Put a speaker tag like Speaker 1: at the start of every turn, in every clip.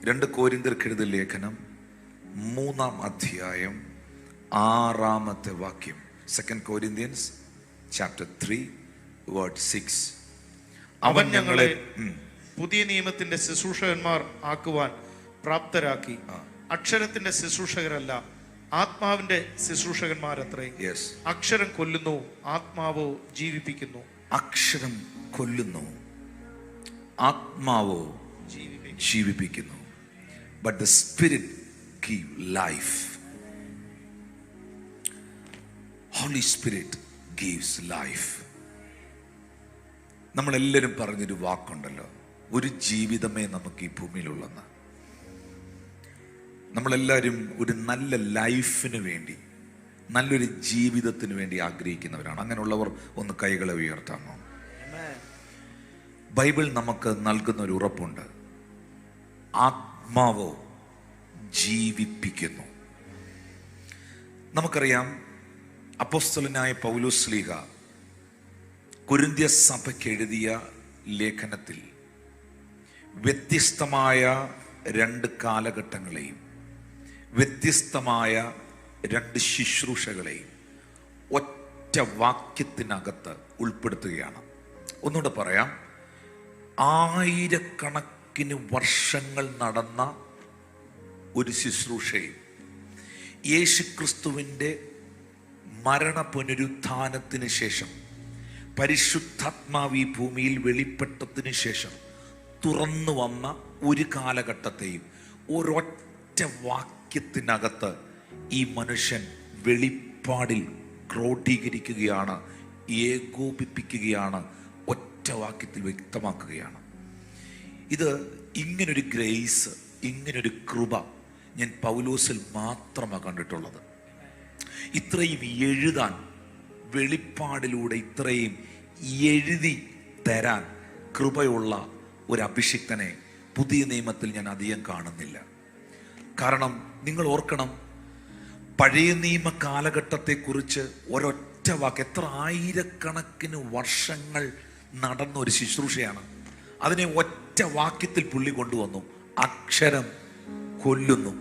Speaker 1: 2 കൊരിന്ത്യർക്കെഴുതിയ ലേഖനം 3-ാം അധ്യായം 6-ാമത്തെ വാക്യം. 2 Corinthians chapter 3 verse 6.
Speaker 2: അവൻ ഞങ്ങളെ പുതിയ നിയമത്തിന്റെ ശുശ്രൂഷകന്മാർ ആക്കുവാൻ പ്രാപ്തരാക്കി. അക്ഷരത്തിന്റെ ശുശ്രൂഷകരല്ല, ആത്മാവിന്റെ ശുശ്രൂഷകന്മാരത്രേ. അക്ഷരം കൊല്ലുന്നു, ആത്മാവോ ജീവിപ്പിക്കുന്നു.
Speaker 1: അക്ഷരം കൊല്ലുന്നു, ആത്മാവോ ജീവിപ്പിക്കുന്നു. But the spirit give life. Holy Spirit gives life. നമ്മളെല്ലാവരും പറഞ്ഞൊരു വാക്കുണ്ടല്ലോ, ഒരു ജീവിതമേ നമുക്ക് ഈ ഭൂമിയിലുള്ളെന്ന്. നമ്മളെല്ലാവരും ഒരു നല്ല ലൈഫിന് വേണ്ടി, നല്ലൊരു ജീവിതത്തിന് വേണ്ടി ആഗ്രഹിക്കുന്നവരാണ്. അങ്ങനെയുള്ളവർ ഒന്ന് കൈകളെ ഉയർത്താമോ? ബൈബിൾ നമുക്ക് നൽകുന്ന ഒരു ഉറപ്പുണ്ട്, ആത്മാവോ ജീവിപ്പിക്കുന്നു. നമുക്കറിയാം, അപ്പോസ്തലനായ പൗലോസ് ശ്ലീഹ കൊരിന്ത്യ സഭയ്ക്ക് എഴുതിയ ലേഖനത്തിൽ വ്യത്യസ്തമായ 2 കാലഘട്ടങ്ങളെയും വ്യത്യസ്തമായ 2 ശുശ്രൂഷകളെയും ഒറ്റ വാക്യത്തിനകത്ത് ഉൾപ്പെടുത്തുകയാണ്. ഒന്നുകൂടെ പറയാം, ആയിരക്കണക്കിന് വർഷങ്ങൾ നടന്ന ഒരു ശുശ്രൂഷയും യേശുക്രിസ്തുവിൻ്റെ മരണ പുനരുത്ഥാനത്തിന് ശേഷം പരിശുദ്ധാത്മാവ് ഈ ഭൂമിയിൽ വെളിപ്പെട്ടതിന് ശേഷം തുറന്നു വന്ന ഒരു കാലഘട്ടത്തെയും ഒരൊറ്റ വാക്യത്തിനകത്ത് ഈ മനുഷ്യൻ വെളിപ്പാടിൽ ക്രോഡീകരിക്കുകയാണ്, ഏകോപിപ്പിക്കുകയാണ്, ഒറ്റ വാക്യത്തിൽ വ്യക്തമാക്കുകയാണ്. ഇത് ഇങ്ങനൊരു ഗ്രേസ്, ഇങ്ങനൊരു കൃപ ഞാൻ പൗലോസിൽ മാത്രമാണ് കണ്ടിട്ടുള്ളത്. ഇത്രയും എഴുതാൻ, വെളിപ്പാടിലൂടെ ഇത്രയും എഴുതി തരാൻ കൃപയുള്ള ഒരു അഭിഷിക്തനെ പുതിയ നിയമത്തിൽ ഞാൻ അധികം കാണുന്നില്ല. കാരണം നിങ്ങൾ ഓർക്കണം, പഴയ നിയമ കാലഘട്ടത്തെക്കുറിച്ച് ഒരൊറ്റ വാക്ക്, എത്ര ആയിരക്കണക്കിന് വർഷങ്ങൾ നടന്ന ഒരു ശുശ്രൂഷയാണ്. അതിനെ ഒറ്റ വാക്യത്തിൽ പുള്ളി കൊണ്ടുവന്നു, അക്ഷരം കൊല്ലുന്നു.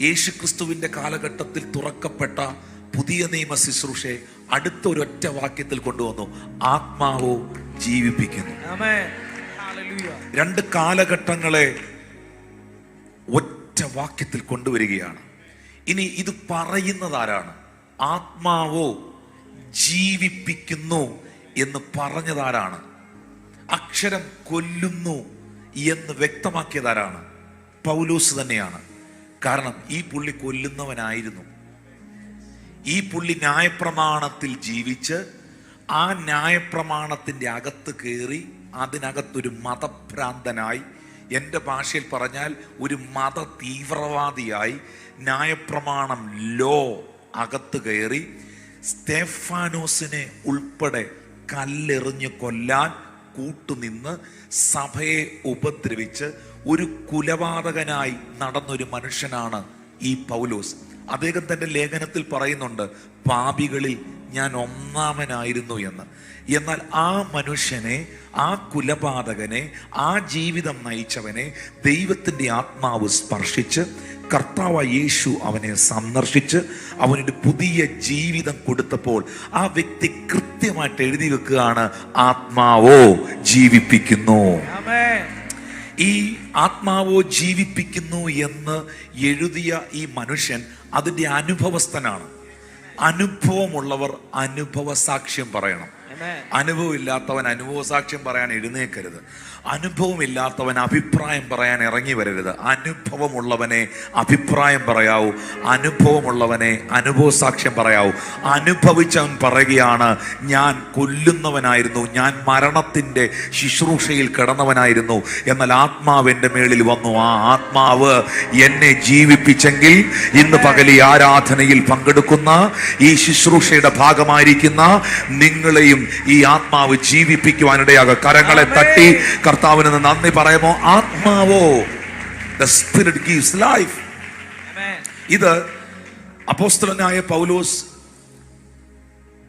Speaker 1: യേശുക്രിസ്തുവിന്റെ കാലഘട്ടത്തിൽ തുറക്കപ്പെട്ട പുതിയ നിയമ ശുശ്രൂഷയെ അടുത്ത ഒരൊറ്റ വാക്യത്തിൽ കൊണ്ടുവന്നു, ആത്മാവോ ജീവിപ്പിക്കുന്നു. 2 കാലഘട്ടങ്ങളെ ഒറ്റ വാക്യത്തിൽ കൊണ്ടുവരികയാണ്. ഇനി ഇത് പറയുന്നത് ആരാണ്? ആത്മാവോ ജീവിപ്പിക്കുന്നു എന്ന് പറഞ്ഞതാരാണ്? അക്ഷരം കൊല്ലുന്നു എന്ന് വ്യക്തമാക്കിയതാരാണ്? പൗലോസ് തന്നെയാണ്. കാരണം ഈ പുള്ളി കൊല്ലുന്നവനായിരുന്നു. ഈ പുള്ളി ന്യായപ്രമാണത്തിൽ ജീവിച്ച് ആ ന്യായപ്രമാണത്തിൻ്റെ അകത്ത് കയറി അതിനകത്തൊരു മതഭ്രാന്തനായി, എൻ്റെ ഭാഷയിൽ പറഞ്ഞാൽ ഒരു മത തീവ്രവാദിയായി ന്യായപ്രമാണം ലോ അകത്ത് കയറി സ്തെഫാനോസിനെ ഉൾപ്പെടെ കല്ലെറിഞ്ഞ് കൊല്ലാൻ കൂട്ടുനിന്ന് സഭയെ ഉപദ്രവിച്ച് ഒരു കുലപാതകനായി നടന്നൊരു മനുഷ്യനാണ് ഈ പൗലോസ്. അദ്ദേഹം തൻ്റെ ലേഖനത്തിൽ പറയുന്നുണ്ട്, പാപികളിൽ ഞാൻ ഒന്നാമനായിരുന്നു എന്ന്. എന്നാൽ ആ മനുഷ്യനെ, ആ കുലപാതകനെ, ആ ജീവിതം നയിച്ചവനെ ദൈവത്തിൻ്റെ ആത്മാവ് സ്പർശിച്ച്, കർത്താവായ യേശു അവനെ സന്ദർശിച്ച് അവനൊരു പുതിയ ജീവിതം കൊടുത്തപ്പോൾ ആ വ്യക്തി കൃത്യമായിട്ട് എഴുതി വെക്കുകയാണ്, ആത്മാവോ ജീവിപ്പിക്കുന്നു. ഈ ആത്മാവോ ജീവിപ്പിക്കുന്നു എന്ന് എഴുതിയ ഈ മനുഷ്യൻ അതിൻ്റെ അനുഭവസ്ഥനാണ്. അനുഭവമുള്ളവർ അനുഭവ സാക്ഷ്യം പറയണം. അനുഭവം ഇല്ലാത്തവൻ അനുഭവ സാക്ഷ്യം പറയാൻ എഴുന്നേക്കരുത്. അനുഭവമില്ലാത്തവൻ അഭിപ്രായം പറയാൻ ഇറങ്ങി വരരുത്. അനുഭവമുള്ളവനെ അഭിപ്രായം പറയാവൂ, അനുഭവമുള്ളവനെ അനുഭവ സാക്ഷ്യം പറയാവൂ. അനുഭവിച്ചവൻ പറയുകയാണ്, ഞാൻ കൊല്ലുന്നവനായിരുന്നു, ഞാൻ മരണത്തിൻ്റെ ശുശ്രൂഷയിൽ കിടന്നവനായിരുന്നു, എന്നാൽ ആത്മാവ് എൻ്റെ മേളിൽ വന്നു. ആ ആത്മാവ് എന്നെ ജീവിപ്പിച്ചെങ്കിൽ ഇന്ന് പകൽ ഈ ആരാധനയിൽ പങ്കെടുക്കുന്ന, ഈ ശുശ്രൂഷയുടെ ഭാഗമായിരിക്കുന്ന നിങ്ങളെയും ഈ ആത്മാവ് ജീവിപ്പിക്കുവാനിടയാകും. കരങ്ങളെ തട്ടി കർത്താവിന് നന്ദി പറയുമോ? ആത്മാവോ, the spirit gives life. ഇത് അപ്പോസ്തലനായ പൗലോസ്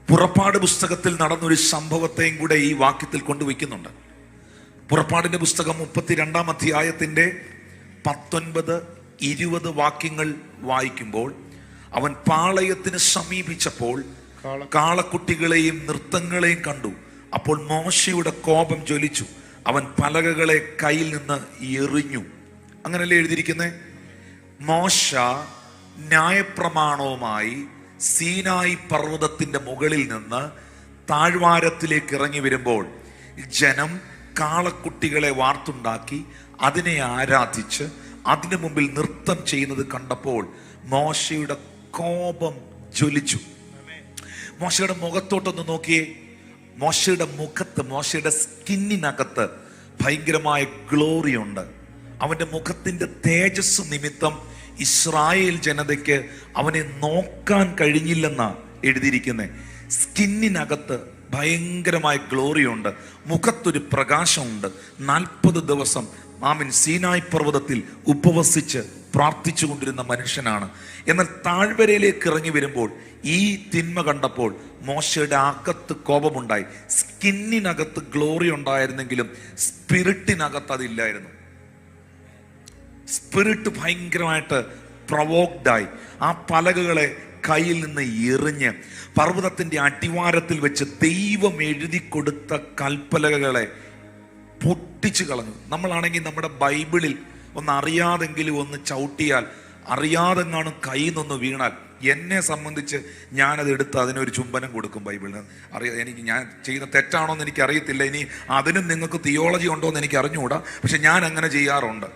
Speaker 1: പുറപ്പാട് പുസ്തകത്തിൽ നടന്നൊരു സംഭവത്തെയും കൂടെ ഈ വാക്യത്തിൽ കൊണ്ടുവയ്ക്കുന്നുണ്ട്. പുറപ്പാടിന്റെ പുസ്തകം 32-ാം അധ്യായത്തിന്റെ 19, 20 വാക്യങ്ങൾ വായിക്കുമ്പോൾ, അവൻ പാളയത്തിന് സമീപിച്ചപ്പോൾ കാളക്കുട്ടികളെയും നൃത്തങ്ങളെയും കണ്ടു. അപ്പോൾ മോശയുടെ കോപം ജ്വലിച്ചു. അവൻ പലകകളെ കയ്യിൽ നിന്ന് എറിഞ്ഞു. അങ്ങനല്ലേ എഴുതിയിരിക്കുന്നേ? മോശ ന്യായപ്രമാണവുമായി സീനായി പർവ്വതത്തിന്റെ മുകളിൽ നിന്ന് താഴ്വാരത്തിലേക്ക് ഇറങ്ങി വരുമ്പോൾ ജനം കാളക്കുട്ടികളെ വാർത്തുണ്ടാക്കി അതിനെ ആരാധിച്ച് അതിനു മുമ്പിൽ നൃത്തം ചെയ്യുന്നത് കണ്ടപ്പോൾ മോശയുടെ കോപം ജ്വലിച്ചു. മോശയുടെ മുഖത്തോട്ടൊന്ന് നോക്കിയേ. മോശയുടെ മുഖത്ത്, മോശയുടെ സ്കിന്നിനകത്ത് ഭയങ്കരമായ ഗ്ലോറി ഉണ്ട്. അവന്റെ മുഖത്തിന്റെ തേജസ് നിമിത്തം ഇസ്രായേൽ ജനതയ്ക്ക് അവനെ നോക്കാൻ കഴിഞ്ഞില്ലെന്നാ എഴുതിയിരിക്കുന്നത്. സ്കിന്നിനകത്ത് ഭയങ്കരമായ ഗ്ലോറി ഉണ്ട്, മുഖത്തൊരു പ്രകാശമുണ്ട്. 40 ദിവസം സീനായി പർവ്വതത്തിൽ ഉപവസിച്ച് പ്രാർത്ഥിച്ചു കൊണ്ടിരുന്ന മനുഷ്യനാണ്. എന്നാൽ താഴ്വരയിലേക്ക് ഇറങ്ങി വരുമ്പോൾ ഈ തിന്മ കണ്ടപ്പോൾ മോശയുടെ അകത്ത് കോപമുണ്ടായി. സ്കിന്നിനകത്ത് ഗ്ലോറി ഉണ്ടായിരുന്നെങ്കിലും സ്പിരിറ്റിനകത്ത് അതില്ലായിരുന്നു. സ്പിരിറ്റ് ഭയങ്കരമായിട്ട് പ്രൊവോക്ഡായി. ആ പലകകളെ കയ്യിൽ നിന്ന് എറിഞ്ഞ് പർവ്വതത്തിന്റെ അടിവാരത്തിൽ വെച്ച് ദൈവം എഴുതി കൊടുത്ത കൽപ്പലകകളെ പൊട്ടിച്ചു കളഞ്ഞു. നമ്മളാണെങ്കിൽ നമ്മുടെ ബൈബിളിൽ ഒന്ന് അറിയാതെങ്കിലും ഒന്ന് ചവിട്ടിയാൽ, അറിയാതെങ്ങാനും കയ്യിൽ നിന്നൊന്ന് വീണാൽ, എന്നെ സംബന്ധിച്ച് ഞാനത് എടുത്ത് അതിനൊരു ചുംബനം കൊടുക്കും. ബൈബിളിന് എനിക്ക് ഞാൻ ചെയ്യുന്ന തെറ്റാണോ എന്ന് എനിക്ക് അറിയത്തില്ല. ഇനി അതിനും നിങ്ങൾക്ക് തിയോളജി ഉണ്ടോ എന്ന് എനിക്ക് അറിഞ്ഞുകൂടാ. പക്ഷെ ഞാൻ അങ്ങനെ ചെയ്യാറുണ്ട്.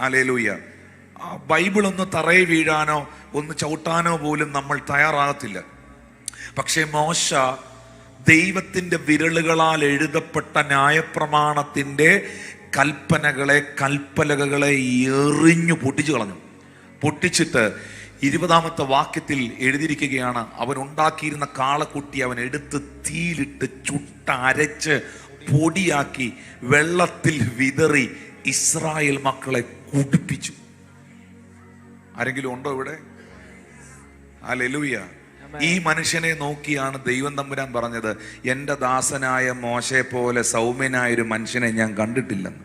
Speaker 1: ഹല്ലേലൂയ. ബൈബിൾ ഒന്ന് തറയിൽ വീഴാനോ ഒന്ന് ചവിട്ടാനോ പോലും നമ്മൾ തയ്യാറാകത്തില്ല. പക്ഷെ മോശ ദൈവത്തിന്റെ വിരലുകളാൽ എഴുതപ്പെട്ട ന്യായപ്രമാണത്തിന്റെ കൽപ്പലകളെ എറിഞ്ഞു പൊട്ടിച്ചു കളഞ്ഞു. പൊട്ടിച്ചിട്ട് 20-ാമത്തെ വാക്യത്തിൽ എഴുതിയിരിക്കുകയാണ്, അവൻ ഉണ്ടാക്കിയിരുന്ന കാളക്കുട്ടി അവൻ എടുത്ത് തീയിലിട്ട് ചുട്ടരച്ച് പൊടിയാക്കി വെള്ളത്തിൽ വിതറി ഇസ്രായേൽ മക്കളെ കുടിപ്പിച്ചു. ആരെങ്കിലും ഉണ്ടോ ഇവിടെ? ഹല്ലേലൂയ. ഈ മനുഷ്യനെ നോക്കിയാണ് ദൈവം തമ്പുരാൻ പറഞ്ഞത്, എൻ്റെ ദാസനായ മോശയെ പോലെ സൗമ്യനായൊരു മനുഷ്യനെ ഞാൻ കണ്ടിട്ടില്ലെന്ന്.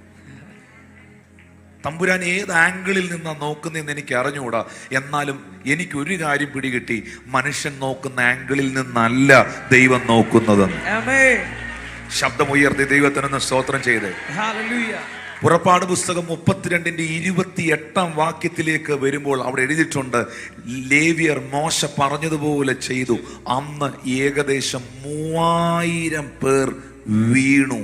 Speaker 1: തമ്പുരാൻ ഏത് ആംഗിളിൽ നിന്നാ നോക്കുന്നതെന്ന് എനിക്ക് അറിഞ്ഞുകൂടാ. എന്നാലും എനിക്കൊരു കാര്യം പിടികിട്ടി, മനുഷ്യൻ നോക്കുന്ന ആംഗിളിൽ നിന്നല്ല ദൈവം നോക്കുന്നതെന്ന്. ശബ്ദമുയർത്തി ദൈവത്തിനൊന്ന് സ്തോത്രം ചെയ്തേ. പുറപ്പാട് പുസ്തകം 32-ന്റെ 28-ാം വാക്യത്തിലേക്ക് വരുമ്പോൾ അവിടെ എഴുതിയിട്ടുണ്ട്, ലേവ്യർ മോശ പറഞ്ഞതുപോലെ ചെയ്തു. അന്ന് ഏകദേശം 3000 പേർ വീണു.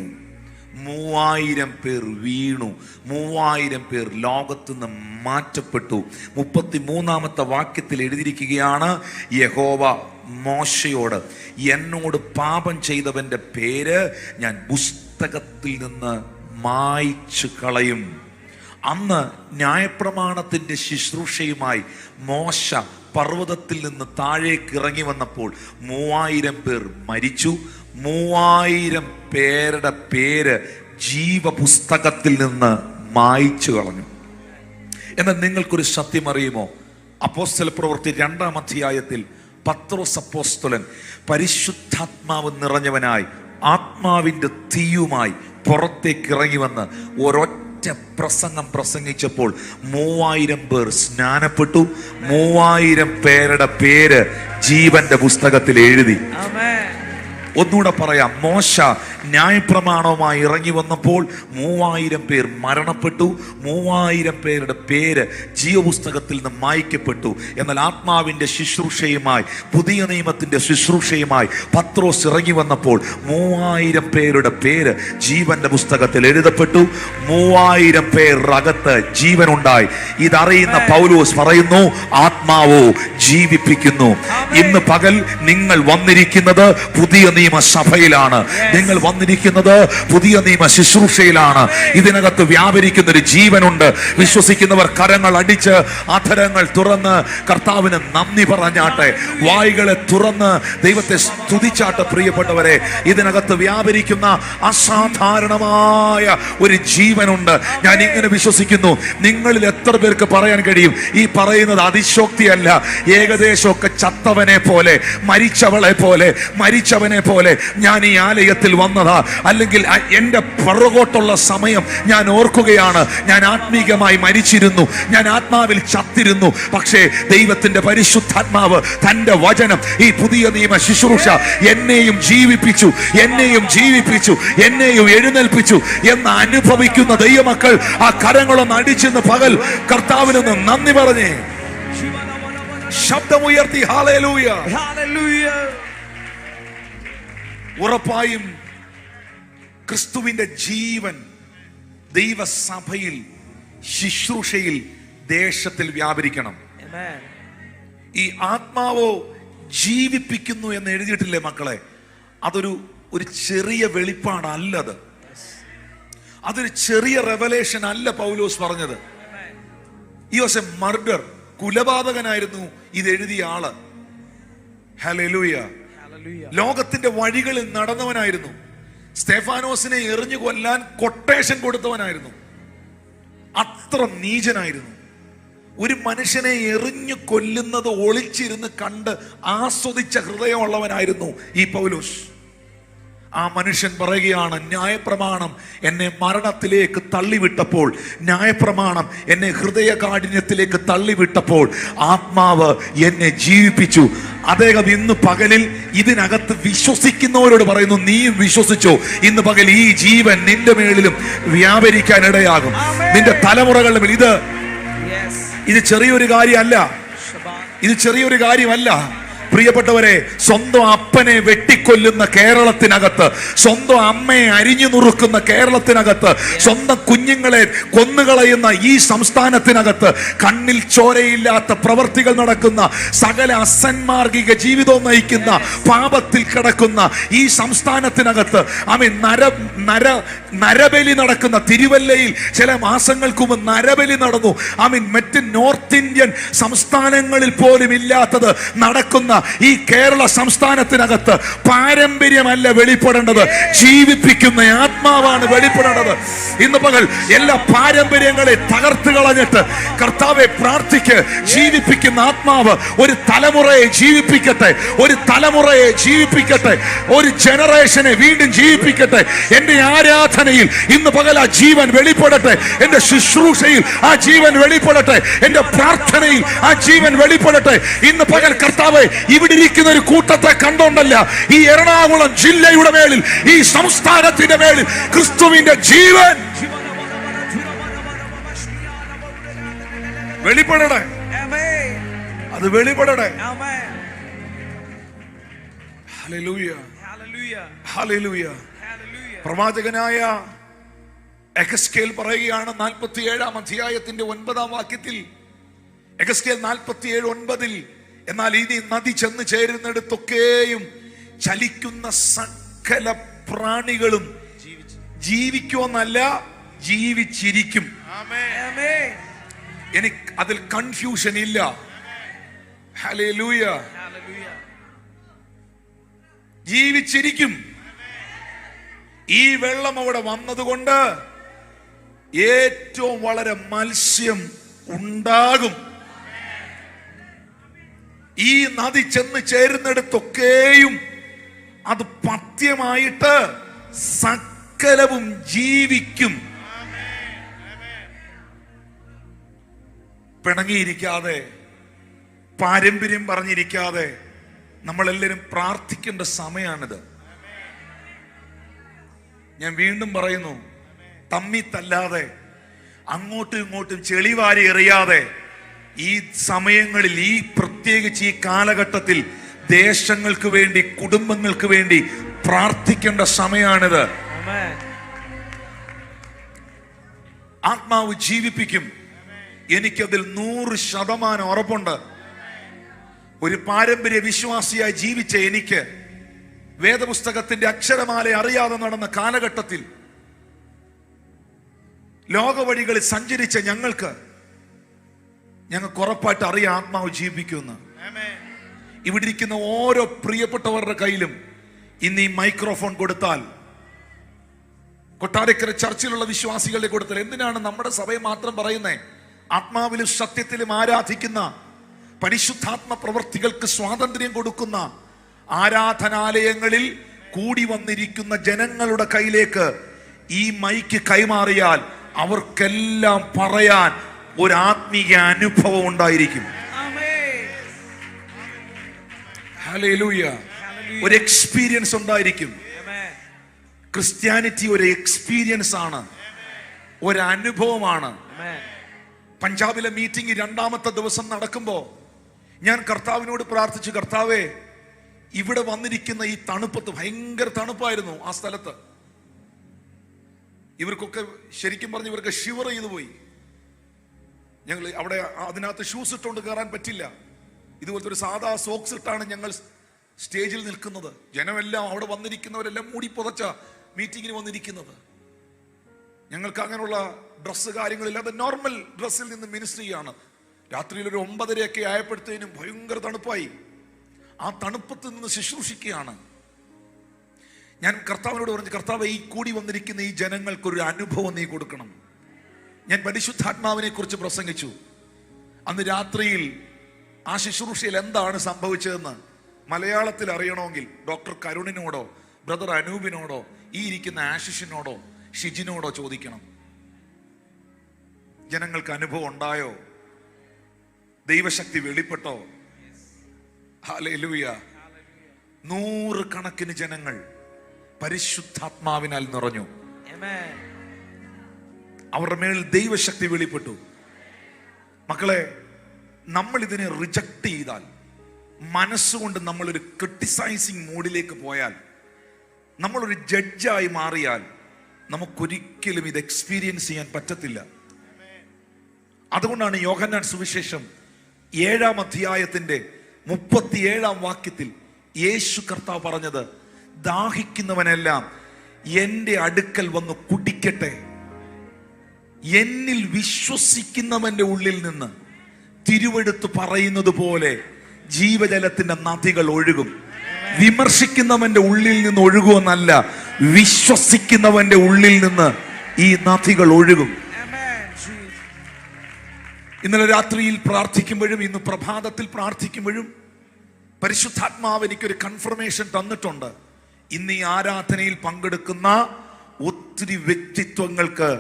Speaker 1: 3000 പേർ വീണു. 3000 പേർ ലോകത്തുനിന്ന് മാറ്റപ്പെട്ടു. 33-ാമത്തെ വാക്യത്തിൽ എഴുതിയിരിക്കുകയാണ്, യഹോവ മോശയോട്, എന്നോട് പാപം ചെയ്തവന്റെ പേര് ഞാൻ പുസ്തകത്തിൽ നിന്ന് മായ്ച്ചു കളയും. അന്ന് ന്യായപ്രമാണത്തിന്റെ ശുശ്രൂഷയുമായി മോശ പർവ്വതത്തിൽ നിന്ന് താഴേക്ക് ഇറങ്ങി വന്നപ്പോൾ 3000 പേർ മരിച്ചു. 3000 പേരുടെ പേര് ജീവപുസ്തകത്തിൽ നിന്ന് മായ്ച്ചു കളഞ്ഞു. എന്നാൽ നിങ്ങൾക്കൊരു സത്യം അറിയുമോ? അപ്പോസ്തല പ്രവൃത്തി 2-ാം അധ്യായത്തിൽ പത്രോസ് അപ്പോസ്തലൻ പരിശുദ്ധാത്മാവ് നിറഞ്ഞവനായി ആത്മാവിന്റെ തീയുമായി പുറത്തേക്ക് ഇറങ്ങി വന്ന് ഒരൊറ്റ പ്രസംഗം പ്രസംഗിച്ചപ്പോൾ 3000 പേർ സ്നാനപ്പെട്ടു. 3000 പേരുടെ പേര് ജീവന്റെ പുസ്തകത്തിൽ എഴുതി. ഒന്നുകൂടെ പറയാം, മോശ ന്യായപ്രമാണവുമായി ഇറങ്ങി വന്നപ്പോൾ 3000 പേർ മരണപ്പെട്ടു. 3000 പേരുടെ പേര് ജീവപുസ്തകത്തിൽ നിന്ന് മായ്ക്കപ്പെട്ടു. എന്നാൽ ആത്മാവിന്റെ ശുശ്രൂഷയുമായി, പുതിയ നിയമത്തിന്റെ ശുശ്രൂഷയുമായി പത്രോസ് ഇറങ്ങി വന്നപ്പോൾ 3000 പേരുടെ പേര് ജീവന്റെ പുസ്തകത്തിൽ എഴുതപ്പെട്ടു. 3000 പേരുടെ അകത്ത് ജീവനുണ്ടായി. ഇതറിയുന്ന പൗലോസ് പറയുന്നു, ആത്മാവോ ജീവിപ്പിക്കുന്നു. ഇന്ന് പകൽ നിങ്ങൾ വന്നിരിക്കുന്നത് പുതിയ നിയമസഭയിലാണ്. നിങ്ങൾ വന്നിരിക്കുന്നത് പുതിയ നിയമ ശുശ്രൂഷയിലാണ്. ഇതിനകത്ത് വ്യാപരിക്കുന്ന ഒരു ജീവനുണ്ട്. വിശ്വസിക്കുന്നവർ കരങ്ങൾ അടിച്ച് അധരങ്ങൾ തുറന്ന് കർത്താവിന് നന്ദി പറഞ്ഞാട്ടെ. വായ്കളെ തുറന്ന് ദൈവത്തെ സ്തുതിച്ചാട്ടെ. പ്രിയപ്പെട്ടവരെ, ഇതിനകത്ത് വ്യാപരിക്കുന്ന അസാധാരണമായ ഒരു ജീവനുണ്ട്. ഞാൻ ഇങ്ങനെ വിശ്വസിക്കുന്നു. നിങ്ങളിൽ എത്ര പേർക്ക് പറയാൻ കഴിയും, ഈ പറയുന്നത് അതിശോക്തിയല്ല, ഏകദേശമൊക്കെ ചത്തവനെ പോലെ, മരിച്ചവളെ പോലെ, മരിച്ചവനെ പോലെ ഞാൻ ഈ ആലയത്തിൽ വന്ന ഓർക്കുന്നത്, അല്ലെങ്കിൽ എൻ്റെ പുറകോട്ടുള്ള സമയം ഞാൻ ഓർക്കുകയാണ്. ഞാൻ ആത്മീകമായി മരിച്ചിരുന്നു, ഞാൻ ആത്മാവിൽ ചത്തിരുന്നു. പക്ഷേ ദൈവത്തിന്റെ പരിശുദ്ധാത്മാവ് തന്റെ വചനം, ഈ പുതിയ നിയമ ശുശ്രൂഷ എന്നെയും ജീവിപ്പിച്ചു, എന്നെയും ജീവിപ്പിച്ചു, എന്നെയും എഴുന്നേൽപ്പിച്ചു എന്ന് അനുഭവിക്കുന്ന ദൈവമക്കൾ ആ കരങ്ങളൊന്ന് അടിച്ചെന്ന് പകൽ കർത്താവിനൊന്ന് നന്ദി പറഞ്ഞേ, ശബ്ദമുയർത്തി ഹല്ലേലൂയ. ഉറപ്പായും ക്രിസ്തുവിന്റെ ജീവൻ ദൈവസഭയിൽ, ശുശ്രൂഷയിൽ, ദേശത്തിൽ വ്യാപരിക്കണം. ഈ ആത്മാവോ ജീവിപ്പിക്കുന്നു എന്ന് എഴുതിയിട്ടില്ലേ മക്കളെ? അതൊരു ചെറിയ വെളിപ്പാടല്ലത്, അതൊരു ചെറിയ റെവലേഷൻ അല്ല. പൗലോസ് പറഞ്ഞത് ഈ വാസ് എ മർഡർ, കൊലപാതകനായിരുന്നു ഇതെഴുതിയ ആള്. ഹല്ലേലൂയ. ലോകത്തിന്റെ വഴികളിൽ നടന്നവനായിരുന്നു. സ്തെഫാനോസിനെ എറിഞ്ഞു കൊല്ലാൻ കൊട്ടേഷൻ കൊടുത്തവനായിരുന്നു. അത്ര നീചനായിരുന്നു. ഒരു മനുഷ്യനെ എറിഞ്ഞു കൊല്ലുന്നത് ഒളിച്ചിരുന്ന് കണ്ട് ആസ്വദിച്ച ഹൃദയമുള്ളവനായിരുന്നു ഈ പൗലോസ്. ആ മനുഷ്യൻ പറയുകയാണ്, ന്യായപ്രമാണം എന്നെ മരണത്തിലേക്ക് തള്ളിവിട്ടപ്പോൾ, ന്യായപ്രമാണം എന്നെ ഹൃദയകാഠിന്യത്തിലേക്ക് തള്ളിവിട്ടപ്പോൾ ആത്മാവ് എന്നെ ജീവിപ്പിച്ചു. അദ്ദേഹം ഇന്ന് പകലിൽ ഇതിനകത്ത് വിശ്വസിക്കുന്നവരോട് പറയുന്നു, നീയും വിശ്വസിച്ചോ. ഇന്ന് പകൽ ഈ ജീവൻ നിന്റെ മേളിലും വ്യാപരിക്കാൻ ഇടയാകും, നിന്റെ തലമുറകളുടെ മേൽ. ഇത് ചെറിയൊരു കാര്യമല്ല, ഇത് ചെറിയൊരു കാര്യമല്ല പ്രിയപ്പെട്ടവരെ. സ്വന്തം അപ്പനെ വെട്ടിക്കൊല്ലുന്ന കേരളത്തിനകത്ത്, സ്വന്തം അമ്മയെ അരിഞ്ഞു നുറുക്കുന്ന കേരളത്തിനകത്ത്, സ്വന്തം കുഞ്ഞുങ്ങളെ കൊന്നുകളയുന്ന ഈ സംസ്ഥാനത്തിനകത്ത്, കണ്ണിൽ ചോരയില്ലാത്ത പ്രവർത്തികൾ നടക്കുന്ന, സകല അസന്മാർഗിക ജീവിതവും നയിക്കുന്ന, പാപത്തിൽ കിടക്കുന്ന ഈ സംസ്ഥാനത്തിനകത്ത് നരബലി നടക്കുന്ന, തിരുവല്ലയിൽ ചില മാസങ്ങൾക്ക് മുമ്പ് നരബലി നടന്നു. മറ്റ് നോർത്ത് ഇന്ത്യൻ സംസ്ഥാനങ്ങളിൽ പോലും ഇല്ലാത്തത് നടക്കുന്ന ഈ കേരള സംസ്ഥാനത്തിനകത്ത് പാരമ്പര്യമല്ല വെളിപ്പെടേണ്ടത്, ജീവിപ്പിക്കുന്ന ആത്മാവാണ് വെളിപ്പെടേണ്ടത്. ഇന്ന് പകൽ എല്ലാ പാരമ്പര്യങ്ങളെ തകർത്ത് കളഞ്ഞിട്ട് കർത്താവെ പ്രാർത്ഥിക്ക്. ജീവിപ്പിക്കുന്ന ആത്മാവ് ഒരു തലമുറയെ ജീവിപ്പിക്കട്ടെ, ഒരു തലമുറയെ ജീവിപ്പിക്കട്ടെ, ഒരു ജനറേഷനെ വീണ്ടും ജീവിപ്പിക്കട്ടെ. എന്റെ ആരാധനയിൽ ഇന്ന് പകൽ ആ ജീവൻ വെളിപ്പെടട്ടെ, എന്റെ ശുശ്രൂഷയിൽ ആ ജീവൻ വെളിപ്പെടട്ടെ, എന്റെ പ്രാർത്ഥനയിൽ ആ ജീവൻ വെളിപ്പെടട്ടെ. ഇന്ന് പകൽ കർത്താവെ, ഇവിടെ ഇരിക്കുന്ന ഒരു കൂട്ടത്തെ കണ്ടോണ്ടല്ല, ഈ എറണാകുളം ജില്ലയുടെ മേലിൽ, ഈ സംസ്ഥാനത്തിന്റെ മേലിൽ ക്രിസ്തുവിന്റെ ജീവൻ വെളിപ്പെടട്ടെ, അത് വെളിപ്പെടട്ടെ. Hallelujah, hallelujah. പ്രവാചകനായ എഹെസ്കേൽ പറയുകയാണ് 47-ാം അധ്യായത്തിന്റെ 9-ാം വാക്യത്തിൽ, എഹെസ്കേൽ 47:9, എന്നാൽ ഇനി നദി ചെന്ന് ചേരുന്നിടത്തൊക്കെയും ചലിക്കുന്ന സകല പ്രാണികളും ജീവിക്കുമെന്നല്ല, ജീവിച്ചിരിക്കും. എനിക്ക് അതിൽ കൺഫ്യൂഷൻ ഇല്ല. ഹല്ലേലൂയ. ജീവിച്ചിരിക്കും. ഈ വെള്ളം അവിടെ വന്നതുകൊണ്ട് ഏറ്റവും വളരെ മത്സ്യം ഉണ്ടാകും. ഈ നദി ചെന്ന് ചേരുന്നിടത്തൊക്കെയും അത് പഥ്യമായിട്ട് സകലവും ജീവിക്കും. പിണങ്ങിയിരിക്കാതെ, പാരമ്പര്യം പറഞ്ഞിരിക്കാതെ നമ്മളെല്ലാവരും പ്രാർത്ഥിക്കേണ്ട സമയമാണിത്. ഞാൻ വീണ്ടും പറയുന്നു, തമ്മി തല്ലാതെ, അങ്ങോട്ടും ഇങ്ങോട്ടും ചെളിവാരി എറിയാതെ, ഈ സമയങ്ങളിൽ, ഈ പ്രത്യേകിച്ച് ഈ കാലഘട്ടത്തിൽ ദേശങ്ങൾക്ക് വേണ്ടി, കുടുംബങ്ങൾക്ക് വേണ്ടി പ്രാർത്ഥിക്കേണ്ട സമയമാണിത്. ആത്മാവ് ജീവിപ്പിക്കും. എനിക്കതിൽ 100% ഉറപ്പുണ്ട്. ഒരു പാരമ്പര്യ വിശ്വാസിയായി ജീവിച്ച എനിക്ക്, വേദപുസ്തകത്തിന്റെ അക്ഷരമാല അറിയാതെ നടന്ന കാലഘട്ടത്തിൽ ലോകവഴികളിൽ സഞ്ചരിച്ച ഞങ്ങൾക്ക് ഉറപ്പായിട്ട് അറിയാം ആത്മാവ് ജീവിക്കുമെന്ന്. ഇവിടെ ഇരിക്കുന്ന ഓരോ പ്രിയപ്പെട്ടവരുടെ കയ്യിലും ഇന്ന് ഈ മൈക്രോഫോൺ കൊടുത്താൽ, കൊട്ടാരക്കര ചർച്ചിലുള്ള വിശ്വാസികളുടെ കൊടുത്താൽ, എന്തിനാണ് നമ്മുടെ സഭയെ മാത്രം പറയുന്നത്? ആത്മാവിലും സത്യത്തിലും ആരാധിക്കുന്ന, പരിശുദ്ധാത്മ പ്രവർത്തികൾക്ക് സ്വാതന്ത്ര്യം കൊടുക്കുന്ന ആരാധനാലയങ്ങളിൽ കൂടി വന്നിരിക്കുന്ന ജനങ്ങളുടെ കയ്യിലേക്ക് ഈ മൈക്ക് കൈമാറിയാൽ അവർക്കെല്ലാം പറയാൻ ഒരു ആത്മീയ അനുഭവം ഉണ്ടായിരിക്കും. ഹല്ലേലൂയ. ഒരു എക്സ്പീരിയൻസ് ഉണ്ടായിരിക്കും. ക്രിസ്ത്യാനിറ്റി ഒരു എക്സ്പീരിയൻസ് ആണ്, ഒരു അനുഭവമാണ്. പഞ്ചാബിലെ മീറ്റിംഗ് 2ാമത്തെ ദിവസം നടക്കുമ്പോ ഞാൻ കർത്താവിനോട് പ്രാർത്ഥിച്ചു, കർത്താവേ, ഇവിടെ വന്നിരിക്കുന്ന ഈ തണുപ്പത്ത്, ഭയങ്കര തണുപ്പായിരുന്നു ആ സ്ഥലത്ത്. ഇവർക്കൊക്കെ ശരിക്കും പറഞ്ഞ് ഇവർക്ക് ഷിവർ ചെയ്തു പോയി. ഞങ്ങൾ അവിടെ അതിനകത്ത് ഷൂസ് ഇട്ടുകൊണ്ട് കയറാൻ പറ്റില്ല. ഇതുപോലത്തെ ഒരു സാധാ സോക്സ് ഇട്ടാണ് ഞങ്ങൾ സ്റ്റേജിൽ നിൽക്കുന്നത്. ജനമെല്ലാം അവിടെ വന്നിരിക്കുന്നവരെല്ലാം മൂടി പുതച്ച മീറ്റിങ്ങിന് വന്നിരിക്കുന്നത്. ഞങ്ങൾക്ക് അങ്ങനെയുള്ള ഡ്രസ്സ് കാര്യങ്ങളില്ലാതെ നോർമൽ ഡ്രസ്സിൽ നിന്ന് മിനിസ്റ്റർ ചെയ്യാണ്. രാത്രിയിൽ ഒരു 9:30 ആയപ്പോഴത്തേനും ഭയങ്കര തണുപ്പായി. ആ തണുപ്പത്ത് നിന്ന് ശുശ്രൂഷിക്കുകയാണ്. ഞാൻ കർത്താവിനോട് പറഞ്ഞു, കർത്താവ്, ഈ കൂടി വന്നിരിക്കുന്ന ഈ ജനങ്ങൾക്കൊരു അനുഭവം നീ കൊടുക്കണം. ഞാൻ പരിശുദ്ധാത്മാവിനെ കുറിച്ച് പ്രസംഗിച്ചു. അന്ന് രാത്രിയിൽ ആ ശുശ്രൂഷയിൽ എന്താണ് സംഭവിച്ചതെന്ന് മലയാളത്തിൽ അറിയണമെങ്കിൽ ഡോക്ടർ കരുണിനോടോ ബ്രദർ അനൂപിനോടോ ഈ ഇരിക്കുന്ന ആശിഷിനോടോ ഷിജിനോടോ ചോദിക്കണം. ജനങ്ങൾക്ക് അനുഭവം ഉണ്ടായോ? ദൈവശക്തി വെളിപ്പെട്ടോ? ഹല്ലേലൂയ. 100 കണക്കിന് ജനങ്ങൾ പരിശുദ്ധാത്മാവിനാൽ നിറഞ്ഞു. അവരുടെ മേൽ ദൈവശക്തി വെളിപ്പെട്ടു. മക്കളെ, നമ്മൾ ഇതിനെ റിജക്ട് ചെയ്താൽ, മനസ്സുകൊണ്ട് നമ്മളൊരു ക്രിട്ടിസൈസിങ് മൂഡിലേക്ക് പോയാൽ, നമ്മളൊരു ജഡ്ജായി മാറിയാൽ, നമുക്കൊരിക്കലും ഇത് എക്സ്പീരിയൻസ് ചെയ്യാൻ പറ്റത്തില്ല. അതുകൊണ്ടാണ് യോഹന്നാൻ സുവിശേഷം 7-ാം അധ്യായത്തിന്റെ 37-ാം വാക്യത്തിൽ യേശു കർത്താവ് പറഞ്ഞത്, ദാഹിക്കുന്നവനെല്ലാം എന്റെ അടുക്കൽ വന്ന് കുടിക്കട്ടെ. എന്നിൽ വിശ്വസിക്കുന്നവന്റെ ഉള്ളിൽ നിന്ന് തിരുവെടുത്ത് പറയുന്നത് പോലെ ജീവജലത്തിന്റെ നദികൾ ഒഴുകും. വിമർശിക്കുന്നവന്റെ ഉള്ളിൽ നിന്ന് ഒഴുകുമെന്നല്ല, വിശ്വസിക്കുന്നവന്റെ ഉള്ളിൽ നിന്ന് ഈ നദികൾ ഒഴുകും. ഇന്നലെ രാത്രിയിൽ പ്രാർത്ഥിക്കുമ്പോഴും ഇന്ന് പ്രഭാതത്തിൽ പ്രാർത്ഥിക്കുമ്പോഴും പരിശുദ്ധാത്മാവ് എനിക്കൊരു കൺഫർമേഷൻ തന്നിട്ടുണ്ട്. ഇന്ന് ഈ ആരാധനയിൽ പങ്കെടുക്കുന്ന ഒത്തിരി വ്യക്തിത്വങ്ങൾക്ക്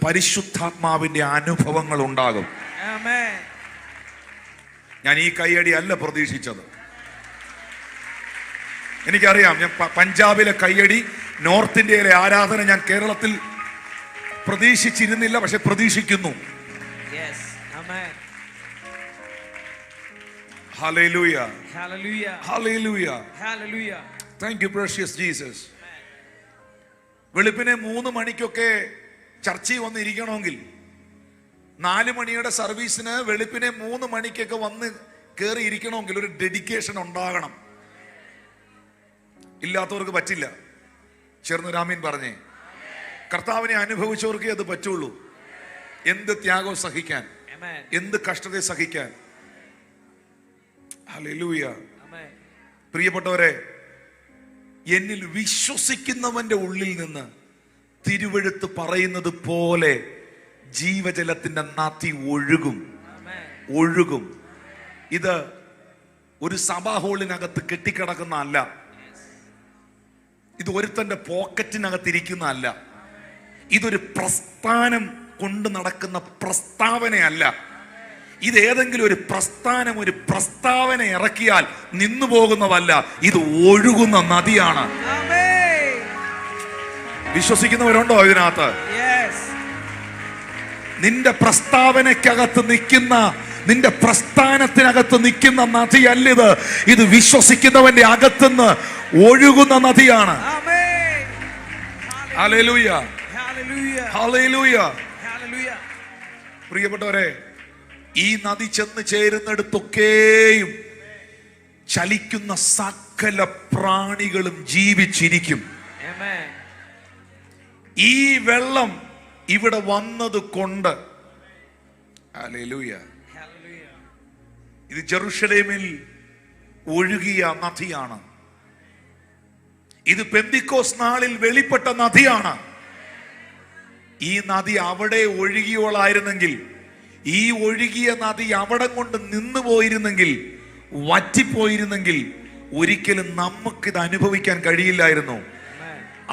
Speaker 1: പരിശുദ്ധാത്മാവിന്റെ അനുഭവങ്ങൾ ഉണ്ടാകും. ഞാൻ ഈ കയ്യടി അല്ല പ്രതീക്ഷിച്ചത്. എനിക്കറിയാം, ഞാൻ പഞ്ചാബിലെ കയ്യടി, നോർത്ത് ഇന്ത്യയിലെ ആരാധന ഞാൻ കേരളത്തിൽ പ്രതീക്ഷിച്ചിരുന്നില്ല, പക്ഷെ പ്രതീക്ഷിക്കുന്നു. Hallelujah.
Speaker 3: Hallelujah.
Speaker 1: Hallelujah.
Speaker 3: Hallelujah.
Speaker 1: Thank you, precious Jesus. വെളുപ്പിനെ 3 മണിക്കൊക്കെ ചർച്ചയിൽ വന്നിരിക്കണമെങ്കിൽ 4 മണിയുടെ സർവീസിന് വെളുപ്പിനെ 3 മണിക്കൊക്കെ വന്ന് കയറി ഇരിക്കണമെങ്കിൽ ഒരു ഡെഡിക്കേഷൻ ഉണ്ടാകണം. ഇല്ലാത്തവർക്ക് പറ്റില്ല. ചേർന്നൊരാമീൻ പറഞ്ഞേ. കർത്താവിനെ അനുഭവിച്ചവർക്കേ അത് പറ്റുള്ളൂ. എന്ത് ത്യാഗം സഹിക്കാൻ, എന്ത് കഷ്ടത സഹിക്കാൻ. ഹല്ലേലൂയ. പ്രിയപ്പെട്ടവരെ, എന്നിൽ വിശ്വസിക്കുന്നവന്റെ ഉള്ളിൽ നിന്ന് തിരുവെഴുത്ത് പറയുന്നത് പോലെ ജീവജലത്തിന്റെ നദി ഒഴുകും. ഒഴുകും. ഇത് ഒരു സഭാ ഹോളിനകത്ത് കെട്ടിക്കിടക്കുന്ന അല്ല. ഇത് ഒരുത്തന്റെ പോക്കറ്റിനകത്തിരിക്കുന്ന അല്ല. ഇതൊരു പ്രസ്ഥാനം കൊണ്ട് നടക്കുന്ന പ്രസ്താവനയല്ല. ഇത് ഏതെങ്കിലും ഒരു പ്രസ്ഥാനം ഒരു പ്രസ്താവന ഇറക്കിയാൽ നിന്നു പോകുന്നതല്ല. ഇത് ഒഴുകുന്ന നദിയാണ്. വിശ്വസിക്കുന്നവരുണ്ടോ ഇതിനകത്ത്? നിന്റെ പ്രസ്താവനയ്ക്കകത്ത് നിൽക്കുന്ന, നിന്റെ പ്രസ്ഥാനത്തിനകത്ത് നിൽക്കുന്ന നദിയല്ലിത്. ഇത് വിശ്വസിക്കുന്നവന്റെ അകത്തുനിന്ന് ഒഴുകുന്ന നദിയാണ്. ഹല്ലേലൂയ. ഹല്ലേലൂയ. പ്രിയപ്പെട്ടവരെ, ഈ നദി ചെന്ന് ചേരുന്നിടത്തൊക്കെയും ചലിക്കുന്ന സകല പ്രാണികളും ജീവിച്ചിരിക്കും. ഈ വെള്ളം ഇവിടെ വന്നത് കൊണ്ട്, ഹല്ലേലൂയ, ഇത് ജെറുസലേമിൽ ഒഴുകിയ നദിയാണ്. ഇത് പെന്തിക്കോസ് നാളിൽ വെളിപ്പെട്ട നദിയാണ്. ഈ നദി അവിടെ ഒഴുകിയോളായിരുന്നെങ്കിൽ, ഈ ഒഴുകിയ നദി അവിടെ കൊണ്ട് നിന്നു പോയിരുന്നെങ്കിൽ, വറ്റിപ്പോയിരുന്നെങ്കിൽ, ഒരിക്കലും നമുക്കിത് അനുഭവിക്കാൻ കഴിയില്ലായിരുന്നു.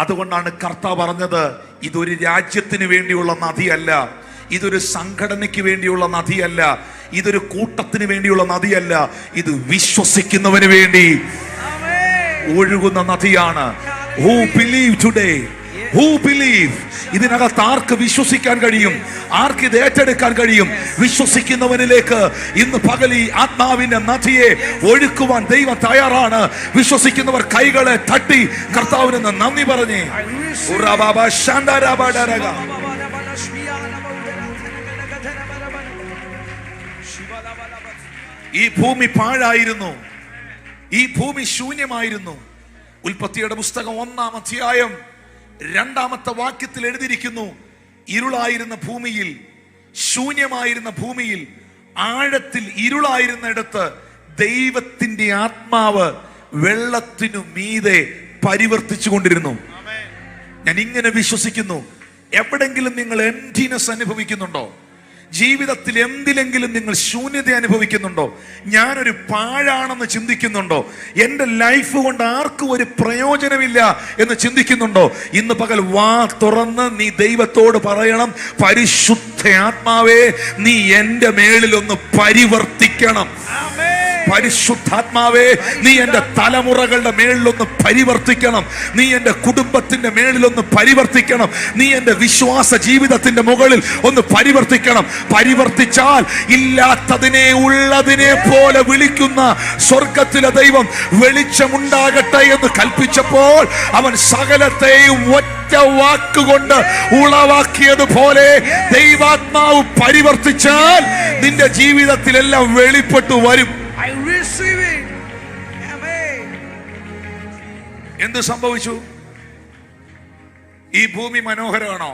Speaker 1: അതുകൊണ്ടാണ് കർത്താവ് പറഞ്ഞത്, ഇതൊരു രാജ്യത്തിന് വേണ്ടിയുള്ള നദിയല്ല, ഇതൊരു സംഘടനയ്ക്ക് വേണ്ടിയുള്ള നദിയല്ല, ഇതൊരു കൂട്ടത്തിന് വേണ്ടിയുള്ള നദിയല്ല, ഇത് വിശ്വസിക്കുന്നവന് വേണ്ടി ഒഴുകുന്ന നദിയാണ്. Who believe today? Who believe? ഇതിനകത്ത് ആർക്ക് വിശ്വസിക്കാൻ കഴിയും? ആർക്ക് ഇത് ഏറ്റെടുക്കാൻ കഴിയും? വിശ്വസിക്കുന്നവനിലേക്ക് ഇന്ന് പകൽ ഈ ആത്മാവിന്റെ നദിയെ ഒഴുക്കുവാൻ ദൈവം തയ്യാറാണ്. വിശ്വസിക്കുന്നവർ കൈകളെ തട്ടി കർത്താവിന് നന്ദി പറഞ്ഞേ. ഈ ഭൂമി പാഴായിരുന്നു, ഈ ഭൂമി ശൂന്യമായിരുന്നു. ഉൽപ്പത്തിയുടെ പുസ്തകം 1-ാം അധ്യായം 2-ാമത്തെ വാക്യത്തിൽ എഴുതിയിരിക്കുന്നു, ഇരുളായിരുന്ന ഭൂമിയിൽ, ശൂന്യമായിരുന്ന ഭൂമിയിൽ, ആഴത്തിൽ ഇരുളായിരുന്നിടത്ത് ദൈവത്തിന്റെ ആത്മാവ് വെള്ളത്തിനു മീതെ പരിവർത്തിച്ചു കൊണ്ടിരുന്നു. ഞാൻ ഇങ്ങനെ വിശ്വസിക്കുന്നു, എവിടെങ്കിലും നിങ്ങൾ എംപ്റ്റിനെസ് അനുഭവിക്കുന്നുണ്ടോ? ജീവിതത്തിൽ എന്തിലെങ്കിലും നിങ്ങൾ ശൂന്യത അനുഭവിക്കുന്നുണ്ടോ? ഞാനൊരു പാഴാണെന്ന് ചിന്തിക്കുന്നുണ്ടോ? എൻ്റെ ലൈഫ് കൊണ്ട് ആർക്കും ഒരു പ്രയോജനമില്ല എന്ന് ചിന്തിക്കുന്നുണ്ടോ? ഇന്ന് പകൽ വാ തുറന്ന് നീ ദൈവത്തോട് പറയണം, പരിശുദ്ധ ആത്മാവേ, നീ എൻ്റെ മേളിൽ ഒന്ന് പരിവർത്തിക്കണം. പരിശുദ്ധാത്മാവേ, നീ എൻ്റെ തലമുറകളുടെ മേളിലൊന്ന് പരിവർത്തിക്കണം. നീ എൻ്റെ കുടുംബത്തിന്റെ മേളിലൊന്ന് പരിവർത്തിക്കണം. നീ എൻ്റെ വിശ്വാസ ജീവിതത്തിന്റെ മുകളിൽ ഒന്ന് പരിവർത്തിക്കണം. പരിവർത്തിച്ചാൽ ഇല്ലാത്തതിനെ ഉള്ളതിനെ പോലെ വിളിക്കുന്ന സ്വർഗത്തിലെ ദൈവം വെളിച്ചമുണ്ടാകട്ടെ എന്ന് കൽപ്പിച്ചപ്പോൾ അവൻ സകലത്തെയും ഒറ്റ വാക്കുകൊണ്ട് ഉളവാക്കിയതുപോലെ ദൈവാത്മാവ് പരിവർത്തിച്ചാൽ നിന്റെ ജീവിതത്തിലെല്ലാം വെളിപ്പെട്ടു വരും. എന്ത് സംഭവിച്ചു? ഈ ഭൂമി മനോഹരമാണോ?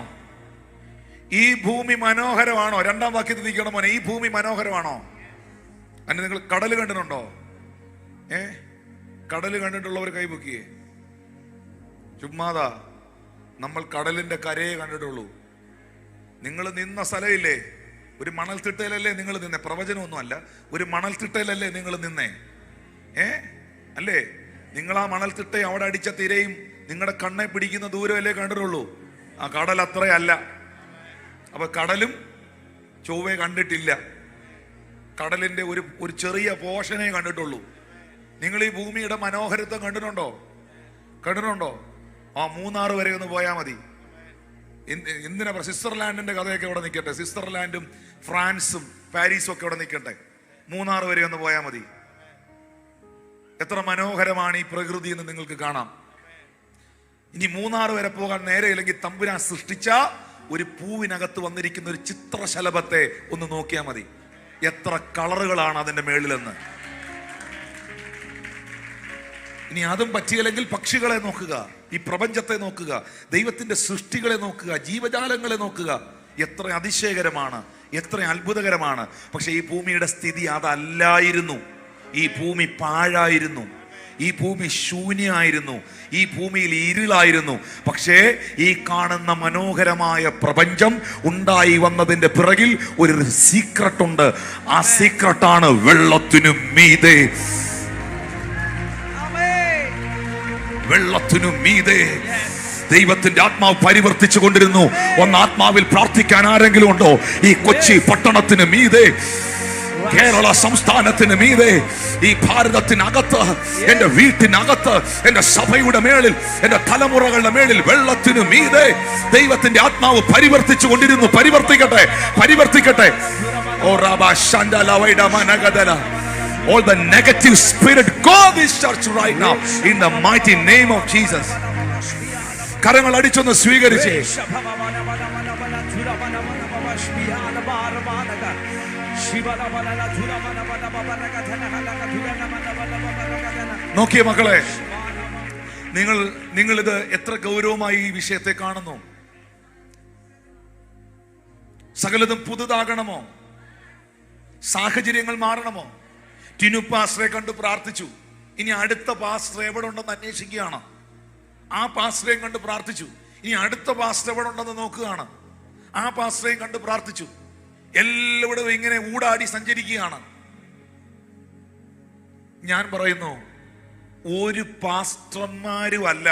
Speaker 1: ഈ ഭൂമി മനോഹരമാണോ? 2-ാം വാക്യത്തിൽ നിൽക്കണം മോനെ. ഈ ഭൂമി മനോഹരമാണോ? അന്നെ നിങ്ങൾ കടല് കണ്ടിട്ടുണ്ടോ? കടല് കണ്ടിട്ടുള്ളവർ കൈപൊക്കിയേ. ചുമ്മാതാ, നമ്മൾ കടലിന്റെ കരയെ കണ്ടിട്ടുള്ളൂ. നിങ്ങൾ നിന്ന സ്ഥലമില്ലേ? ഒരു മണൽത്തിട്ടയിലല്ലേ നിങ്ങൾ നിന്നേ? പ്രവചനമൊന്നും അല്ല, ഒരു മണൽത്തിട്ടയിലല്ലേ നിങ്ങൾ നിന്നേ? അല്ലേ? നിങ്ങൾ ആ മണൽത്തിട്ട അവിടെ അടിച്ച തിരയും നിങ്ങളുടെ കണ്ണെ പിടിക്കുന്ന ദൂരമല്ലേ കണ്ടിട്ടുള്ളൂ. ആ കടൽ അത്രയല്ല. അപ്പൊ കടലും ചൊവ്വെ കണ്ടിട്ടില്ല. കടലിന്റെ ഒരു ചെറിയ പോഷനെ കണ്ടിട്ടുള്ളൂ. നിങ്ങൾ ഈ ഭൂമിയുടെ മനോഹരത്വം കണ്ടിട്ടുണ്ടോ? ആ മൂന്നാർ വരെ ഒന്ന് പോയാൽ മതി. എന്തിനാ സ്വിറ്റ്സർലാൻഡിന്റെ കഥയൊക്കെ ഇവിടെ നിൽക്കട്ടെ. സ്വിറ്റ്സർലാൻഡും ഫ്രാൻസും പാരീസും ഒക്കെ ഇവിടെ നിൽക്കട്ടെ. മൂന്നാർ വരെ ഒന്ന് പോയാൽ മതി. എത്ര മനോഹരമാണ് ഈ പ്രകൃതി എന്ന് നിങ്ങൾക്ക് കാണാം. ഇനി മൂന്നാർ വരെ പോകാൻ നേരെയില്ലെങ്കിൽ തമ്പുരാൻ സൃഷ്ടിച്ച ഒരു പൂവിനകത്ത് വന്നിരിക്കുന്ന ഒരു ചിത്രശലഭത്തെ ഒന്ന് നോക്കിയാൽ മതി. എത്ര കളറുകളാണ് അതിന്റെ മേളിലെന്ന്. ഇനി അതും പറ്റിയില്ലെങ്കിൽ പക്ഷികളെ നോക്കുക, ഈ പ്രപഞ്ചത്തെ നോക്കുക, ദൈവത്തിന്റെ സൃഷ്ടികളെ നോക്കുക, ജീവജാലങ്ങളെ നോക്കുക. എത്ര അതിശയകരമാണ്, എത്ര അത്ഭുതകരമാണ്. പക്ഷെ ഈ ഭൂമിയുടെ സ്ഥിതി അതല്ലായിരുന്നു. ഈ ഭൂമി പാഴായിരുന്നു, ഈ ഭൂമി ശൂന്യമായിരുന്നു, ഈ ഭൂമിയിൽ ഇരുളായിരുന്നു. പക്ഷേ ഈ കാണുന്ന മനോഹരമായ പ്രപഞ്ചം ഉണ്ടായി വന്നതിന്റെ പിറകിൽ ഒരു സീക്രട്ട് ഉണ്ട്. ആ സീക്രട്ടാണ് വെള്ളത്തിനു മീതെ. വെള്ളത്തിനു മീതെ ദൈവത്തിന്റെ ആത്മാവ് പരിവർത്തിച്ചു കൊണ്ടിരുന്നു. ഒന്ന് ആത്മാവിൽ പ്രാർത്ഥിക്കാൻ ആരെങ്കിലും ഉണ്ടോ? ഈ കൊച്ചി പട്ടണത്തിന് മീതെ, കേരള സംസ്ഥാനത്തിന് മീതെ, ഈ ഭാരതത്തിനകത്ത്, എന്റെ വീട്ടിനകത്ത്, എന്റെ സഭയുടെ മേളിൽ, എന്റെ തലമുറകളുടെ മേളിൽ വെള്ളത്തിനു മീതെ ദൈവത്തിന്റെ ആത്മാവ് പരിവർത്തിച്ചു കൊണ്ടിരുന്നു. പരിവർത്തിക്കട്ടെ, പരിവർത്തിക്കട്ടെ. ഓ റാബാ ശാന്ദല വൈഡ മനഗദല. All the negative spirit go this church right now in the mighty name of Jesus. കരങ്ങൾ അടിച്ചൊന്ന് സ്വീകരിച്ചേ. നോക്കിയേ മക്കളെ, നിങ്ങൾ ഇത് എത്ര ഗൗരവമായി ഈ വിഷയത്തെ കാണുന്നു. സകലതും പുതുതാകണമോ? സാഹചര്യങ്ങൾ മാറണമോ? ടിനു പാസ്റ്ററെ കണ്ട് പ്രാർത്ഥിച്ചു. ഇനി അടുത്ത പാസ്റ്റർ എവിടെ ഉണ്ടെന്ന് അന്വേഷിക്കുകയാണ്. ആ പാസ്റ്ററേയും കണ്ട് പ്രാർത്ഥിച്ചു. ഇനി അടുത്ത പാസ്റ്റർ എവിടെ ഉണ്ടെന്ന് നോക്കുകയാണ്. ആ പാസ്റ്ററേയും കണ്ട് പ്രാർത്ഥിച്ചു. എല്ലാവരും ഇങ്ങനെ ഊടാടി സഞ്ചരിക്കുകയാണ്. ഞാൻ പറയുന്നു, ഒരു പാസ്റ്റർമാരും അല്ല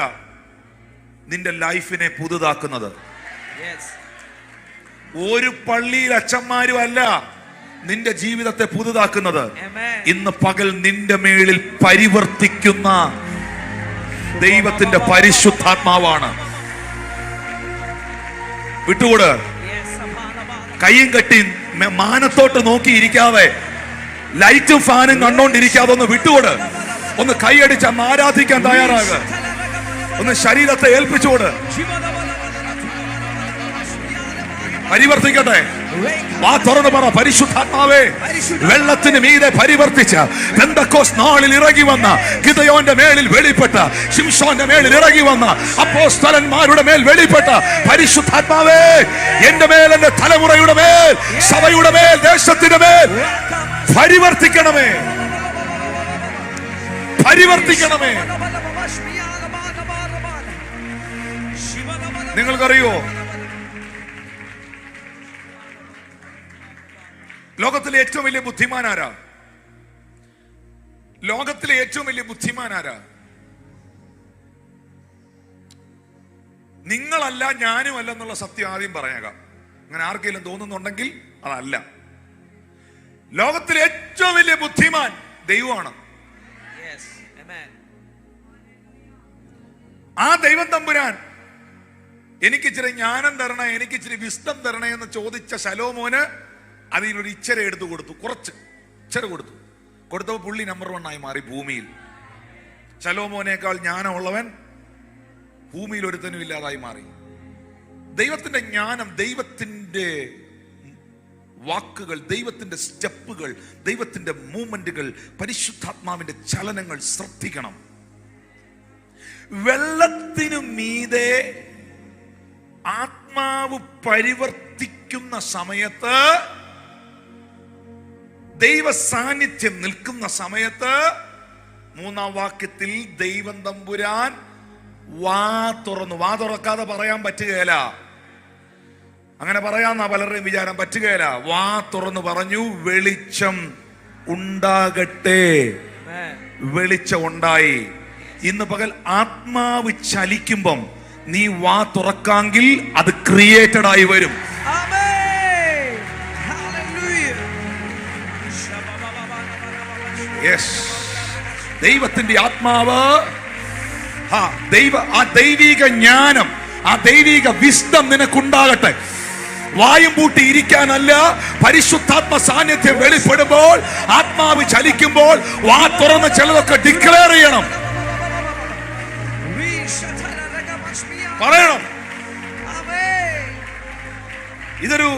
Speaker 1: നിന്റെ ലൈഫിനെ പുതുതാക്കുന്നത്. ഒരു പള്ളിയിൽ അച്ഛന്മാരും അല്ല നിന്റെ ജീവിതത്തെ പുതുതാക്കുന്നത്. ഇന്ന് പകൽ നിന്റെ മേളിൽ പരിവർത്തിക്കുന്ന ദൈവത്തിന്റെ പരിശുദ്ധാത്മാവാണ്. വിട്ടുകൂട്. കയ്യും കെട്ടി മാനത്തോട്ട് നോക്കിയിരിക്കാതെ, ലൈറ്റും ഫാനും കണ്ടോണ്ടിരിക്കാതെ ഒന്ന് വിട്ടുകൂട്. ഒന്ന് കൈയടിച്ച് അന്ന് ആരാധിക്കാൻ തയ്യാറാകുക. ഒന്ന് ശരീരത്തെ ഏൽപ്പിച്ചുകൂട്. പരിവർത്തിക്കട്ടെ. വാ തുറന്ന് പറ, പരിശുദ്ധാത്മാവേ, വെള്ളത്തിന് മീതെ പരിവർത്തിച്ച പെന്തക്കോസ്ത് നാളിൽ ഇറങ്ങി വന്ന, ഗിദെയോന്റെ മേളിൽ വെളിപ്പെട്ട, ശിംശോന്റെ മേളിൽ ഇറങ്ങി വന്ന, അപ്പോസ്തലന്മാരുടെ മേൽ വെളിപ്പെട്ട പരിശുദ്ധാത്മാവേ, എന്റെ മേൽ, എന്റെ തലമുറയുടെ മേൽ, സഭയുടെ മേൽ, ദേശത്തിന്റെ മേൽ പരിവർത്തിക്കണമേ, പരിവർത്തിക്കണമേ. നിങ്ങൾക്കറിയോ, ലോകത്തിലെ ഏറ്റവും വലിയ ബുദ്ധിമാൻ ആരാ? ലോകത്തിലെ ഏറ്റവും വലിയ ബുദ്ധിമാൻ ആരാ? നിങ്ങളല്ല, ഞാനും അല്ല എന്നുള്ള സത്യം ആദ്യം പറഞ്ഞേക്കാം. അങ്ങനെ ആർക്കെങ്കിലും തോന്നുന്നുണ്ടെങ്കിൽ അതല്ല. ലോകത്തിലെ ഏറ്റവും വലിയ ബുദ്ധിമാൻ ദൈവമാണ്. ആ ദൈവം തമ്പുരാൻ എനിക്കിച്ചിരി ജ്ഞാനം തരണേ, എനിക്കിച്ചിരി വിസ്ഡം തരണേ എന്ന് ചോദിച്ച ശലോമോന് അതിനൊരു ഇച്ചര എടുത്തു കൊടുത്തു. കുറച്ച് ഇച്ചര കൊടുത്തപ്പോൾ പുള്ളി നമ്പർ 1 ആയി മാറി ഭൂമിയിൽ. ശലോമോനേക്കാൾ ജ്ഞാനമുള്ളവൻ ഭൂമിയിൽ ഒരുത്തനും ഇല്ലാതായി മാറി. ദൈവത്തിന്റെ ജ്ഞാനം, ദൈവത്തിന്റെ വാക്കുകൾ, ദൈവത്തിന്റെ സ്റ്റെപ്പുകൾ, ദൈവത്തിന്റെ മൂവ്മെന്റുകൾ, പരിശുദ്ധാത്മാവിന്റെ ചലനങ്ങൾ ശ്രദ്ധിക്കണം. വെള്ളത്തിനു മീതെ ആത്മാവ് പരിവർത്തിക്കുന്ന സമയത്ത്, ദൈവ സാന്നിധ്യം നിൽക്കുന്ന സമയത്ത്, 3-ാം വാക്യത്തിൽ ദൈവം തമ്പുരാൻ വാ തുറന്നു. വാ തുറക്കാതെ പറയാൻ പറ്റുകയില്ല. അങ്ങനെ പറയാന്നാ പലരുടെയും വിചാരം. പറ്റുകയില്ല. വാ തുറന്നു പറഞ്ഞു, വെളിച്ചം ഉണ്ടാകട്ടെ. വെളിച്ചം ഉണ്ടായി. ഇന്ന് പകൽ ആത്മാവ് ചലിക്കുമ്പം നീ വാ തുറക്കാങ്കിൽ അത് ക്രിയേറ്റഡ് ആയി വരും. ദൈവത്തിന്റെ ആത്മാവ്, ആ ദൈവിക ജ്ഞാനം, ആ ദൈവിക വിസ്ഡം നിനക്കുണ്ടാകട്ടെ. വായും പൂട്ടി ഇരിക്കാനല്ല, പരിശുദ്ധാത്മ സാന്നിധ്യം വെളിപ്പെടുമ്പോൾ, ആത്മാവ് ചലിക്കുമ്പോൾ വാ തുറന്ന് ചിലതൊക്കെ ഡിക്ലെയർ ചെയ്യണം, പറയണം. ഇതൊരു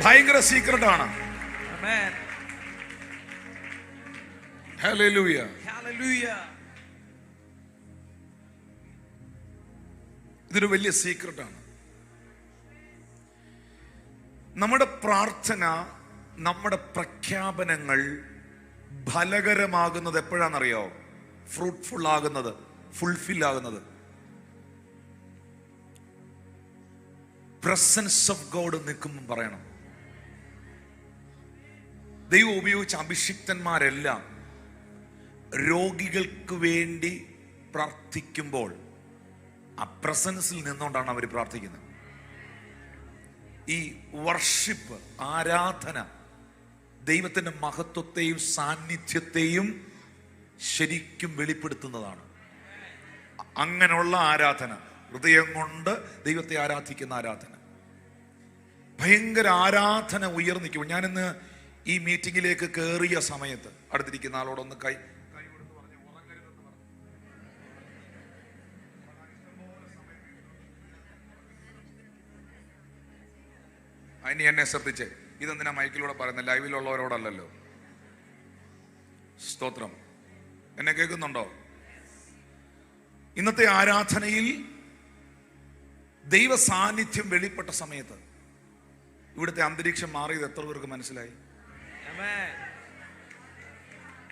Speaker 1: ഭയങ്കര സീക്രട്ടാണ്. ഹല്ലേലൂയ. ഇതൊരു വലിയ സീക്രട്ടാണ്. നമ്മുടെ പ്രാർത്ഥന, നമ്മുടെ പ്രഖ്യാപനങ്ങൾ ഫലകരമാകുന്നത് എപ്പോഴാണെന്നറിയോ? ഫ്രൂട്ട്ഫുൾ ആകുന്നത്, ഫുൾഫിൽ ആകുന്നത് പ്രസൻസ് ഓഫ് ഗോഡ് നിൽക്കുമ്പോൾ പറയണം. ദൈവം ഉപയോഗിച്ച അഭിഷിക്തന്മാരെല്ലാം രോഗികൾക്ക് വേണ്ടി പ്രാർത്ഥിക്കുമ്പോൾ ആ പ്രസൻസിൽ നിന്നുകൊണ്ടാണ് അവർ പ്രാർത്ഥിക്കുന്നത്. ഈ വർഷിപ്പ്, ആരാധന ദൈവത്തിന്റെ മഹത്വത്തെയും സാന്നിധ്യത്തെയും ശരിക്കും വെളിപ്പെടുത്തുന്നതാണ്. അങ്ങനെയുള്ള ആരാധന, ഹൃദയം കൊണ്ട് ദൈവത്തെ ആരാധിക്കുന്ന ആരാധന, ഭയങ്കര ആരാധന ഉയർന്നിക്കും. ഞാനിന്ന് ഈ മീറ്റിംഗിലേക്ക് കയറിയ സമയത്ത് അടുത്തിരിക്കുന്ന ആളോടൊന്ന് കൈ കൊടുത്ത് പറഞ്ഞു, ഉറങ്ങരുതെന്ന് പറഞ്ഞു. അതിന് എന്നെ ശ്രദ്ധിച്ച്, ഇതെന്തിനാ മൈക്കിലൂടെ പറയുന്നത്? ലൈവിലുള്ളവരോടല്ലല്ലോ. സ്തോത്രം. എന്നെ കേൾക്കുന്നുണ്ടോ? ഇന്നത്തെ ആരാധനയിൽ ദൈവ സാന്നിധ്യം വെളിപ്പെട്ട സമയത്ത് ഇവിടുത്തെ അന്തരീക്ഷം മാറിയത് എത്ര പേർക്ക് മനസ്സിലായി?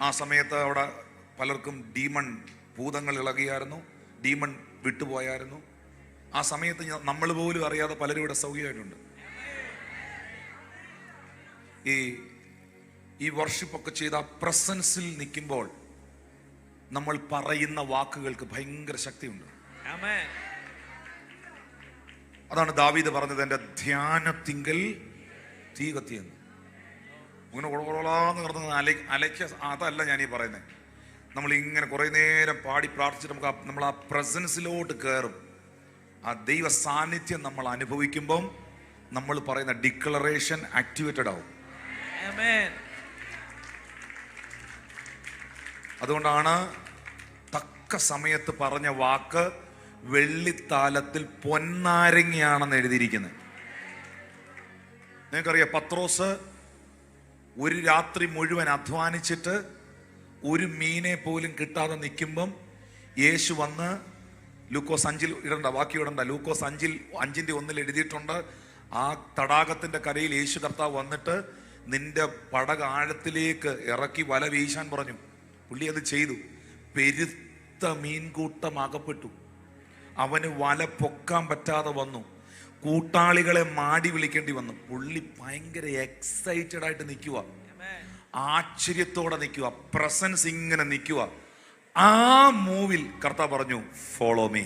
Speaker 1: ആ സമയത്ത് അവിടെ പലർക്കും ഡീമൺ, ഭൂതങ്ങൾ ഇളകിയായിരുന്നു, ഡീമൺ വിട്ടുപോയായിരുന്നു. ആ സമയത്ത് നമ്മൾ പോലും അറിയാതെ പലരും ഇവിടെ സൗഖ്യമായിട്ടുണ്ട്. ഈ വർഷിപ്പൊക്കെ ചെയ്ത പ്രസൻസിൽ നിൽക്കുമ്പോൾ നമ്മൾ പറയുന്ന വാക്കുകൾക്ക് ഭയങ്കര ശക്തിയുണ്ട്.
Speaker 3: Amen.
Speaker 1: അതാണ് ദാവീദ് പറഞ്ഞത്, എൻ്റെ ധ്യാനത്തിങ്കൽ തീ കത്തിയെന്ന്. ഇങ്ങനെ കുളകുളാന്ന് കിടന്ന് അലയ്ക്ക അതല്ല ഞാനീ പറയുന്നത്. നമ്മൾ ഇങ്ങനെ കുറേ നേരം പാടി പ്രാർത്ഥിച്ചിട്ട് നമ്മൾ ആ പ്രസൻസിലോട്ട് കയറും. ആ ദൈവ സാന്നിധ്യം നമ്മൾ അനുഭവിക്കുമ്പം നമ്മൾ പറയുന്ന ഡിക്ലറേഷൻ ആക്ടിവേറ്റഡ് ആവും.
Speaker 3: Amen.
Speaker 1: അതുകൊണ്ടാണ് തക്ക സമയത്ത് പറഞ്ഞ വാക്ക് വെള്ളിത്താലത്തിൽ പൊന്നാരങ്ങയാണെന്ന് എഴുതിയിരിക്കുന്നത്. നിങ്ങൾക്കറിയാം, പത്രോസ് ഒരു രാത്രി മുഴുവൻ അധ്വാനിച്ചിട്ട് ഒരു മീനെ പോലും കിട്ടാതെ നിൽക്കുമ്പം യേശു വന്ന്, ലൂക്കോസ് 5 ഇടണ്ട, ബാക്കി ഇടണ്ട, ലൂക്കോസ് 5:1 എഴുതിയിട്ടുണ്ട്, ആ തടാകത്തിന്റെ കരയിൽ യേശു കർത്താവ് വന്നിട്ട് നിന്റെ പടക ആഴത്തിലേക്ക് ഇറക്കി വല വീശാൻ പറഞ്ഞു. പുള്ളി അത് ചെയ്തു. പെരുത്ത മീൻകൂട്ടം അകപ്പെട്ടു. അവന് വല പൊക്കാൻ പറ്റാതെ വന്നു. കൂട്ടാളികളെ മാടി വിളിക്കേണ്ടി വന്നു. പുള്ളി ഭയങ്കര എക്സൈറ്റഡ് ആയിട്ട് നിൽക്കുക, ആശ്ചര്യത്തോടെ നിൽക്കുക, പ്രസൻസ് ഇങ്ങനെ നിൽക്കുക. ആ മൂവിൽ കർത്താവ് പറഞ്ഞു, ഫോളോ മീ.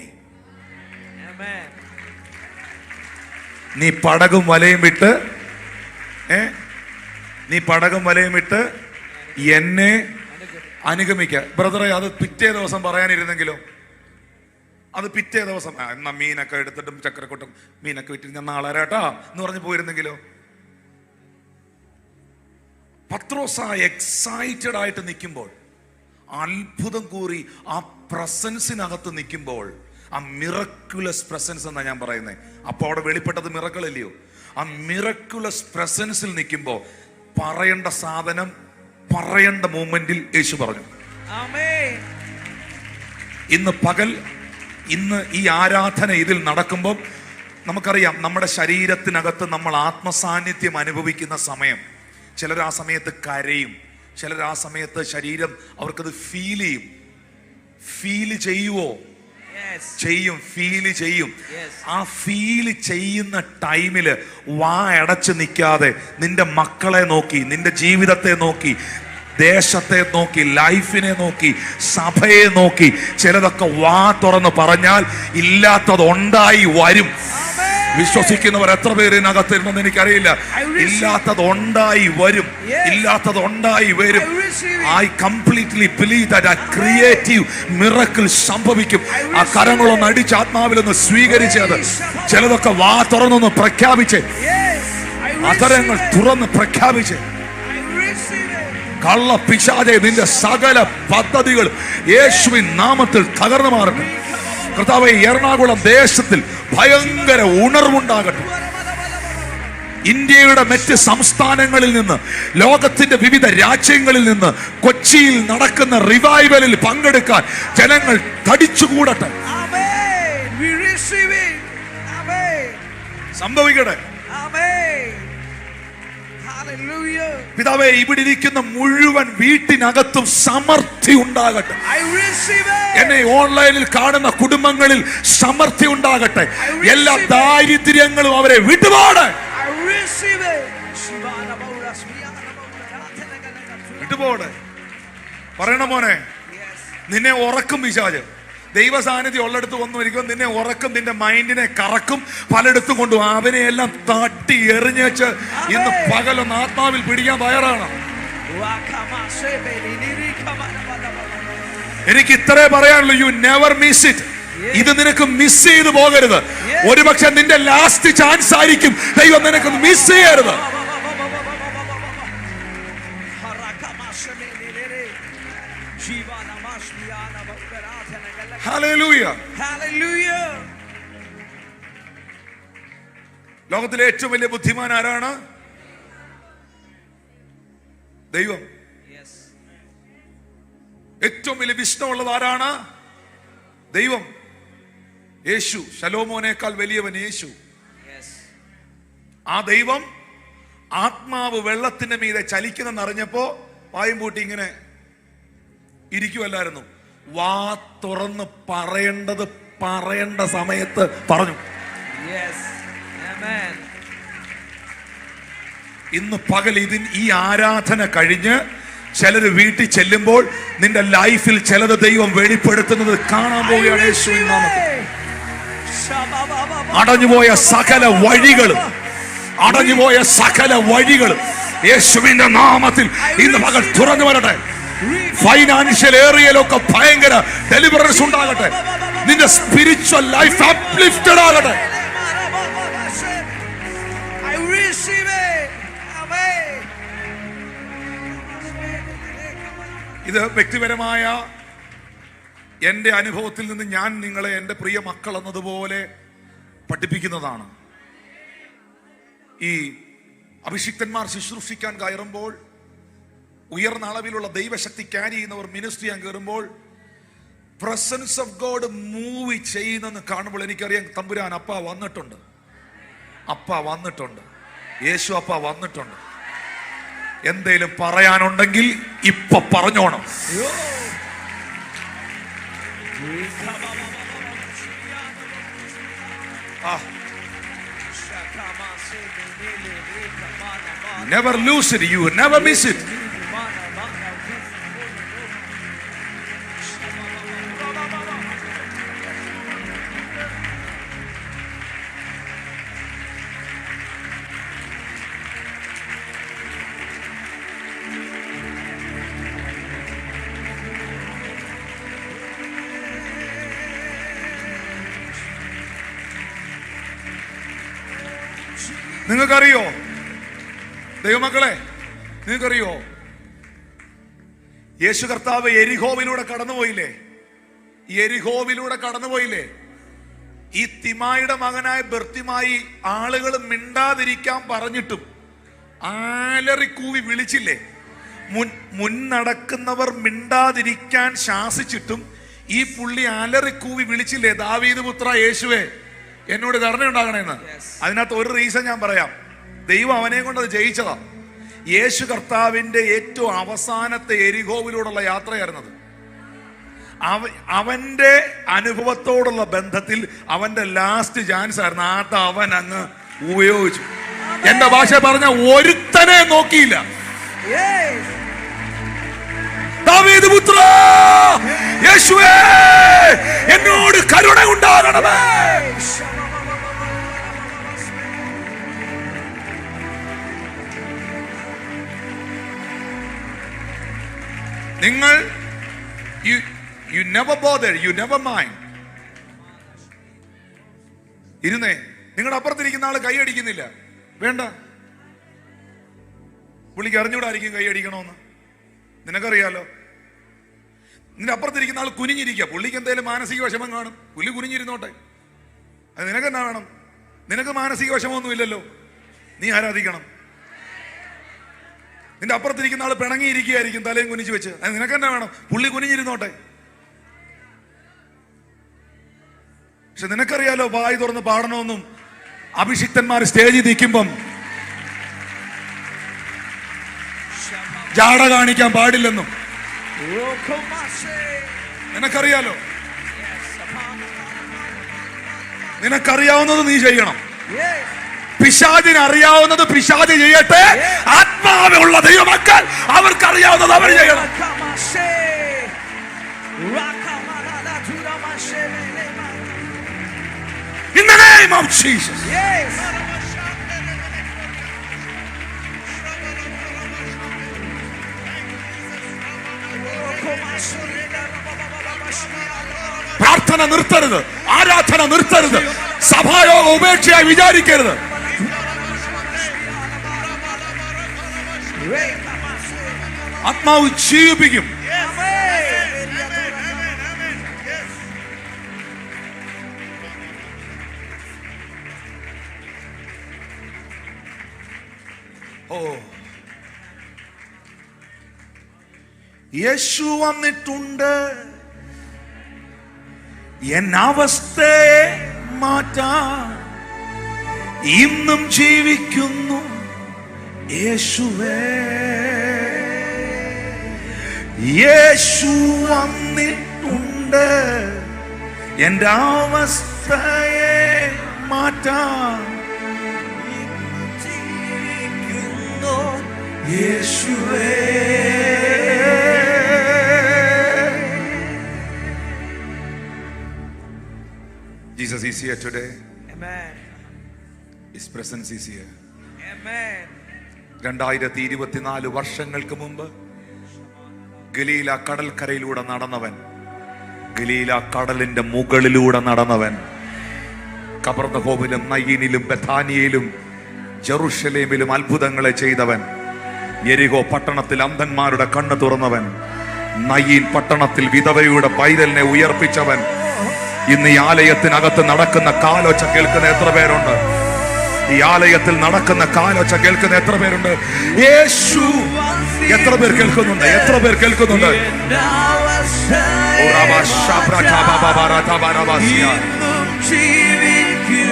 Speaker 1: നീ പടകും വലയും വിട്ട് എന്നെ അനുഗമിക്ക. ബ്രദറെ, അത് പിറ്റേ ദിവസം പറയാനിരുന്നെങ്കിലോ? അത് പിറ്റേ ദിവസം എന്നാ മീനൊക്കെ എടുത്തിട്ടും ചക്കരക്കൊട്ടും മീനൊക്കെ വിട്ടിട്ട് ഞാൻ നാളെ വരാട്ടാ എന്ന് പറഞ്ഞ് പോയിരുന്നെങ്കിലോ? പത്രോസ് എക്സൈറ്റഡ് ആയിട്ട് നിൽക്കുമ്പോൾ, അത്ഭുതം കൂറി ആ പ്രസൻസിനകത്ത് നിൽക്കുമ്പോൾ, ആ മിറക്കുലസ് പ്രസൻസ് എന്നാ ഞാൻ പറയുന്നത്. അപ്പൊ അവിടെ വെളിപ്പെട്ടത് മിറക്കിൾ അല്ലയോ? ആ മിറക്കുലസ് പ്രസൻസിൽ നിൽക്കുമ്പോൾ പറയേണ്ട സാധനം പറയേണ്ട മൂമെന്റിൽ യേശു പറഞ്ഞു. ഇന്ന് ഈ ആരാധന ഇതിൽ നടക്കുമ്പോൾ നമുക്കറിയാം, നമ്മുടെ ശരീരത്തിനകത്ത് നമ്മൾ ആത്മസാന്നിധ്യം അനുഭവിക്കുന്ന സമയം, ചിലർ ആ സമയത്ത് കരയും, ചിലർ ആ സമയത്ത് ശരീരം അവർക്കത് ഫീൽ ചെയ്യും. ഫീൽ ചെയ്യുവോ? ഫീല് ചെയ്യും. ആ ഫീല് ചെയ്യുന്ന ടൈമില് വാ അടച്ചു നിൽക്കാതെ നിന്റെ മക്കളെ നോക്കി, നിന്റെ ജീവിതത്തെ നോക്കി, ദേശത്തെ നോക്കി, ലൈഫിനെ നോക്കി, സഭയെ നോക്കി, ചിലതൊക്കെ വാ തുറന്ന് പറഞ്ഞാൽ ഇല്ലാത്തത് ഉണ്ടായി വരും. വിശ്വസിക്കുന്നവർ എത്ര പേരിനകത്തിരുന്നെന്ന് എനിക്കറിയില്ല. ഇല്ലാത്തത് ഉണ്ടായി വരും, ഇല്ലാത്തത് ഉണ്ടായി വരും. ഐ കംപ്ലീറ്റ്ലി ബിലീവ് ദാറ്റ് ആ ക്രിയേറ്റീവ് മിറക്കിൾ സംഭവിക്കും. ആ കരങ്ങളൊന്ന് അടിച്ച് ആത്മാവിലൊന്ന് സ്വീകരിച്ചത്, ചിലതൊക്കെ വാ തുറന്നൊന്ന് പ്രഖ്യാപിച്ച്, അധരങ്ങൾ തുറന്ന് പ്രഖ്യാപിച്ച്, കള്ള പിശാചേ, നിന്റെ സകല പദ്ധതികൾ യേശുവിൻ നാമത്തിൽ തകർന്നു മാറട്ടെ. കർത്താവേ, എറണാകുളം ദേശത്തിൽ ഭയങ്കര ഉണർവുണ്ടാകട്ടെ. ഇന്ത്യയുടെ മറ്റ് സംസ്ഥാനങ്ങളിൽ നിന്ന്, ലോകത്തിന്റെ വിവിധ രാജ്യങ്ങളിൽ നിന്ന് കൊച്ചിയിൽ നടക്കുന്ന റിവൈവലിൽ പങ്കെടുക്കാൻ ജനങ്ങൾ തടിച്ചുകൂടട്ടെ. സംഭവിക്കട്ടെ. പിതാവേ, ഇവിടെ ഇരിക്കുന്ന മുഴുവൻ വീട്ടിനകത്തും സമൃദ്ധി ഉണ്ടാകട്ടെ. എന്നെ ഓൺലൈനിൽ കാണുന്ന കുടുംബങ്ങളിൽ സമൃദ്ധി ഉണ്ടാകട്ടെ. എല്ലാ ദാരിദ്ര്യങ്ങളും അവരെ വിട്ടുപോടെ. വിട്ടുപോടെ. പറയണ മോനെ, നിന്നെ ഉറക്കും പിശാച്. ദൈവ സാന്നിധ്യം ഉള്ളിടത്ത് വന്നിരിക്കും, നിന്നെ ഉറക്കും, നിന്റെ മൈൻഡിനെ കറക്കും, പലയിടത്തും കൊണ്ടുപോകും. അവനെ എല്ലാം തട്ടി എറിഞ്ഞേച്ച് ഇന്ന് പകലൊന്ന് ആത്മാവിൽ പിടിക്കാൻ തയ്യാറാണ്. എനിക്ക് ഇത്രേ പറയാനുള്ളൂ, യു നെവർ മിസ് ഇറ്റ്. ഇത് നിനക്ക് മിസ് ചെയ്തു പോകരുത്. ഒരുപക്ഷെ നിന്റെ ലാസ്റ്റ് ചാൻസ് ആയിരിക്കും. ദൈവം നിനക്ക് മിസ് ചെയ്യരുത്. Hallelujah. Hallelujah. ലോകത്തിലെ ഏറ്റവും വലിയ ബുദ്ധിമാൻ ആരാണ്? ദൈവം. ഏറ്റവും വലിയ വിഷ്ണുള്ളത് ആരാണ്? ദൈവം. യേശു. ശലോമോനേക്കാൾ വലിയവൻ യേശു. ആ ദൈവം ആത്മാവ് വെള്ളത്തിന്റെ മീതെ ചലിക്കുന്നെന്ന് അറിഞ്ഞപ്പോ വായും പൂട്ടി ഇങ്ങനെ ഇരിക്കുമല്ലായിരുന്നു. വാ തുറന്ന് പറയേണ്ടത് പറയേണ്ട സമയത്ത് പറഞ്ഞു. ഇന്ന് പകൽ ഈ ആരാധന കഴിഞ്ഞ് ചിലര് വീട്ടിൽ ചെല്ലുമ്പോൾ നിന്റെ ലൈഫിൽ ചിലത് ദൈവം വെളിപ്പെടുത്തുന്നത് കാണാൻ പോവുകയാണ് യേശുവിൻ നാമത്തിൽ. അടഞ്ഞുപോയ സകല വഴികളും യേശുവിന്റെ നാമത്തിൽ ഇന്ന് പകൽ തുറന്നു വരട്ടെ. ഫൈനാൻഷ്യൽ ഏരിയയിലൊക്കെ ഭയങ്കര ഡെലിവറൻസ് ഉണ്ടാകട്ടെ. നിന്റെ സ്പിരിച്വൽ ലൈഫ് അപ്ലിഫ്റ്റഡ് ആകട്ടെ. ഇത് വ്യക്തിപരമായ എൻ്റെ അനുഭവത്തിൽ നിന്ന് ഞാൻ നിങ്ങളെ എൻ്റെ പ്രിയ മക്കൾ എന്നതുപോലെ പഠിപ്പിക്കുന്നതാണ്. ഈ അഭിഷിക്തന്മാർ ശുശ്രൂഷിക്കാൻ കയറുമ്പോൾ, ഉയർന്ന അളവിലുള്ള ദൈവശക്തി ക്യാരി ചെയ്യുന്നവർ മിനിസ്ട്രി ചെയ്യാൻ കയറുമ്പോൾ, പ്രസൻസ് ഓഫ് ഗോഡ് മൂവ് ചെയ്യുന്നെന്ന് കാണുമ്പോൾ എനിക്കറിയാം തമ്പുരാൻ അപ്പ വന്നിട്ടുണ്ട്, യേശു അപ്പ വന്നിട്ടുണ്ട്. എന്തേലും പറയാനുണ്ടെങ്കിൽ ഇപ്പൊ പറഞ്ഞോണം. Never lose it, you never miss it. നിങ്ങൾക്കറിയോ ദൈവമക്കളെ, നിങ്ങൾക്കറിയോ യേശു കർത്താവ് എരിഹോവിലൂടെ കടന്നുപോയില്ലേ? ഈ തിമായിയുടെ മകനായ ബർത്തിമായി ആളുകൾ മിണ്ടാതിരിക്കാൻ പറഞ്ഞിട്ടും ആലറിക്കൂവി വിളിച്ചില്ലേ? മുന്നടക്കുന്നവർ മിണ്ടാതിരിക്കാൻ ശാസിച്ചിട്ടും ഈ പുള്ളി ആലറിക്കൂവി വിളിച്ചില്ലേ, ദാവീദ് പുത്ര യേശുവേ എന്നോട് കരുണയുണ്ടാകണമെന്ന്. അതിനകത്ത് ഒരു റീസൺ ഞാൻ പറയാം. ദൈവം അവനെ കൊണ്ട് അത് ജയിച്ചതാ. യേശു കർത്താവിന്റെ ഏറ്റവും അവസാനത്തെ എരിഹോവിലൂടെയുള്ള യാത്രയായിരുന്നത്. അവന്റെ അനുഭവത്തോടുള്ള ബന്ധത്തിൽ അവന്റെ ലാസ്റ്റ് ചാൻസ് ആയിരുന്നു. അത് അവൻ അങ്ങ് ഉപയോഗിച്ചു. എന്റെ ഭാഷ പറഞ്ഞ ഒരുത്തനെ നോക്കിയില്ല. ദാവീദ് പുത്ര യേശുവേ എന്നോട് കരുണ ഉണ്ടാകണമേ. നിങ്ങൾ you never bother, you never mind. ഇരുന്നേ, നിങ്ങളുടെ അപ്പുറത്തിരിക്കുന്ന ആള് കൈ അടിക്കുന്നില്ല, വേണ്ട. പുള്ളിക്ക് അറിഞ്ഞൂടായിരിക്കും കൈ അടിക്കണമെന്ന്, നിനക്കറിയാലോ. നിന്റെ അപ്പുറത്തിരിക്കുന്ന ആൾ കുനിഞ്ഞിരിക്കുക, പുള്ളിക്ക് എന്തെങ്കിലും മാനസിക വിഷമം കാണും, പുള്ളി കുനിഞ്ഞിരുന്നോട്ടെ. അത് നിനക്കെന്നാ വേണം? നിനക്ക് മാനസിക വിഷമമൊന്നും ഇല്ലല്ലോ, നീ ആരാധിക്കണം. നിന്റെ അപ്പുറത്തിരിക്കുന്ന ആൾ പിണങ്ങിയിരിക്കുകയായിരിക്കും തലയും കുനിച്ച് വെച്ച്, അത് നിനക്കെന്നാ വേണം? പുള്ളി കുനിഞ്ഞിരുന്നോട്ടെ. പക്ഷെ നിനക്കറിയാലോ വായി തുറന്ന് പാടണമെന്നും അഭിഷിക്തന്മാർ സ്റ്റേജിൽ നിൽക്കുമ്പം ജാട കാണിക്കാൻ പാടില്ലെന്നും നിനക്കറിയാലോ. നിനക്കറിയാവുന്നത് നീ ചെയ്യണം. പിശാചിന് അറിയാവുന്നത് പിശാച് ചെയ്യട്ടെ. ആത്മാവുള്ള ദൈവമക്കൾ അവർക്കറിയാവുന്നത് അവർ ചെയ്യണം. In the name of Jesus. പ്രാർത്ഥന നിർത്തരുത്, ആരാധന നിർത്തരുത്, സഭായോഗം ഉപേക്ഷയായി വിചാരിക്കരുത്. ആത്മാവ് ജീവിപ്പിക്കും. ഓ, യേശു വന്നിട്ടുണ്ട് എന്നവസ്ഥയെ മാറ്റാൻ. ഇന്നും ജീവിക്കുന്നു യേശുവേ. യേശു വന്നിട്ടുണ്ട് എൻ്റെ അവസ്ഥയെ മാറ്റാൻ. യേശുവേ Jesus is here today.
Speaker 3: Amen.
Speaker 1: His presence is here.
Speaker 3: Amen.
Speaker 1: 2024 വർഷങ്ങൾക്ക് മുമ്പ് ഗലീല കടൽക്കരയിലൂടെ നടന്നവൻ, ഗലീല കടലിന്റെ മുകളിലൂടെ നടന്നവൻ, കബർന്നഹോമിലും നയീനിലും ബഥാനിയയിലും ജെറുസലേമിലും അത്ഭുതങ്ങളെ ചെയ്തവൻ, യെരിഹോ പട്ടണത്തിൽ അന്ധന്മാരുടെ കണ്ണ് തുറന്നവൻ, നയീൻ പട്ടണത്തിൽ വിധവയുടെ പൈതലിനെ ഉയർപ്പിച്ചവൻ. ഇന്ന് ഈ ആലയത്തിനകത്ത് നടക്കുന്ന കാലൊച്ച കേൾക്കുന്ന എത്ര പേരുണ്ട്? ഈ ആലയത്തിൽ നടക്കുന്ന കാലൊച്ച കേൾക്കുന്ന എത്ര പേരുണ്ട്? യേശു എത്ര പേർ കേൾക്കുന്നുണ്ട്? എത്ര പേർ കേൾക്കുന്നുണ്ട്?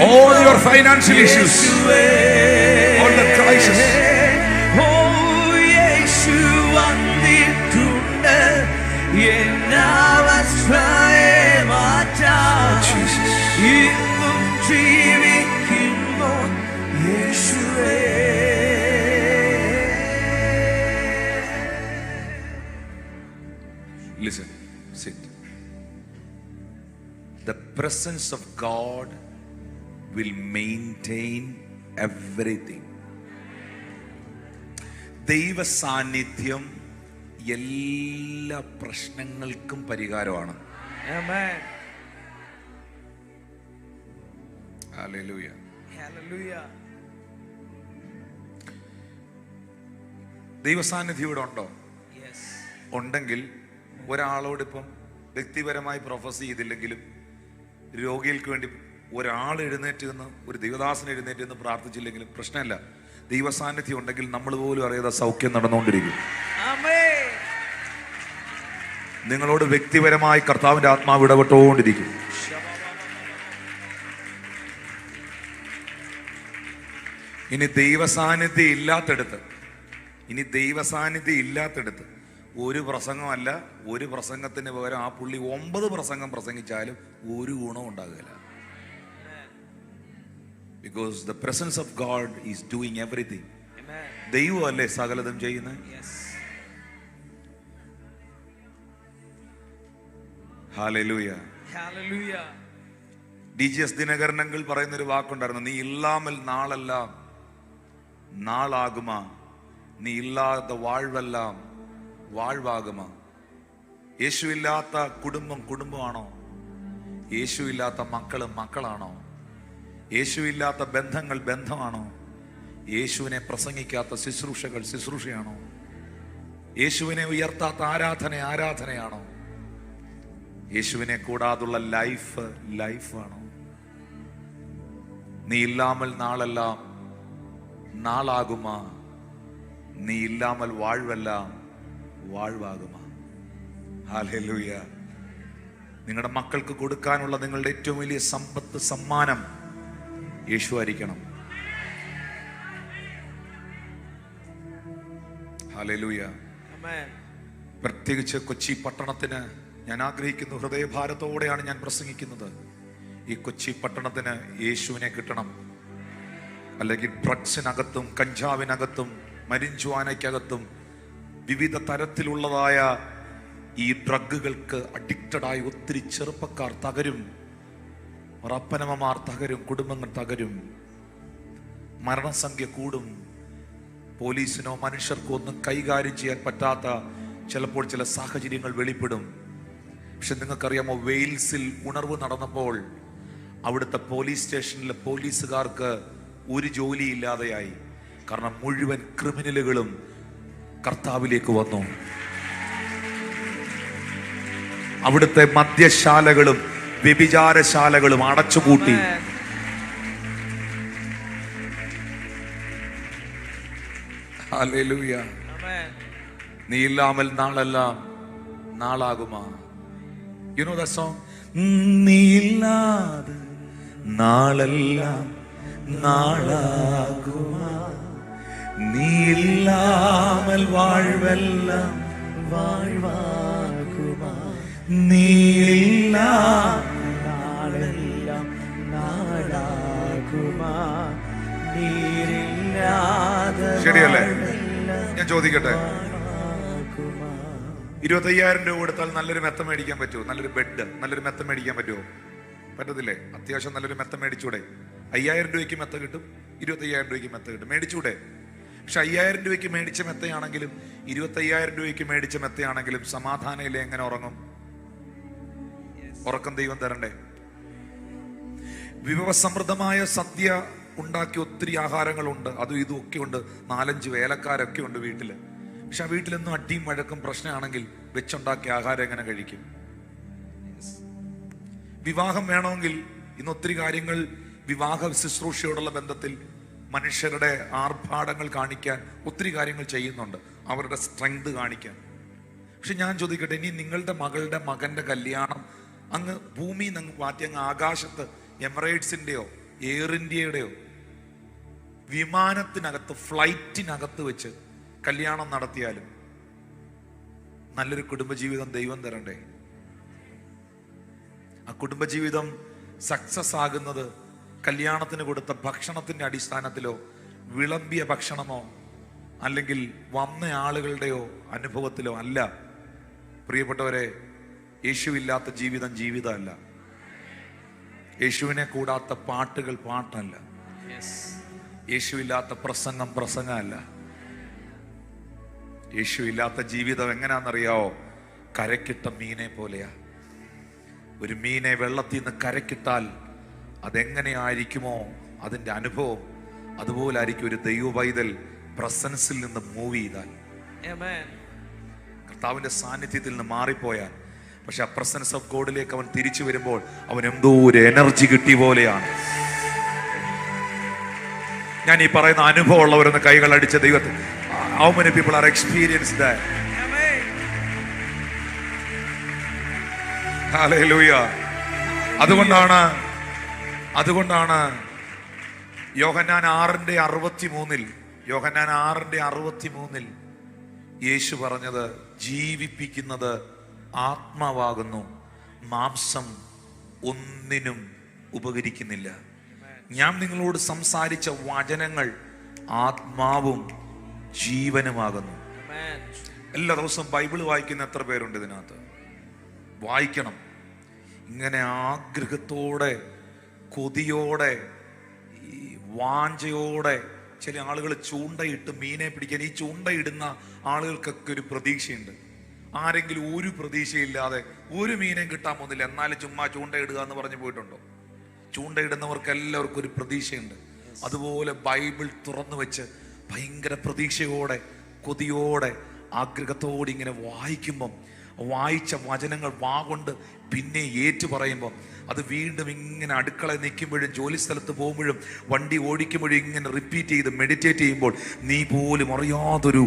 Speaker 1: All your financial issues, all the crisis, listen, sit. The presence of God will maintain everything. ദൈവ സാന്നിധ്യം എല്ലാ പ്രശ്നങ്ങൾക്കും പരിഹാരമാണ്.
Speaker 3: Amen.
Speaker 1: ഹല്ലേലൂയ.
Speaker 3: Hallelujah.
Speaker 1: ദൈവ സാന്നിധ്യം ഇവിടെ ഉണ്ടോ?
Speaker 3: Yes.
Speaker 1: ഉണ്ടെങ്കിൽ ഒരാളോട് ഇപ്പം വ്യക്തിപരമായി പ്രൊഫസ് ചെയ്തില്ലെങ്കിലും രോഗികൾക്ക് വേണ്ടി ഒരാൾ എഴുന്നേറ്റ് നിന്ന്, ഒരു ദൈവദാസൻ എഴുന്നേറ്റ് നിന്ന് പ്രാർത്ഥിച്ചില്ലെങ്കിലും പ്രശ്നമില്ല. ദൈവ സാന്നിധ്യം ഉണ്ടെങ്കിൽ നമ്മൾ പോലും അറിയാതെ സൗഖ്യം നടന്നുകൊണ്ടിരിക്കും.
Speaker 3: Amen.
Speaker 1: നിങ്ങളോട് വ്യക്തിപരമായി കർത്താവിന്റെ ആത്മാവ് ഇടപെട്ടുകൊണ്ടിരിക്കും. ഇനി ദൈവ സാന്നിധ്യം ഇല്ലാത്തടുത്ത് ഒരു പ്രസംഗമല്ല, ഒരു പ്രസംഗത്തിന് പകരം ആ പുള്ളി 9 പ്രസംഗം പ്രസംഗിച്ചാലും ഒരു ഗുണവും ഉണ്ടാകില്ല. Because the presence of God is doing everything.
Speaker 3: Amen.
Speaker 1: ദൈവമല്ലേ സകലതും ചെയ്യുന്നത്.
Speaker 3: Yes.
Speaker 1: ഹല്ലേലൂയ.
Speaker 3: Hallelujah.
Speaker 1: DGS ദിനകരനങ്ങൾ പറയുന്നൊരു വാക്കുണ്ടായിരുന്നു, നീ ഇല്ലാമൽ നാളെല്ലാം നാളാകുമാ, നീ ഇല്ലാത്ത വാഴ്വെല്ലാം വാഴ്വാകുമാ. യേശു ഇല്ലാത്ത കുടുംബം കുടുംബമാണോ? യേശു ഇല്ലാത്ത മക്കളാണോ? യേശു ഇല്ലാത്ത ബന്ധങ്ങൾ ബന്ധമാണോ? യേശുവിനെ പ്രസംഗിക്കാത്ത ശുശ്രൂഷകൾ ശുശ്രൂഷയാണോ? യേശുവിനെ ഉയർത്താത്ത ആരാധനയാണോ? യേശുവിനെ കൂടാതുള്ള ലൈഫാണോ? നീ ഇല്ലാമൽ നാളെല്ലാം നാളാകുമാ, നീ ഇല്ലാമൽ വാഴ്വെല്ലാം വാഴ്വാകുമാ. ഹല്ലേലൂയ. നിങ്ങളുടെ മക്കൾക്ക് കൊടുക്കാനുള്ള നിങ്ങളുടെ ഏറ്റവും വലിയ സമ്പത്ത്, സമ്മാനം യേശു ആയിരിക്കണം. ഹല്ലേലൂയ.
Speaker 3: Amen.
Speaker 1: പ്രത്യേകിച്ച് കൊച്ചി പട്ടണത്തിന് ഞാൻ ആഗ്രഹിക്കുന്നു, ഹൃദയഭാരത്തോടെയാണ് ഞാൻ പ്രസംഗിക്കുന്നത്. ഈ കൊച്ചി പട്ടണത്തിന് യേശുവിനെ കിട്ടണം. അല്ലെങ്കിൽ ഡ്രഗ്സിനകത്തും കഞ്ചാവിനകത്തും മരിഞ്ചുവാനയ്ക്കകത്തും വിവിധ തരത്തിലുള്ളതായ ഈ ഡ്രഗുകൾക്ക് അഡിക്റ്റഡായി ഒത്തിരി ചെറുപ്പക്കാർ തകരും, അപ്പനമ്മമാർ തകരും, കുടുംബങ്ങൾ തകരും, മരണസംഖ്യ കൂടും. പോലീസിനോ മനുഷ്യർക്കോ ഒന്നും കൈകാര്യം ചെയ്യാൻ പറ്റാത്ത ചിലപ്പോൾ ചില സാഹചര്യങ്ങൾ വെളിപ്പെടും. പക്ഷെ നിങ്ങൾക്കറിയാമോ, വെയിൽസിൽ ഉണർവ് നടന്നപ്പോൾ അവിടുത്തെ പോലീസ് സ്റ്റേഷനിലെ പോലീസുകാർക്ക് ഒരു ജോലിയില്ലാതെയായി. കാരണം മുഴുവൻ ക്രിമിനലുകളും കർത്താവിലേക്ക് വന്നു. അവിടുത്തെ മദ്യശാലകളും വ്യഭിചാരശാലകളും അടച്ചുപൂട്ടി. ഹല്ലേലൂയ.
Speaker 3: Amen.
Speaker 1: നീ ഇല്ലാമൽ നാളെല്ലാം നാളാകുമാ. You know that song? നീ ഇല്ലാതെ നാളെല്ലാം നാളാകുമാ, നീ ഇല്ലാമൽ വാഴ്വെല്ലാം വാഴ്വാകുമാ, നീ ഇല്ലാതെ നാളെല്ലാം നാളാകുമാ, നീരില്ലാതെ. ശരിയല്ലേ? ഞാൻ ചോദിക്കട്ടെ, 25,000 രൂപ കൊടുത്താൽ നല്ലൊരു മെത്ത മേടിക്കാൻ പറ്റുമോ? നല്ലൊരു ബെഡ്, നല്ലൊരു മെത്ത മേടിക്കാൻ പറ്റുമോ? പറ്റത്തില്ലേ? അത്യാവശ്യം നല്ലൊരു മെത്ത മേടിച്ചൂടെ? 5000 രൂപയ്ക്ക് മെത്ത കിട്ടും, 25,000 രൂപയ്ക്ക് മെത്ത കിട്ടും, മേടിച്ചൂടെ? പക്ഷെ 5000 രൂപയ്ക്ക് മേടിച്ച മെത്തയാണെങ്കിലും 25,000 രൂപയ്ക്ക് മേടിച്ച മെത്തയാണെങ്കിലും സമാധാനമില്ല. എങ്ങനെ ഉറങ്ങും? ഉറക്കം ദൈവം തരണ്ടേ? വിഭവസമൃദ്ധമായ സദ്യ ഉണ്ടാക്കി ഒത്തിരി ആഹാരങ്ങളുണ്ട്, അതും ഇതും ഒക്കെ ഉണ്ട്, 4-5 വേലക്കാരൊക്കെ ഉണ്ട് വീട്ടില്. പക്ഷെ ആ വീട്ടിലൊന്നും അടിയും വഴക്കും പ്രശ്നമാണെങ്കിൽ വെച്ചുണ്ടാക്കിയ ആഹാരം എങ്ങനെ കഴിക്കും? വിവാഹം വേണമെങ്കിൽ ഇന്ന് ഒത്തിരി കാര്യങ്ങൾ വിവാഹ ശുശ്രൂഷയോടുള്ള ബന്ധത്തിൽ മനുഷ്യരുടെ ആർഭാടങ്ങൾ കാണിക്കാൻ ഒത്തിരി കാര്യങ്ങൾ ചെയ്യുന്നുണ്ട്, അവരുടെ സ്ട്രെങ്ത് കാണിക്കാൻ. പക്ഷെ ഞാൻ ചോദിക്കട്ടെ, ഇനി നിങ്ങളുടെ മകളുടെ മകന്റെ കല്യാണം അങ്ങ് ഭൂമി മാറ്റി അങ്ങ് ആകാശത്ത് എമിറേറ്റ്സിന്റെയോ എയർ ഇന്ത്യയുടെയോ വിമാനത്തിനകത്ത് ഫ്ലൈറ്റിനകത്ത് വെച്ച് കല്യാണം നടത്തിയാലും നല്ലൊരു കുടുംബജീവിതം ദൈവം തരണ്ടേ? ആ കുടുംബജീവിതം സക്സസ് ആകുന്നത് കല്യാണത്തിന് കൊടുത്ത ഭക്ഷണത്തിന്റെ അടിസ്ഥാനത്തിലോ വിളമ്പിയ ഭക്ഷണമോ അല്ലെങ്കിൽ വന്ന ആളുകളുടെയോ അനുഭവത്തിലോ അല്ല. പ്രിയപ്പെട്ടവരെ, യേശുവില്ലാത്ത ജീവിതം ജീവിതമല്ല. യേശുവിനെ കൂടാത്ത പാട്ടുകൾ പാട്ടല്ല. യേശുവില്ലാത്ത പ്രസംഗം പ്രസംഗമല്ല. യേശുവില്ലാത്ത ജീവിതം എങ്ങനെയാണെന്നറിയാവോ? കരക്കിട്ട മീനെ പോലെയാ. ഒരു മീനെ വെള്ളത്തിൽ നിന്ന് കരക്കിട്ടാൽ അതെങ്ങനെയായിരിക്കുമോ അതിന്റെ അനുഭവം, അതുപോലെ ആയിരിക്കും ഒരു ദൈവ പൈതൽ പ്രസൻസിൽ നിന്ന് മൂവ് ചെയ്താൽ, കർത്താവിന്റെ സാന്നിധ്യത്തിൽ നിന്ന് മാറിപ്പോയാൽ. പക്ഷെ ആ പ്രസൻസ് ഓഫ് ഗോഡിലേക്ക് അവൻ തിരിച്ചു വരുമ്പോൾ അവൻ എന്തോ ഒരു എനർജി കിട്ടിയ പോലെയാണ്. ഞാൻ ഈ പറയുന്ന അനുഭവം ഉള്ളവരൊന്ന് കൈകൾ അടിച്ച ദൈവത്തിൽ. How many people are experienced that? Hallelujah. അതുകൊണ്ടാണ് യോഹന്നാൻ 6:63 യേശു പറഞ്ഞത്, ജീവിപ്പിക്കുന്നത് ആത്മാവാകുന്നു, മാംസം ഒന്നിനും ഉപകരിക്കുന്നില്ല. ഞാൻ നിങ്ങളോട് സംസാരിച്ച വചനങ്ങൾ ആത്മാവും ജീവനുമാകുന്നു. എല്ലാ ദിവസവും ബൈബിൾ വായിക്കുന്ന എത്ര പേരുണ്ട് ഇതിനകത്ത്? വായിക്കണം. ഇങ്ങനെ ആഗ്രഹത്തോടെ, കൊതിയോടെ, ഈ വാഞ്ചയോടെ ചില ആളുകൾ ചൂണ്ടയിട്ട് മീനെ പിടിക്കാൻ. ഈ ചൂണ്ടയിടുന്ന ആളുകൾക്കൊക്കെ ഒരു പ്രതീക്ഷയുണ്ട്. ആരെങ്കിലും ഒരു പ്രതീക്ഷയില്ലാതെ ഒരു മീനെയും കിട്ടാൻ പോകുന്നില്ല, എന്നാലും ചുമ്മാ ചൂണ്ടയിടുക എന്ന് പറഞ്ഞു പോയിട്ടുണ്ടോ? ചൂണ്ടയിടുന്നവർക്ക് എല്ലാവർക്കും ഒരു പ്രതീക്ഷയുണ്ട്. അതുപോലെ ബൈബിൾ തുറന്നു വെച്ച് ഭയങ്കര പ്രതീക്ഷയോടെ, കൊതിയോടെ, ആഗ്രഹത്തോടെ ഇങ്ങനെ വായിക്കുമ്പം, വായിച്ച വചനങ്ങൾ കൊണ്ട് പിന്നെ ഏറ്റു പറയുമ്പം അത് വീണ്ടും ഇങ്ങനെ അടുക്കളയിൽ നിൽക്കുമ്പോഴും ജോലി സ്ഥലത്ത് പോകുമ്പോഴും വണ്ടി ഓടിക്കുമ്പോഴും ഇങ്ങനെ റിപ്പീറ്റ് ചെയ്ത് മെഡിറ്റേറ്റ് ചെയ്യുമ്പോൾ നീ പോലും അറിയാതൊരു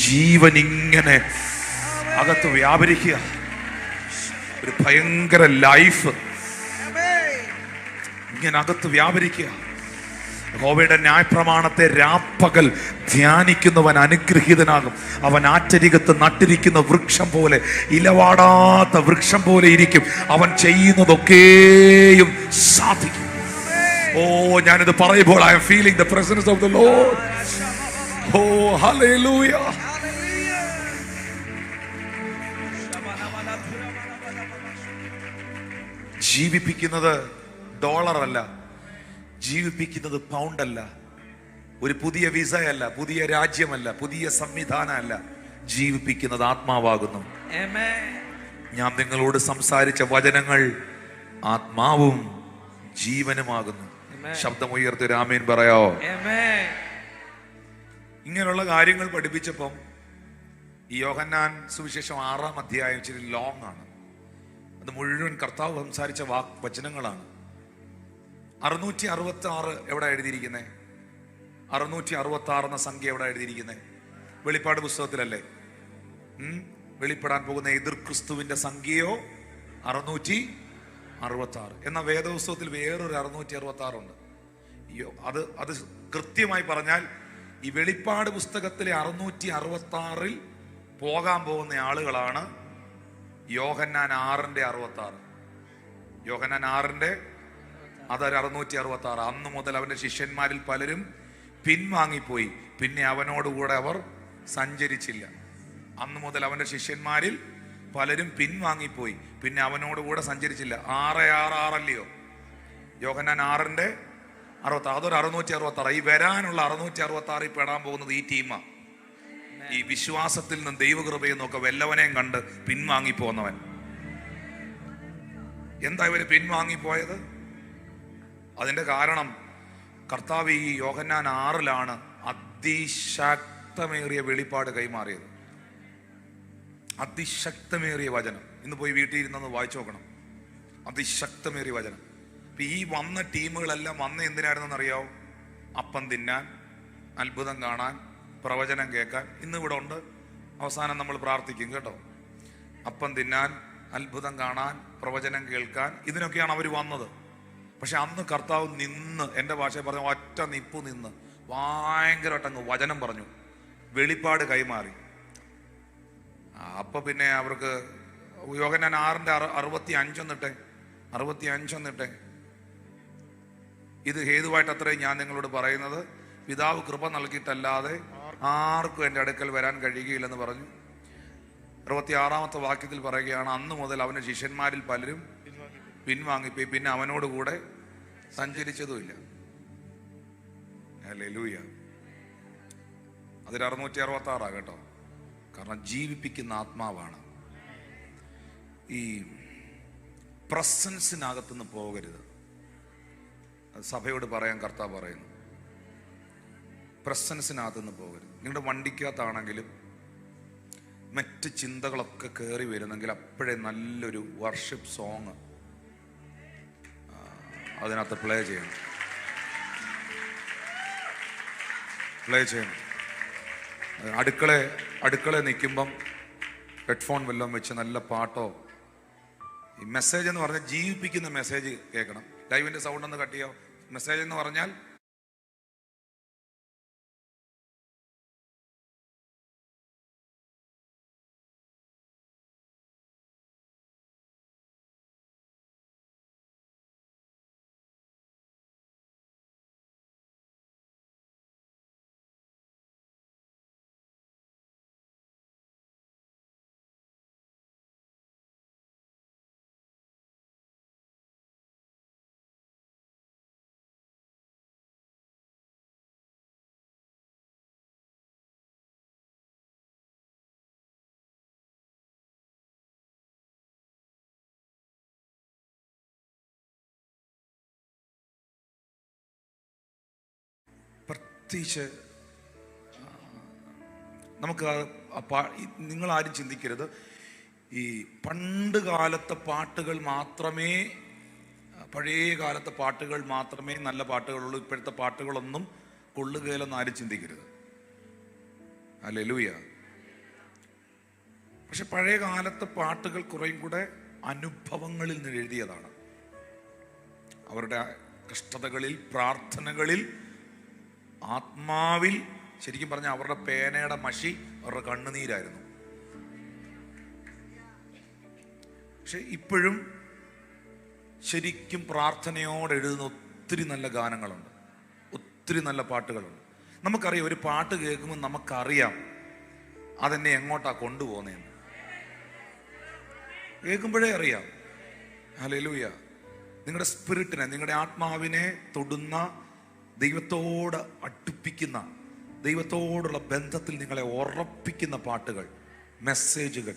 Speaker 1: ജീവൻ ഇങ്ങനെ അകത്ത് വ്യാപരിക്കുക. ഒരു ഭയങ്കര ലൈഫ് ഇങ്ങനെ അകത്ത് വ്യാപരിക്കുക. യഹോവയുടെ ന്യായപ്രമാണത്തെ രാപ്പകൽ ധ്യാനിക്കുന്നവൻ അനുഗ്രഹീതനാകും. അവൻ ആറ്റരികത്ത് നട്ടിരിക്കുന്ന വൃക്ഷം പോലെ, ഇലവാടാത്ത വൃക്ഷം പോലെ ഇരിക്കും. അവൻ ചെയ്യുന്നതൊക്കെയും സാധിക്കും. ഓ, ഞാനിത് പറയുമ്പോൾ I am feeling the presence of the Lord. ഓ, ഹല്ലേലൂയ. ജീവിപ്പിക്കുന്നത് ഡോളറല്ല, ജീവിപ്പിക്കുന്നത് പൗണ്ടല്ല, ഒരു പുതിയ വിസയല്ല, പുതിയ രാജ്യമല്ല, പുതിയ സംവിധാനമല്ല. ജീവിപ്പിക്കുന്നത് ആത്മാവാകുന്നു. ഞാൻ നിങ്ങളോട് സംസാരിച്ച വചനങ്ങൾ ആത്മാവും ജീവനുമാകുന്നു. ശബ്ദമുയർത്തി ആമേൻ പറയാവോ? ഇങ്ങനെയുള്ള കാര്യങ്ങൾ പഠിപ്പിച്ചപ്പം ഈ യോഹന്നാൻ സുവിശേഷം 6-ാം അധ്യായം ഇച്ചിരി ലോങ് ആണ്. അത് മുഴുവൻ കർത്താവ് സംസാരിച്ച വചനങ്ങളാണ്. 666 എവിടെ എഴുതിയിരിക്കുന്നത്? 666 എന്ന സംഖ്യ എവിടെ എഴുതിയിരിക്കുന്നത്? വെളിപ്പാട് പുസ്തകത്തിലല്ലേ? വെളിപ്പെടാൻ പോകുന്ന എതിർ ക്രിസ്തുവിന്റെ സംഖ്യയോ 666. എന്നാൽ വേദപുസ്തകത്തിൽ വേറൊരു 666 ഉണ്ട്. അത് കൃത്യമായി പറഞ്ഞാൽ ഈ വെളിപ്പാട് പുസ്തകത്തിലെ 666 പോകാൻ പോകുന്ന ആളുകളാണ് യോഹന്നാൻ 6:66. യോഹന്നാൻ 6 അതൊരു 666. അന്ന് മുതൽ അവന്റെ ശിഷ്യന്മാരിൽ പലരും പിൻവാങ്ങിപ്പോയി, പിന്നെ അവനോടുകൂടെ അവർ സഞ്ചരിച്ചില്ല. അന്ന് മുതൽ അവന്റെ ശിഷ്യന്മാരിൽ പലരും പിൻവാങ്ങിപ്പോയി, പിന്നെ അവനോടുകൂടെ സഞ്ചരിച്ചില്ല. 666 അല്ലയോ? യോഹന്നാൻ 6:66. അതൊരു 666. ഈ വരാനുള്ള 666 പെടാൻ പോകുന്നത് ഈ ടീമാണ്. ഈ വിശ്വാസത്തിൽ നിന്ന് ദൈവകൃപയിൽ നിന്നൊക്കെ വല്ലവനെയും കണ്ട് പിൻവാങ്ങിപ്പോന്നവൻ. എന്താ ഇവര് പിൻവാങ്ങിപ്പോയത്? അതിന്റെ കാരണം കർത്താവ് ഈ യോഹന്നാൻ 6 അതിശക്തമേറിയ വെളിപ്പാട് കൈമാറിയത്. അതിശക്തമേറിയ വചനം. ഇന്ന് പോയി വീട്ടിൽ ഇരുന്നൊന്ന് വായിച്ചു നോക്കണം. അതിശക്തമേറിയ വചനം. ഇപ്പൊ ഈ വന്ന ടീമുകളെല്ലാം വന്ന എന്തിനായിരുന്നെന്നറിയാവോ? അപ്പം തിന്നാൻ, അത്ഭുതം കാണാൻ, പ്രവചനം കേൾക്കാൻ. ഇന്ന് ഇവിടെ ഉണ്ട്. അവസാനം നമ്മൾ പ്രാർത്ഥിക്കും കേട്ടോ. അപ്പം തിന്നാൻ, അത്ഭുതം കാണാൻ, പ്രവചനം കേൾക്കാൻ, ഇതിനൊക്കെയാണ് അവർ വന്നത്. പക്ഷെ അന്ന് കർത്താവ് നിന്ന്, എൻ്റെ ഭാഷയിൽ പറഞ്ഞ ഒറ്റ നിപ്പ് നിന്ന് ഭയങ്കരമായിട്ട് അങ്ങ് വചനം പറഞ്ഞു, വെളിപ്പാട് കൈമാറി. അപ്പൊ പിന്നെ അവർക്ക് യോഹന്നാൻ 6:65 65 ഇത് ഹേതുവായിട്ട് അത്രയും ഞാൻ നിങ്ങളോട് പറയുന്നത്, പിതാവ് കൃപ നൽകിയിട്ടല്ലാതെ ആർക്കും എൻ്റെ അടുക്കൽ വരാൻ കഴിയുകയില്ലെന്ന് പറഞ്ഞു. 66 വാക്യത്തിൽ പറയുകയാണ്, അന്ന് മുതൽ അവൻ്റെ ശിഷ്യന്മാരിൽ പലരും പിൻവാങ്ങിപ്പോയി, പിന്നെ അവനോട് കൂടെ സഞ്ചരിച്ചതുമില്ല. ഹല്ലേലൂയ. അതൊരു 666 കേട്ടോ. കാരണം ജീവിപ്പിക്കുന്ന ആത്മാവാണ്. ഈ പ്രസൻസിനകത്തുനിന്ന് പോകരുത്. അത് സഭയോട് പറയാൻ കർത്താവ് പറയുന്നു. പ്രസൻസിനകത്തുനിന്ന് പോകരുത്. നിങ്ങളുടെ വണ്ടിക്കകത്താണെങ്കിലും മറ്റ് ചിന്തകളൊക്കെ കയറി വരുന്നെങ്കിൽ അപ്പോഴേ നല്ലൊരു വർഷിപ്പ് സോങ് അതിനകത്ത് പ്ലേ ചെയ്യണം. അടുക്കള നിൽക്കുമ്പം ഹെഡ്ഫോൺ വല്ലതും വെച്ച് നല്ല പാട്ടോ, ഈ മെസ്സേജ് എന്ന് പറഞ്ഞാൽ ജീവിപ്പിക്കുന്ന മെസ്സേജ് കേൾക്കണം. ലൈവിന്റെ സൗണ്ട് ഒന്ന് കട്ട് ചെയ്യാം. മെസ്സേജ് എന്ന് പറഞ്ഞാൽ പ്രത്യേകിച്ച് നമുക്ക് നിങ്ങളാരും ചിന്തിക്കരുത്, ഈ പണ്ട് കാലത്തെ പാട്ടുകൾ മാത്രമേ, പഴയ കാലത്തെ പാട്ടുകൾ മാത്രമേ നല്ല പാട്ടുകളുള്ളൂ, ഇപ്പോഴത്തെ പാട്ടുകളൊന്നും കൊള്ളുകയില്ലെന്ന് ആരും ചിന്തിക്കരുത്. ഹല്ലേലൂയ. പക്ഷെ പഴയ കാലത്തെ പാട്ടുകൾ കുറേയും കൂടെ അനുഭവങ്ങളിൽ നിന്ന് എഴുതിയതാണ്. അവരുടെ കഷ്ടതകളിൽ, പ്രാർത്ഥനകളിൽ, ആത്മാവിൽ, ശരിക്കും പറഞ്ഞാൽ അവരുടെ പേനയുടെ മഷി അവരുടെ കണ്ണുനീരായിരുന്നു. പക്ഷെ ഇപ്പോഴും ശരിക്കും പ്രാർത്ഥനയോടെ എഴുതുന്ന ഒത്തിരി നല്ല ഗാനങ്ങളുണ്ട്, ഒത്തിരി നല്ല പാട്ടുകളുണ്ട്. നമുക്കറിയാം, ഒരു പാട്ട് കേൾക്കുമ്പോൾ നമുക്കറിയാം അതെന്നെ എങ്ങോട്ടാ കൊണ്ടുപോകുന്നതെന്ന്. കേൾക്കുമ്പോഴേ അറിയാം. ഹല്ലേലൂയ. നിങ്ങളുടെ സ്പിരിറ്റിനെ, നിങ്ങളുടെ ആത്മാവിനെ തൊടുന്ന, ദൈവത്തോട് അടുപ്പിക്കുന്ന, ദൈവത്തോടുള്ള ബന്ധത്തിൽ നിങ്ങളെ ഉറപ്പിക്കുന്ന പാട്ടുകൾ, മെസ്സേജുകൾ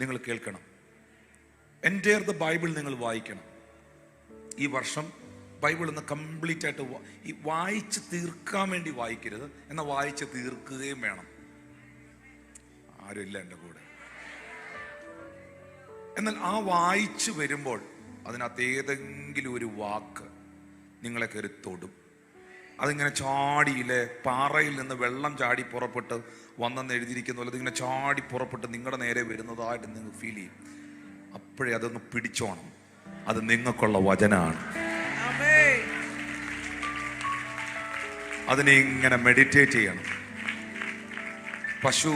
Speaker 1: നിങ്ങൾ കേൾക്കണം. എൻ്റെയർ ദ ബൈബിൾ നിങ്ങൾ വായിക്കണം. ഈ വർഷം ബൈബിൾ ഒന്ന് കംപ്ലീറ്റ് ആയിട്ട് ഈ വായിച്ച് തീർക്കാൻ വേണ്ടി വായിക്കരുത്, എന്നാൽ വായിച്ച് തീർക്കുകയും വേണം. ആരുമില്ല എൻ്റെ കൂടെ. എന്നാൽ ആ വായിച്ചു വരുമ്പോൾ അതിനകത്ത് ഏതെങ്കിലും ഒരു വാക്ക് നിങ്ങളെ കയറി തൊടും. അതിങ്ങനെ ചാടിയില്ലേ, പാറയിൽ നിന്ന് വെള്ളം ചാടി പുറപ്പെട്ട് വന്നെന്ന് എഴുതിയിരിക്കുന്ന പോലെ അതിങ്ങനെ ചാടി പുറപ്പെട്ട് നിങ്ങളുടെ നേരെ വരുന്നതായിട്ട് നിങ്ങൾ ഫീൽ ചെയ്യും. അപ്പോഴേ അതൊന്ന് പിടിച്ചോണം, അത് നിങ്ങൾക്കുള്ള വചനമാണ്. അതിനെ ഇങ്ങനെ മെഡിറ്റേറ്റ് ചെയ്യണം. പശു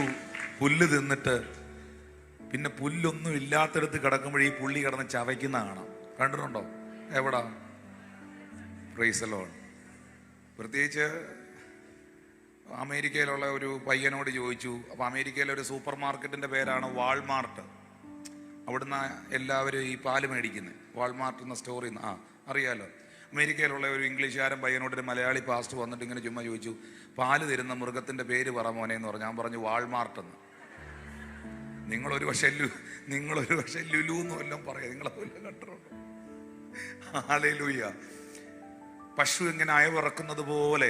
Speaker 1: പുല്ല് തിന്നിട്ട് പിന്നെ പുല്ലൊന്നും ഇല്ലാത്തടത്ത് കിടക്കുമ്പോഴേ ഈ പുള്ളി കിടന്ന് ചവയ്ക്കുന്ന കാണാം. കണ്ടിട്ടുണ്ടോ? എവിടാ? Praise the Lord. പ്രത്യേകിച്ച് അമേരിക്കയിലുള്ള ഒരു പയ്യനോട് ചോദിച്ചു. അപ്പോൾ അമേരിക്കയിലെ ഒരു സൂപ്പർ മാർക്കറ്റിൻ്റെ പേരാണ് വാൾമാർട്ട്. അവിടുന്ന് എല്ലാവരും ഈ പാല് മേടിക്കുന്നത്, വാൾമാർട്ട് എന്ന സ്റ്റോറിൽ നിന്ന്. അറിയാലോ. അമേരിക്കയിലുള്ള ഒരു ഇംഗ്ലീഷുകാരൻ പയ്യനോട് ഒരു മലയാളി പാസ്റ്റ് വന്നിട്ട് ഇങ്ങനെ ചുമ്മാ ചോദിച്ചു, പാല് തരുന്ന മൃഗത്തിൻ്റെ പേര് പറ മോനെ എന്ന് പറഞ്ഞു. ഞാൻ പറഞ്ഞു വാൾമാർട്ട് എന്ന്. നിങ്ങളൊരു പക്ഷേ ലുലു എന്ന് വല്ലതും പറയാം. നിങ്ങളതെല്ലാം കണ്ടിട്ടുണ്ടോ? ഹല്ലേലൂയ. പശു ഇങ്ങനെ അയവിറക്കുന്നത് പോലെ,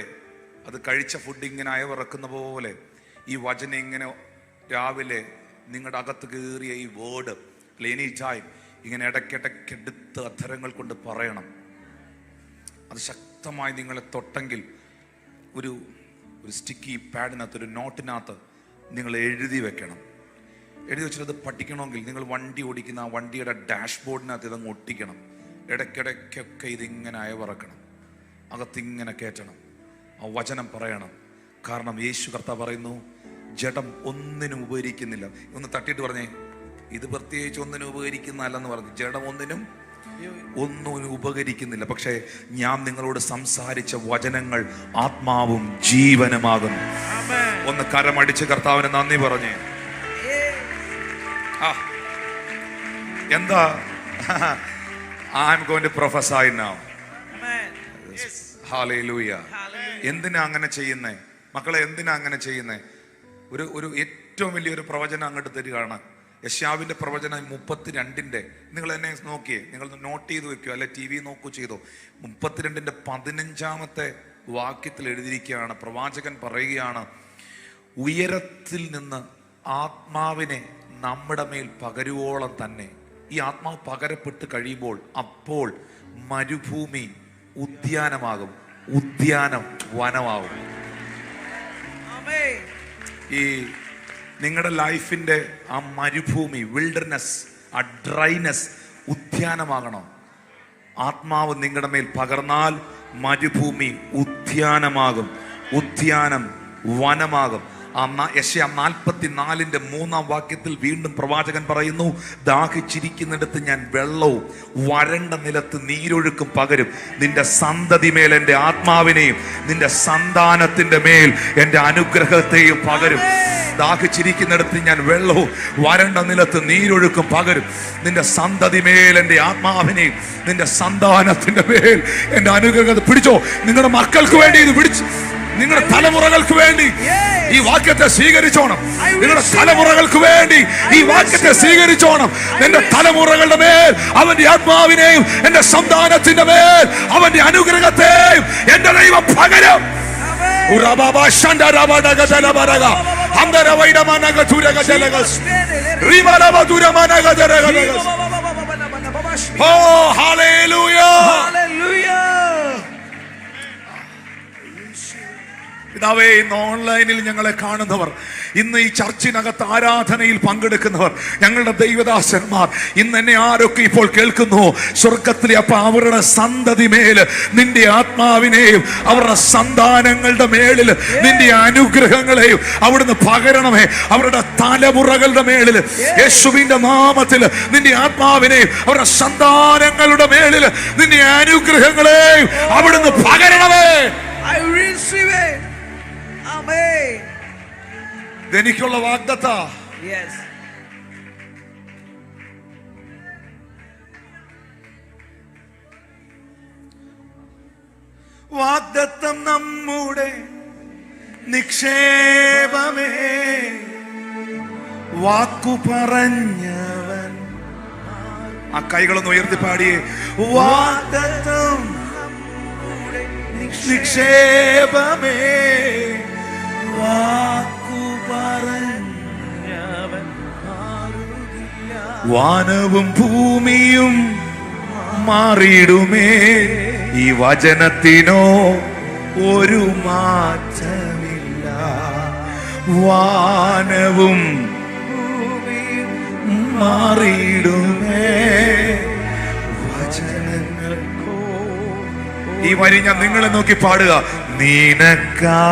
Speaker 1: അത് കഴിച്ച ഫുഡ് ഇങ്ങനെ അയവിറക്കുന്ന പോലെ ഈ വചനം ഇങ്ങനെ രാവിലെ നിങ്ങളുടെ അകത്ത് കയറിയ ഈ വേർഡ് എനി ടൈം ഇങ്ങനെ ഇടയ്ക്കിടയ്ക്കെടുത്ത് അധരങ്ങൾ കൊണ്ട് പറയണം. അത് ശക്തമായി നിങ്ങളെ തൊട്ടെങ്കിൽ ഒരു സ്റ്റിക്കി പാഡിനകത്ത്, ഒരു നോട്ടിനകത്ത് നിങ്ങൾ എഴുതി വെക്കണം. എഴുതി വെച്ചിട്ട് അത് പഠിക്കണമെങ്കിൽ നിങ്ങൾ വണ്ടി ഓടിക്കുന്ന ആ വണ്ടിയുടെ ഡാഷ്ബോർഡിനകത്ത് ഇതങ്ങ് ഒട്ടിക്കണം. ഇടയ്ക്കിടയ്ക്കൊക്കെ ഇതിങ്ങനെ അയവിറക്കണം, അകത്തിങ്ങനെ കയറ്റണം, ആ വചനം പറയണം. കാരണം യേശു കർത്താവ് പറയുന്നു, ജഡം ഒന്നിനും ഉപകരിക്കുന്നില്ല. ഒന്ന് തട്ടിയിട്ട് പറഞ്ഞേ, ഇത് പ്രത്യേകിച്ച് ഒന്നിനും ഉപകരിക്കുന്നതല്ലെന്ന് പറഞ്ഞു. ജഡം ഒന്നും ഉപകരിക്കുന്നില്ല. പക്ഷേ ഞാൻ നിങ്ങളോട് സംസാരിച്ച വചനങ്ങൾ ആത്മാവും ജീവനുമാകുന്നു. ഒന്ന് കരമടിച്ച് കർത്താവിന് നന്ദി പറഞ്ഞേ. എന്താ? I'm going to prophesy now. Hallelujah. എന്തിനാ അങ്ങനെ ചെയ്യുന്നേ മക്കളെ? എന്തിനാ അങ്ങനെ ചെയ്യുന്നേ? ഒരു ഏറ്റവും വലിയൊരു പ്രവചനം അങ്ങോട്ട് തരികയാണ്. യെശയ്യാവിന്റെ പ്രവചനം 32 നിങ്ങൾ എന്നെ നോക്കിയേ, നിങ്ങൾ നോട്ട് ചെയ്ത് വെക്കോ, അല്ലെ TV നോക്കൂ ചെയ്തോ. 32 15 വാക്യത്തിൽ എഴുതിയിരിക്കുകയാണ്. പ്രവാചകൻ പറയുകയാണ്, ഉയരത്തിൽ നിന്ന് ആത്മാവിനെ നമ്മുടെ മേൽ പകരുവോളം തന്നെ ഈ ആത്മാവ് പകരപ്പെട്ട് കഴിയുമ്പോൾ അപ്പോൾ മരുഭൂമി ഉദ്യാനമാകും, ഉദ്യാനം വനമാകും. ഈ നിങ്ങളുടെ ലൈഫിന്റെ ആ മരുഭൂമി, വിൽഡർനെസ്, ആ ഡ്രൈനെസ് ഉദ്യാനമാകണം. ആത്മാവ് നിങ്ങളുടെ മേൽ പകർന്നാൽ മരുഭൂമി ഉദ്യാനമാകും, ഉദ്യാനം വനമാകും. യെശയ്യാ 44 3 വാക്യത്തിൽ വീണ്ടും പ്രവാചകൻ പറയുന്നു, ദാഹിച്ചിരിക്കുന്നിടത്ത് ഞാൻ വെള്ളവും വരണ്ട നിലത്ത് നീരൊഴുക്കും പകരും. നിന്റെ സന്തതി മേൽ എൻ്റെ ആത്മാവിനെയും നിന്റെ സന്താനത്തിന്റെ മേൽ എൻ്റെ അനുഗ്രഹത്തെയും പകരും. ദാഹിച്ചിരിക്കുന്നിടത്ത് ഞാൻ വെള്ളവും വരണ്ട നിലത്ത് നീരൊഴുക്കും പകരും. നിന്റെ സന്തതി മേൽ എൻ്റെ ആത്മാവിനെയും നിന്റെ സന്താനത്തിന്റെ മേൽ എൻ്റെ അനുഗ്രഹത്തെ പിടിച്ചോ. നിങ്ങളുടെ മക്കൾക്ക് വേണ്ടി ഇത് പിടിച്ചു, നിങ്ങളുടെ തലമുറകൾക്ക് വേണ്ടി ഈ വാക്യത്തെ സ്വീകരിച്ചോണം. നിങ്ങളുടെ തലമുറകൾക്ക് വേണ്ടി ഈ വാക്യത്തെ സ്വീകരിച്ചോണം. എന്റെ തലമുറകളുടെ മേൽ അവന്റെ ആത്മാവിനെയും എന്റെ സന്താനത്തിന്റെ മേൽ അവന്റെ അനുഗ്രഹത്തെയും എന്റെ ദൈവം പകരും. Oh, hallelujah. പിതാവേ, ഇന്ന് ഓൺലൈനിൽ ഞങ്ങളെ കാണുന്നവർ, ഇന്ന് ഈ ചർച്ചിനകത്ത് ആരാധനയിൽ പങ്കെടുക്കുന്നവർ, ഞങ്ങളുടെ ദൈവദാസന്മാർ, ഇന്ന് എന്നെ ആരൊക്കെ ഇപ്പോൾ കേൾക്കുന്നു, സ്വർഗത്തിലെ അപ്പ അവരുടെ സന്തതി മേല് നിന്റെ ആത്മാവിനെയും അവരുടെ സന്താനങ്ങളുടെ മേളിൽ നിന്റെ അനുഗ്രഹങ്ങളെയും അവിടുന്ന് പകരണമേ. അവരുടെ തലമുറകളുടെ മേളിൽ യേശുവിന്റെ നാമത്തിൽ നിന്റെ ആത്മാവിനെയും അവരുടെ സന്താനങ്ങളുടെ മേളിൽ നിന്റെ അനുഗ്രഹങ്ങളെയും അവിടുന്ന് പകരണമേ.
Speaker 3: I receive it. Amen.
Speaker 1: എനിക്കുള്ള വാഗ്ദത്ത.
Speaker 3: Yes.
Speaker 1: വാഗ്ദത്തം നമ്മുടെ നിക്ഷേപമേ, വാക്കു പറഞ്ഞവൻ. ആ കൈകളൊന്ന് ഉയർത്തി പാടിയേ. വാഗ്ദത്തം നിക്ഷേപമേ, വാക്കു പറഞ്ഞവൻ. വാനവും ഭൂമിയും മാറിയിടുമേ, ഈ വചനത്തിനോ ഒരു മാറ്റമില്ല. വാനവും ഭൂമിയും മാറിയിടുമേ, വചനങ്ങൾക്കോ. ഈ വരി ഞാൻ നിങ്ങളെ നോക്കി പാടുക. നിനക്കാ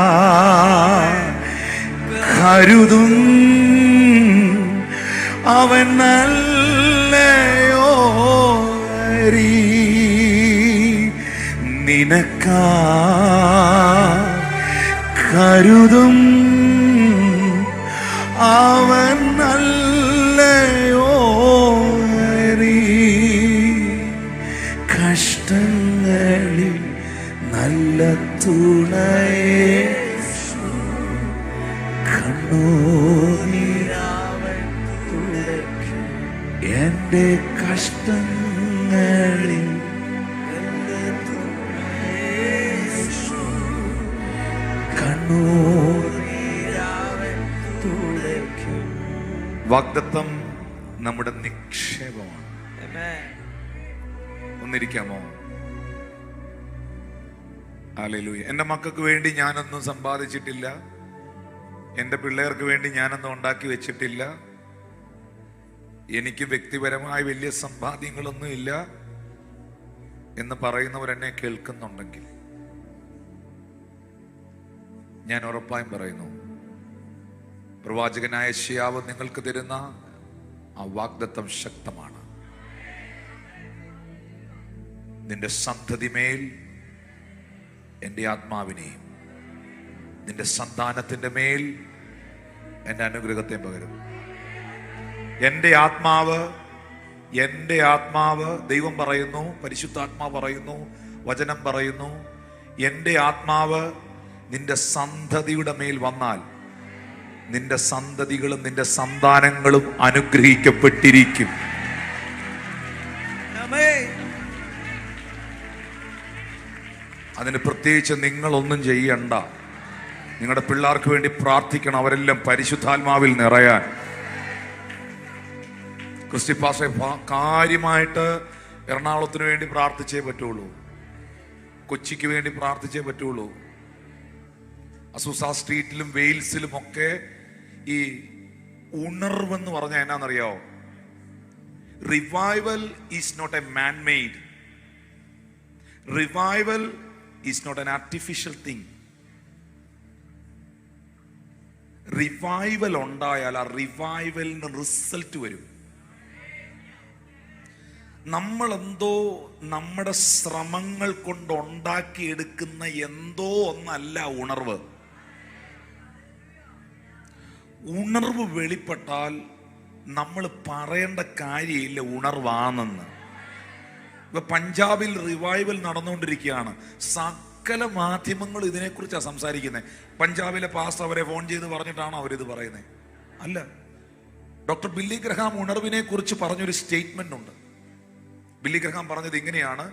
Speaker 1: കരുതും അവൻ നല്ലയോ, നിനക്കാ കരുതും അവൻ നല്ലയോ, കഷ്ടങ്ങളിൽ തുണയേശു കണ്ണുനീരാവൻ തുടയ്ക്കും എന്റെ കഷ്ടങ്ങളിൽ കണ്ണുനീരാവൻ തുടയ്ക്കും. വാഗ്ദത്തം നമ്മുടെ നിക്ഷേപമാണ്. ഒന്നിരിക്കാമോ? ഹല്ലേലൂയ. എൻ്റെ മക്കൾക്ക് വേണ്ടി ഞാനൊന്നും സമ്പാദിച്ചിട്ടില്ല, എൻ്റെ പിള്ളേർക്ക് വേണ്ടി ഞാനൊന്നും ഉണ്ടാക്കി വെച്ചിട്ടില്ല, എനിക്ക് വ്യക്തിപരമായ വലിയ സമ്പാദ്യങ്ങളൊന്നും ഇല്ല എന്ന് പറയുന്നവരെന്നെ കേൾക്കുന്നുണ്ടെങ്കിൽ ഞാൻ ഉറപ്പായും പറയുന്നു, പ്രവാചകനായ യെശയ്യാവ് നിങ്ങൾക്ക് തരുന്ന ആ വാഗ്ദത്തം ശക്തമാണ്. നിന്റെ സന്തതിമേൽ എൻ്റെ ആത്മാവിനെയും നിന്റെ സന്താനത്തിൻ്റെ മേൽ എൻ്റെ അനുഗ്രഹത്തെ പകരും. എൻ്റെ ആത്മാവ് ദൈവം പറയുന്നു, പരിശുദ്ധാത്മാവ് പറയുന്നു, വചനം പറയുന്നു, എൻ്റെ ആത്മാവ് നിന്റെ സന്തതിയുടെ മേൽ വന്നാൽ നിന്റെ സന്തതികളും നിന്റെ സന്താനങ്ങളും അനുഗ്രഹിക്കപ്പെട്ടിരിക്കും. അതിന് പ്രത്യേകിച്ച് നിങ്ങളൊന്നും ചെയ്യണ്ട. നിങ്ങളുടെ പിള്ളേർക്ക് വേണ്ടി പ്രാർത്ഥിക്കണം, അവരെല്ലാം പരിശുദ്ധാത്മാവിൽ നിറയാൻ. ക്രിസ്റ്റി പാസ്റ്റർ കാര്യമായിട്ട് എറണാകുളത്തിന് വേണ്ടി പ്രാർത്ഥിച്ചേ പറ്റുള്ളൂ, കൊച്ചിക്ക് വേണ്ടി പ്രാർത്ഥിച്ചേ പറ്റുള്ളൂ. അസൂസ സ്ട്രീറ്റിലും വെയിൽസിലും ഒക്കെ ഈ ഉണർവെന്ന് പറഞ്ഞാൽ എന്നാന്നറിയാവോ? Revival is not a man made. Revival is not an artificial thing. Revival ഉണ്ടായാൽ ആ റിവൈവലിന് റിസൾട്ട് വരും. നമ്മളെന്തോ നമ്മുടെ ശ്രമങ്ങൾ കൊണ്ട് ഉണ്ടാക്കിയെടുക്കുന്ന എന്തോ ഒന്നല്ല ഉണർവ്. ഉണർവ് വെളിപ്പെട്ടാൽ നമ്മൾ പറയേണ്ട കാര്യമില്ല ഉണർവാണെന്ന്. ഇപ്പൊ പഞ്ചാബിൽ റിവൈവൽ നടന്നുകൊണ്ടിരിക്കുകയാണ്. സകല മാധ്യമങ്ങൾ ഇതിനെക്കുറിച്ചാണ് സംസാരിക്കുന്നത്. പഞ്ചാബിലെ പാസ്റ്റർ അവരെ ഫോൺ ചെയ്ത് പറഞ്ഞിട്ടാണോ അവരിത് പറയുന്നത്? അല്ല. ഡോക്ടർ ബില്ലി ഗ്രഹാം ഉണർവിനെ കുറിച്ച് പറഞ്ഞൊരു സ്റ്റേറ്റ്മെന്റ് ഉണ്ട്. ബില്ലി ഗ്രഹാം പറഞ്ഞത് ഇങ്ങനെയാണ്: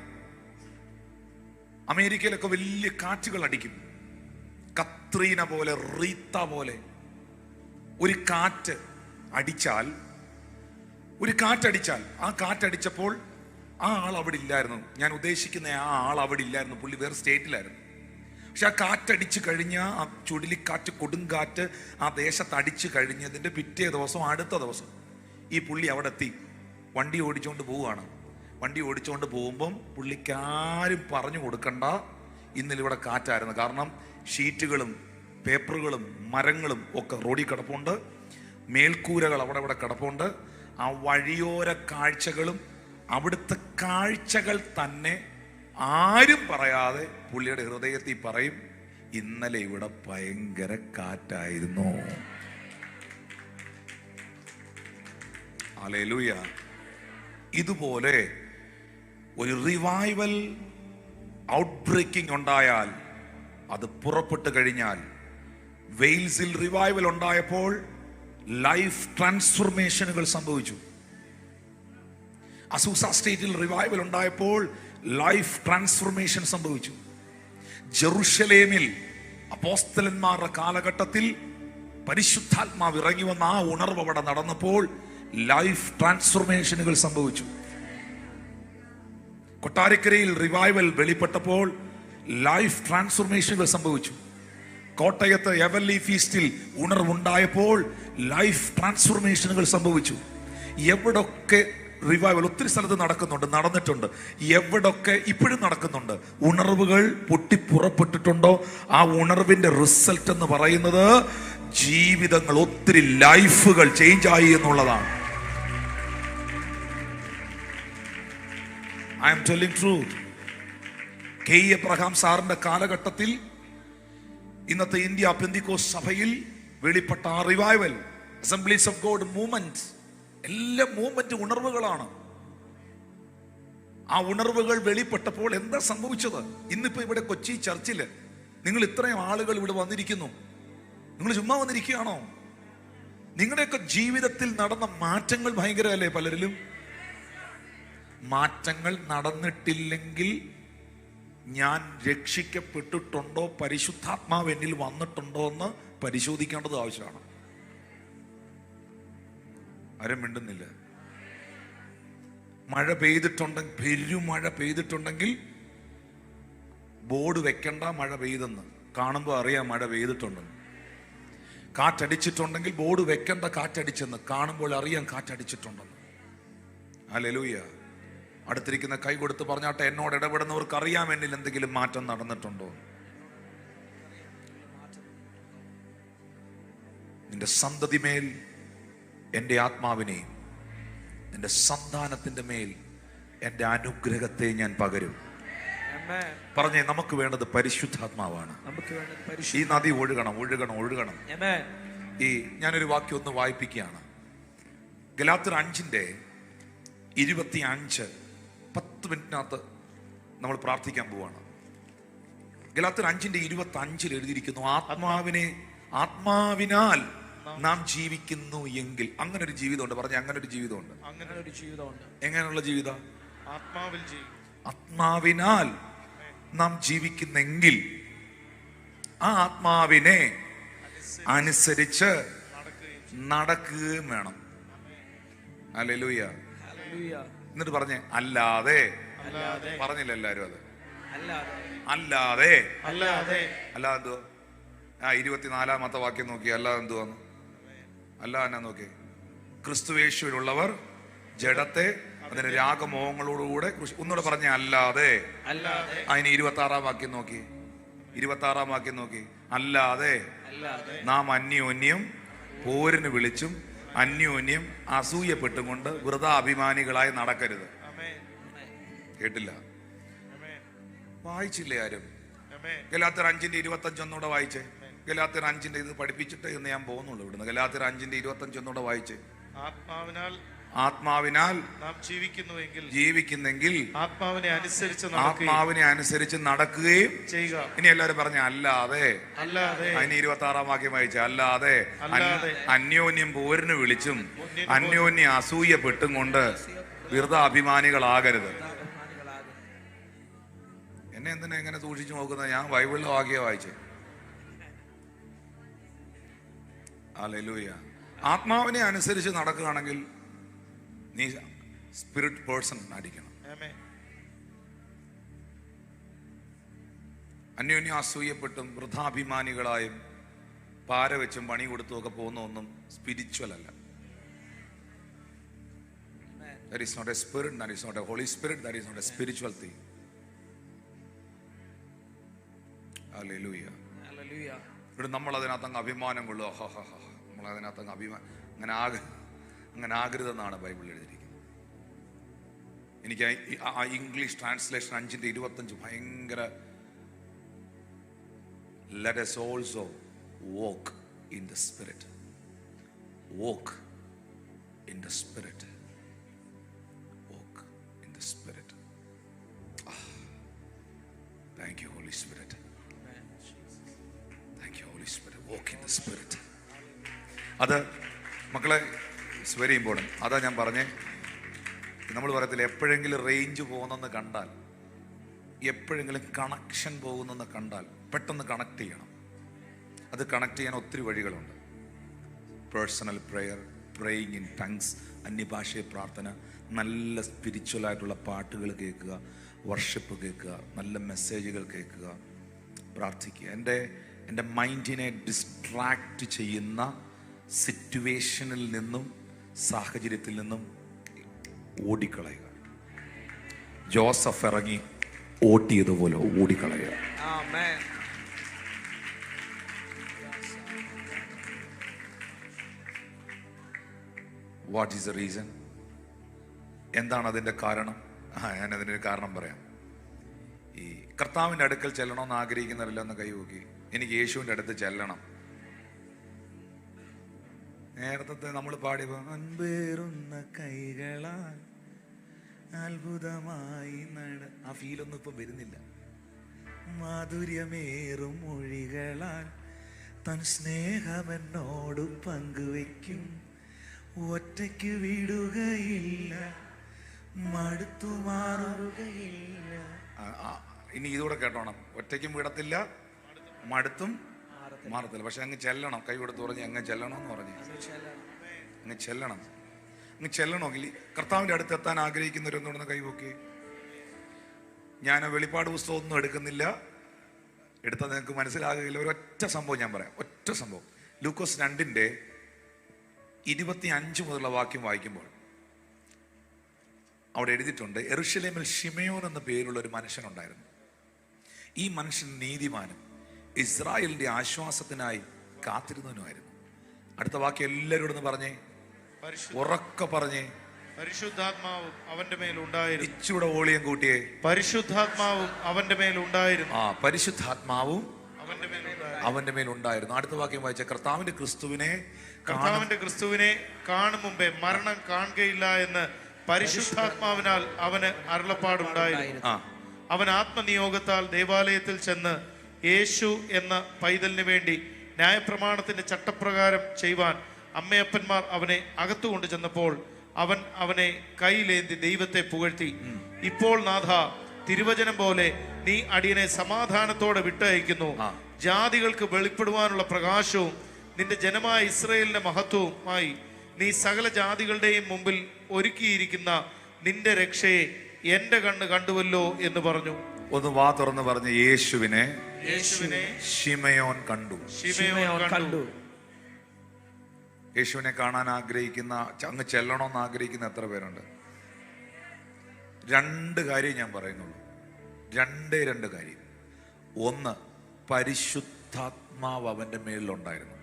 Speaker 1: അമേരിക്കയിലൊക്കെ വലിയ കാറ്റുകൾ അടിക്കും, കത്രീന പോലെ, റീത്ത പോലെ. ഒരു കാറ്റടിച്ചാൽ ആ കാറ്റടിച്ചപ്പോൾ ആ ആൾ അവിടെ ഇല്ലായിരുന്നു. ഞാൻ ഉദ്ദേശിക്കുന്ന ആ ആൾ അവിടെ ഇല്ലായിരുന്നു, പുള്ളി വേറെ സ്റ്റേറ്റിലായിരുന്നു. പക്ഷെ ആ കാറ്റടിച്ചു കഴിഞ്ഞ ആ ചുഴലിക്കാറ്റ്, കൊടുങ്കാറ്റ് ആ ദേശത്ത് അടിച്ചു കഴിഞ്ഞതിൻ്റെ പിറ്റേ ദിവസം, അടുത്ത ദിവസം ഈ പുള്ളി അവിടെ എത്തി. വണ്ടി ഓടിച്ചുകൊണ്ട് പോവുകയാണ്. വണ്ടി ഓടിച്ചുകൊണ്ട് പോകുമ്പം പുള്ളിക്കാരും പറഞ്ഞു കൊടുക്കണ്ട ഇന്നലെ ഇവിടെ കാറ്റായിരുന്നു. കാരണം ഷീറ്റുകളും പേപ്പറുകളും മരങ്ങളും ഒക്കെ റോഡിൽ കിടപ്പുണ്ട്, മേൽക്കൂരകൾ അവിടെ കിടപ്പുണ്ട്. ആ വഴിയോര കാഴ്ചകളും അവിടുത്തെ കാഴ്ചകൾ തന്നെ ആരും പറയാതെ പുള്ളിയുടെ ഹൃദയത്തിൽ പറയും, ഇന്നലെ ഇവിടെ ഭയങ്കര കാറ്റായിരുന്നു. ഹല്ലേലൂയ. ഇതുപോലെ ഒരു റിവൈവൽ ഔട്ട്ബ്രേക്കിംഗ് ഉണ്ടായാൽ, അത് പുറപ്പെട്ടു കഴിഞ്ഞാൽ, വെയിൽസിൽ റിവൈവൽ ഉണ്ടായപ്പോൾ ലൈഫ് ട്രാൻസ്ഫോർമേഷനുകൾ സംഭവിച്ചു. അസൂസ സ്റ്റേറ്റിൽ റിവൈവൽ ഉണ്ടായപ്പോൾ ലൈഫ് ട്രാൻസ്ഫോർമേഷൻ സംഭവിച്ചു. ജെറുസലേമിൽ അപ്പോസ്തലന്മാരുടെ കാലഘട്ടത്തിൽ പരിശുദ്ധാത്മാവ് ഇറങ്ങി വന്ന ആ ഉണർവ് അവിടെ നടന്നപ്പോൾ ലൈഫ് ട്രാൻസ്ഫോർമേഷനുകൾ സംഭവിച്ചു. കൊട്ടാരക്കരയിൽ റിവൈവൽ വെളിപ്പെട്ടപ്പോൾ ലൈഫ് ട്രാൻസ്ഫോർമേഷനുകൾ സംഭവിച്ചു. കോട്ടയത്ത് എവർലി ഫീസ്റ്റിൽ ഉണർവുണ്ടായപ്പോൾ ലൈഫ് ട്രാൻസ്ഫോർമേഷനുകൾ സംഭവിച്ചു. എവിടൊക്കെ റിവൈവൽ ഒത്തിരി സ്ഥലത്ത് നടന്നിട്ടുണ്ട്, എവിടൊക്കെ ഇപ്പോഴും നടക്കുന്നുണ്ട്, ഉണർവുകൾ പൊട്ടിപ്പുറപ്പെട്ടിട്ടുണ്ടോ, ആ ഉണർവിന്റെ റിസൾട്ട് എന്ന് പറയുന്നത് ജീവിതങ്ങൾ, ഒത്തിരി ലൈഫുകൾ ചേഞ്ച് ആയി എന്നുള്ളതാണ്. I M telling truth. K Abraham സാറിന്റെ കാലഘട്ടത്തിൽ ഇന്നത്തെ ഇന്ത്യ പെന്തിക്കോസ്ത് സഭയിൽ വെളിപ്പെട്ട ആ revival, assemblies of God movement, എല്ലാ മൂവ്മെന്റ് ഉണർവുകളാണ്. ആ ഉണർവുകൾ വെളിപ്പെട്ടപ്പോൾ എന്താ സംഭവിച്ചത്? ഇന്നിപ്പോ ഇവിടെ കൊച്ചി ചർച്ചില് നിങ്ങൾ ഇത്രയും ആളുകൾ ഇവിടെ വന്നിരിക്കുന്നു, നിങ്ങൾ ചുമ്മാ വന്നിരിക്കുകയാണോ? നിങ്ങളുടെയൊക്കെ ജീവിതത്തിൽ നടന്ന മാറ്റങ്ങൾ ഭയങ്കരമല്ലേ? പലരിലും മാറ്റങ്ങൾ നടന്നിട്ടില്ലെങ്കിൽ ഞാൻ രക്ഷിക്കപ്പെട്ടിട്ടുണ്ടോ, പരിശുദ്ധാത്മാവ് എന്നിൽ വന്നിട്ടുണ്ടോ എന്ന് പരിശോധിക്കേണ്ടത് ആവശ്യമാണ്. ആരും മിണ്ടുന്നില്ല. മഴ പെയ്തിട്ടുണ്ടെങ്കിൽ, പെരുമഴ പെയ്തിട്ടുണ്ടെങ്കിൽ ബോർഡ് വെക്കണ്ട മഴ പെയ്തെന്ന്, കാണുമ്പോൾ അറിയാം മഴ പെയ്തിട്ടുണ്ടെന്ന്. കാറ്റടിച്ചിട്ടുണ്ടെങ്കിൽ ബോർഡ് വെക്കണ്ട കാറ്റടിച്ചെന്ന്, കാണുമ്പോൾ അറിയാം കാറ്റടിച്ചിട്ടുണ്ടെന്ന്. ഹല്ലേലൂയ. അടുത്തിരിക്കുന്ന കൈ കൊടുത്ത് പറഞ്ഞാട്ടെ, എന്നോട് ഇടപെടുന്നവർക്ക് അറിയാം എന്നിൽ എന്തെങ്കിലും മാറ്റം നടന്നിട്ടുണ്ടോ. നിന്റെ സന്തതി മേൽ എൻ്റെ ആത്മാവിനെയും നിന്റെ സന്താനത്തിന്റെ മേൽ എൻ്റെ അനുഗ്രഹത്തെ ഞാൻ പകരും. പറഞ്ഞേ, നമുക്ക് വേണ്ടത് പരിശുദ്ധാത്മാവാണ്. ഈ നദി ഒഴുകണം, ഒഴുകണം, ഒഴുകണം. ഈ ഞാനൊരു വാക്യം ഒന്ന് വായിപ്പിക്കുകയാണ്. ഗലാത്യർ 5:25 10 മിനിറ്റിനകത്ത് നമ്മൾ പ്രാർത്ഥിക്കാൻ പോവാണ്. ഗലാത്യർ 5:25 എഴുതിയിരിക്കുന്നു, ആത്മാവിനാൽ നാം ജീവിക്കുന്നു എങ്കിൽ. അങ്ങനെ ഒരു ജീവിതമുണ്ട്. പറഞ്ഞ അങ്ങനെ ഒരു ജീവിതമുണ്ട്. എങ്ങനെയുള്ള ജീവിതം? ആത്മാവിനാൽ നാം ജീവിക്കുന്നെങ്കിൽ ആ ആത്മാവിനെ അനുസരിച്ച് നടക്കുകയും വേണം. ഹല്ലേലൂയ. എന്നിട്ട് പറഞ്ഞേ, അല്ലാതെ. പറഞ്ഞില്ല എല്ലാരും അത്? അല്ലാതെ. അല്ലാതെ എന്തോ? 24-ാമത്തെ വാക്യം നോക്കി. അല്ലാതെ എന്തുവാന്ന്? അല്ലാതെ എന്നാ നോക്കി? ക്രിസ്തുയേശുവിലുള്ളവർ ജഡത്തെ അതിന് രാഗമോഹങ്ങളോടുകൂടെ ഒന്നുകൂടെ പറഞ്ഞ അല്ലാതെ. അതിന് 26-ാം വാക്യം നോക്കി. 26-ാം വാക്യം നോക്കി. അല്ലാതെ നാം അന്യോന്യം പോരിന് വിളിച്ചും അന്യോന്യം അസൂയപ്പെട്ടും കൊണ്ട് വൃഥാ അഭിമാനികളായി നടക്കരുത്. കേട്ടില്ല? വായിച്ചില്ലേ ആരും? ഗലാത്യർ 5:25 ഒന്നുകൂടെ വായിച്ചേ. ഗലാത്യർ 5 ഇത് പഠിപ്പിച്ചിട്ട് എന്ന് ഞാൻ പോകുന്നുള്ളൂ ഇവിടുന്ന്. ഗലാത്യർ 5:25 ഒന്നുകൂടെ വായിച്ചേ. ആത്മാവിനാൽ നാം ജീവിക്കുന്നെങ്കിൽ ആത്മാവിനെ അനുസരിച്ച് നടക്കുകയും ചെയ്യുക. ഇനി എല്ലാവരും പറഞ്ഞ അല്ലാതെ. അതിന് 26-ാം വാക്യം വായിച്ച അല്ലാതെ അന്യോന്യം പോരിന് വിളിച്ചും അന്യോന്യം അസൂയപ്പെട്ടും കൊണ്ട് വെറുതെ അഭിമാനികളാകരുത്. എന്നെ എന്തിനാ എങ്ങനെ സൂക്ഷിച്ചു നോക്കുന്നത്? ഞാൻ ബൈബിളിലെ വാക്യം വായിച്ചേ. ഹല്ലേലൂയ. ആത്മാവിനെ അനുസരിച്ച് നടക്കുകയാണെങ്കിൽ നീ സ്പിരിറ്റ് പേഴ്സൺ ആയിരിക്കണം. അന്യോന്യം അസൂയപ്പെട്ടും വൃഥാഭിമാനികളായും പാര വെച്ചും പണി കൊടുത്തും ഒക്കെ പോകുന്ന ഒന്നും സ്പിരിച്വൽ അല്ല. That is not a spirit, that is not a Holy Spirit, that is not a spiritual thing. Hallelujah. ഇവിടെ നമ്മൾ അതിനകത്തങ്ങ് അഭിമാനം കൊള്ളുക. നമ്മൾ അതിനകത്തങ്ങ് അഭിമാനം അങ്ങനെ ആകരുതെന്നാണ് ബൈബിളിൽ എഴുതിയിരിക്കുന്നത്. എനിക്ക് ആ ഇംഗ്ലീഷ് ട്രാൻസ്ലേഷൻ 5:25 ഭയങ്കര. Let us also walk in the Spirit. Walk in the Spirit. Walk in the Spirit. Thank you, Holy Spirit. Thank you, Holy Spirit. Walk in the Spirit. അത് മക്കളെ ഇറ്റ്സ് വെരി ഇമ്പോർട്ടൻറ്റ്. അതാ ഞാൻ പറഞ്ഞേ, നമ്മൾ പറയത്തില്ല എപ്പോഴെങ്കിലും range പോകുന്നെന്ന് കണ്ടാൽ, എപ്പോഴെങ്കിലും കണക്ഷൻ പോകുന്നെന്ന് കണ്ടാൽ പെട്ടെന്ന് കണക്ട് ചെയ്യണം. അത് കണക്ട് ചെയ്യാൻ ഒത്തിരി വഴികളുണ്ട്. Personal prayer, praying in tongues, അന്യഭാഷയെ പ്രാർത്ഥന, നല്ല സ്പിരിച്വലായിട്ടുള്ള പാട്ടുകൾ കേൾക്കുക, വർഷിപ്പ് കേൾക്കുക, നല്ല മെസ്സേജുകൾ കേൾക്കുക, പ്രാർത്ഥിക്കുക. എൻ്റെ മൈൻഡിനെ ഡിസ്ട്രാക്റ്റ് ചെയ്യുന്ന സിറ്റുവേഷനിൽ നിന്നും സാഹചര്യത്തിൽ നിന്നും ഓടിക്കളയുക. ജോസഫ് ഇറങ്ങി ഓട്ടിയതുപോലെ ഓടിക്കളയുക. What is the reason? എന്താണ് അതിൻ്റെ കാരണം? ഞാനതിൻ്റെ ഒരു കാരണം പറയാം. ഈ കർത്താവിൻ്റെ അടുക്കൽ ചെല്ലണമെന്ന് ആഗ്രഹിക്കുന്നവരെല്ലാം ഒന്ന് കൈ നോക്കി. എനിക്ക് യേശുവിൻ്റെ അടുത്ത് ചെല്ലണം. നേരത്തെ നമ്മൾ പാടി അൻപേറുന്ന കൈകളാൽ അത്ഭുതമായി ആ ഫീലൊന്നും ഇപ്പം വരുന്നില്ല. മാധുര്യമേറും മൊഴികളാൽ തൻ സ്നേഹമെന്നോട് പങ്കുവെക്കും. ഒറ്റയ്ക്ക് വിടുകയില്ല, മടുത്തു മാറുകയില്ല. ഇനി ഇതുകൂടെ കേട്ടോണം. ഒറ്റയ്ക്കും വിടത്തില്ല, മടുത്തും മാറത്തില്ല. പക്ഷെ അങ്ങ് ചെല്ലണം. കൈ കൊടുത്ത് പറഞ്ഞ് അങ്ങ് ചെല്ലണം എന്ന് പറഞ്ഞു. അങ്ങ് ചെല്ലണം. അങ്ങ് ചെല്ലണമെങ്കിൽ കർത്താവിൻ്റെ അടുത്ത് എത്താൻ ആഗ്രഹിക്കുന്നവരൊന്നും കൈവോക്കി. ഞാൻ വെളിപ്പാട് പുസ്തകമൊന്നും എടുക്കുന്നില്ല, എടുത്താൽ നിങ്ങൾക്ക് മനസ്സിലാകുകയില്ല. ഒരൊറ്റ സംഭവം ഞാൻ പറയാം. ഒറ്റ സംഭവം. ലൂക്കോസ് 2:25 മുതലുള്ള വാക്യം വായിക്കുമ്പോൾ അവിടെ എഴുതിയിട്ടുണ്ട്, യെരൂശലേമിൽ ശിമയോൻ എന്ന പേരുള്ള ഒരു മനുഷ്യനുണ്ടായിരുന്നു. ഈ മനുഷ്യൻ നീതിമാനും ഇസ്രായേലിന്റെ ആശ്വാസത്തിനായി കാത്തിരുന്നവനുമായിരുന്നു. അടുത്ത വാക്യം എല്ലാവരോടും ഒന്ന് പറഞ്ഞേ, ഉറക്കെ പറഞ്ഞേ.
Speaker 2: പരിശുദ്ധാത്മാവും അവന്റെ മേൽ ഉണ്ടായിരുന്നു.
Speaker 1: ഇച്ചൂടെ വോളിയം കൂട്ടിയേ.
Speaker 2: പരിശുദ്ധാത്മാവും അവന്റെ മേൽ ഉണ്ടായിരുന്നു.
Speaker 1: പരിശുദ്ധാത്മാവും
Speaker 2: അവന്റെ മേൽ
Speaker 1: ഉണ്ടായിരുന്നു. അടുത്ത വാക്യം വായിച്ച, കർത്താവിന്റെ ക്രിസ്തുവിനെ
Speaker 2: കാണും മുമ്പേ മരണം കാണുകയില്ല എന്ന് പരിശുദ്ധാത്മാവിനാൽ അവന് അരുളപ്പാടുണ്ടായിരുന്നു. അവൻ ആത്മനിയോഗത്താൽ ദേവാലയത്തിൽ ചെന്ന് യേശു എന്ന പൈതലിന് വേണ്ടി ന്യായപ്രമാണത്തിന്റെ ചട്ടപ്രകാരം ചെയ്യുവാൻ അമ്മയപ്പന്മാർ അവനെ അകത്തു കൊണ്ടു ചെന്നപ്പോൾ അവൻ അവനെ കൈയിലേന്തി ദൈവത്തെ പുകഴ്ത്തി, ഇപ്പോൾ നാഥ, തിരുവചനം പോലെ നീ അടിയനെ സമാധാനത്തോടെ വിട്ടയക്കുന്നു. ജാതികൾക്ക് വെളിപ്പെടുവാനുള്ള പ്രകാശവും നിന്റെ ജനമായ ഇസ്രായേലിന്റെ മഹത്വവുമായി നീ സകല ജാതികളുടെയും മുമ്പിൽ ഒരുക്കിയിരിക്കുന്ന നിന്റെ രക്ഷയെ എന്റെ കണ്ണ് കണ്ടുവല്ലോ എന്ന് പറഞ്ഞു.
Speaker 1: ഒന്ന് വാ തുറന്ന് പറഞ്ഞ്, യേശുവിനെ ശിമയോൻ കണ്ടു. യേശുവിനെ കാണാൻ ആഗ്രഹിക്കുന്ന, അങ്ങ് ചെല്ലണമെന്ന് ആഗ്രഹിക്കുന്ന എത്ര പേരുണ്ട്? 2 കാര്യം ഞാൻ പറയുന്നുള്ളൂ. 2 കാര്യം. ഒന്ന്, പരിശുദ്ധാത്മാവ് അവന്റെ മേലിലുണ്ടായിരുന്നു.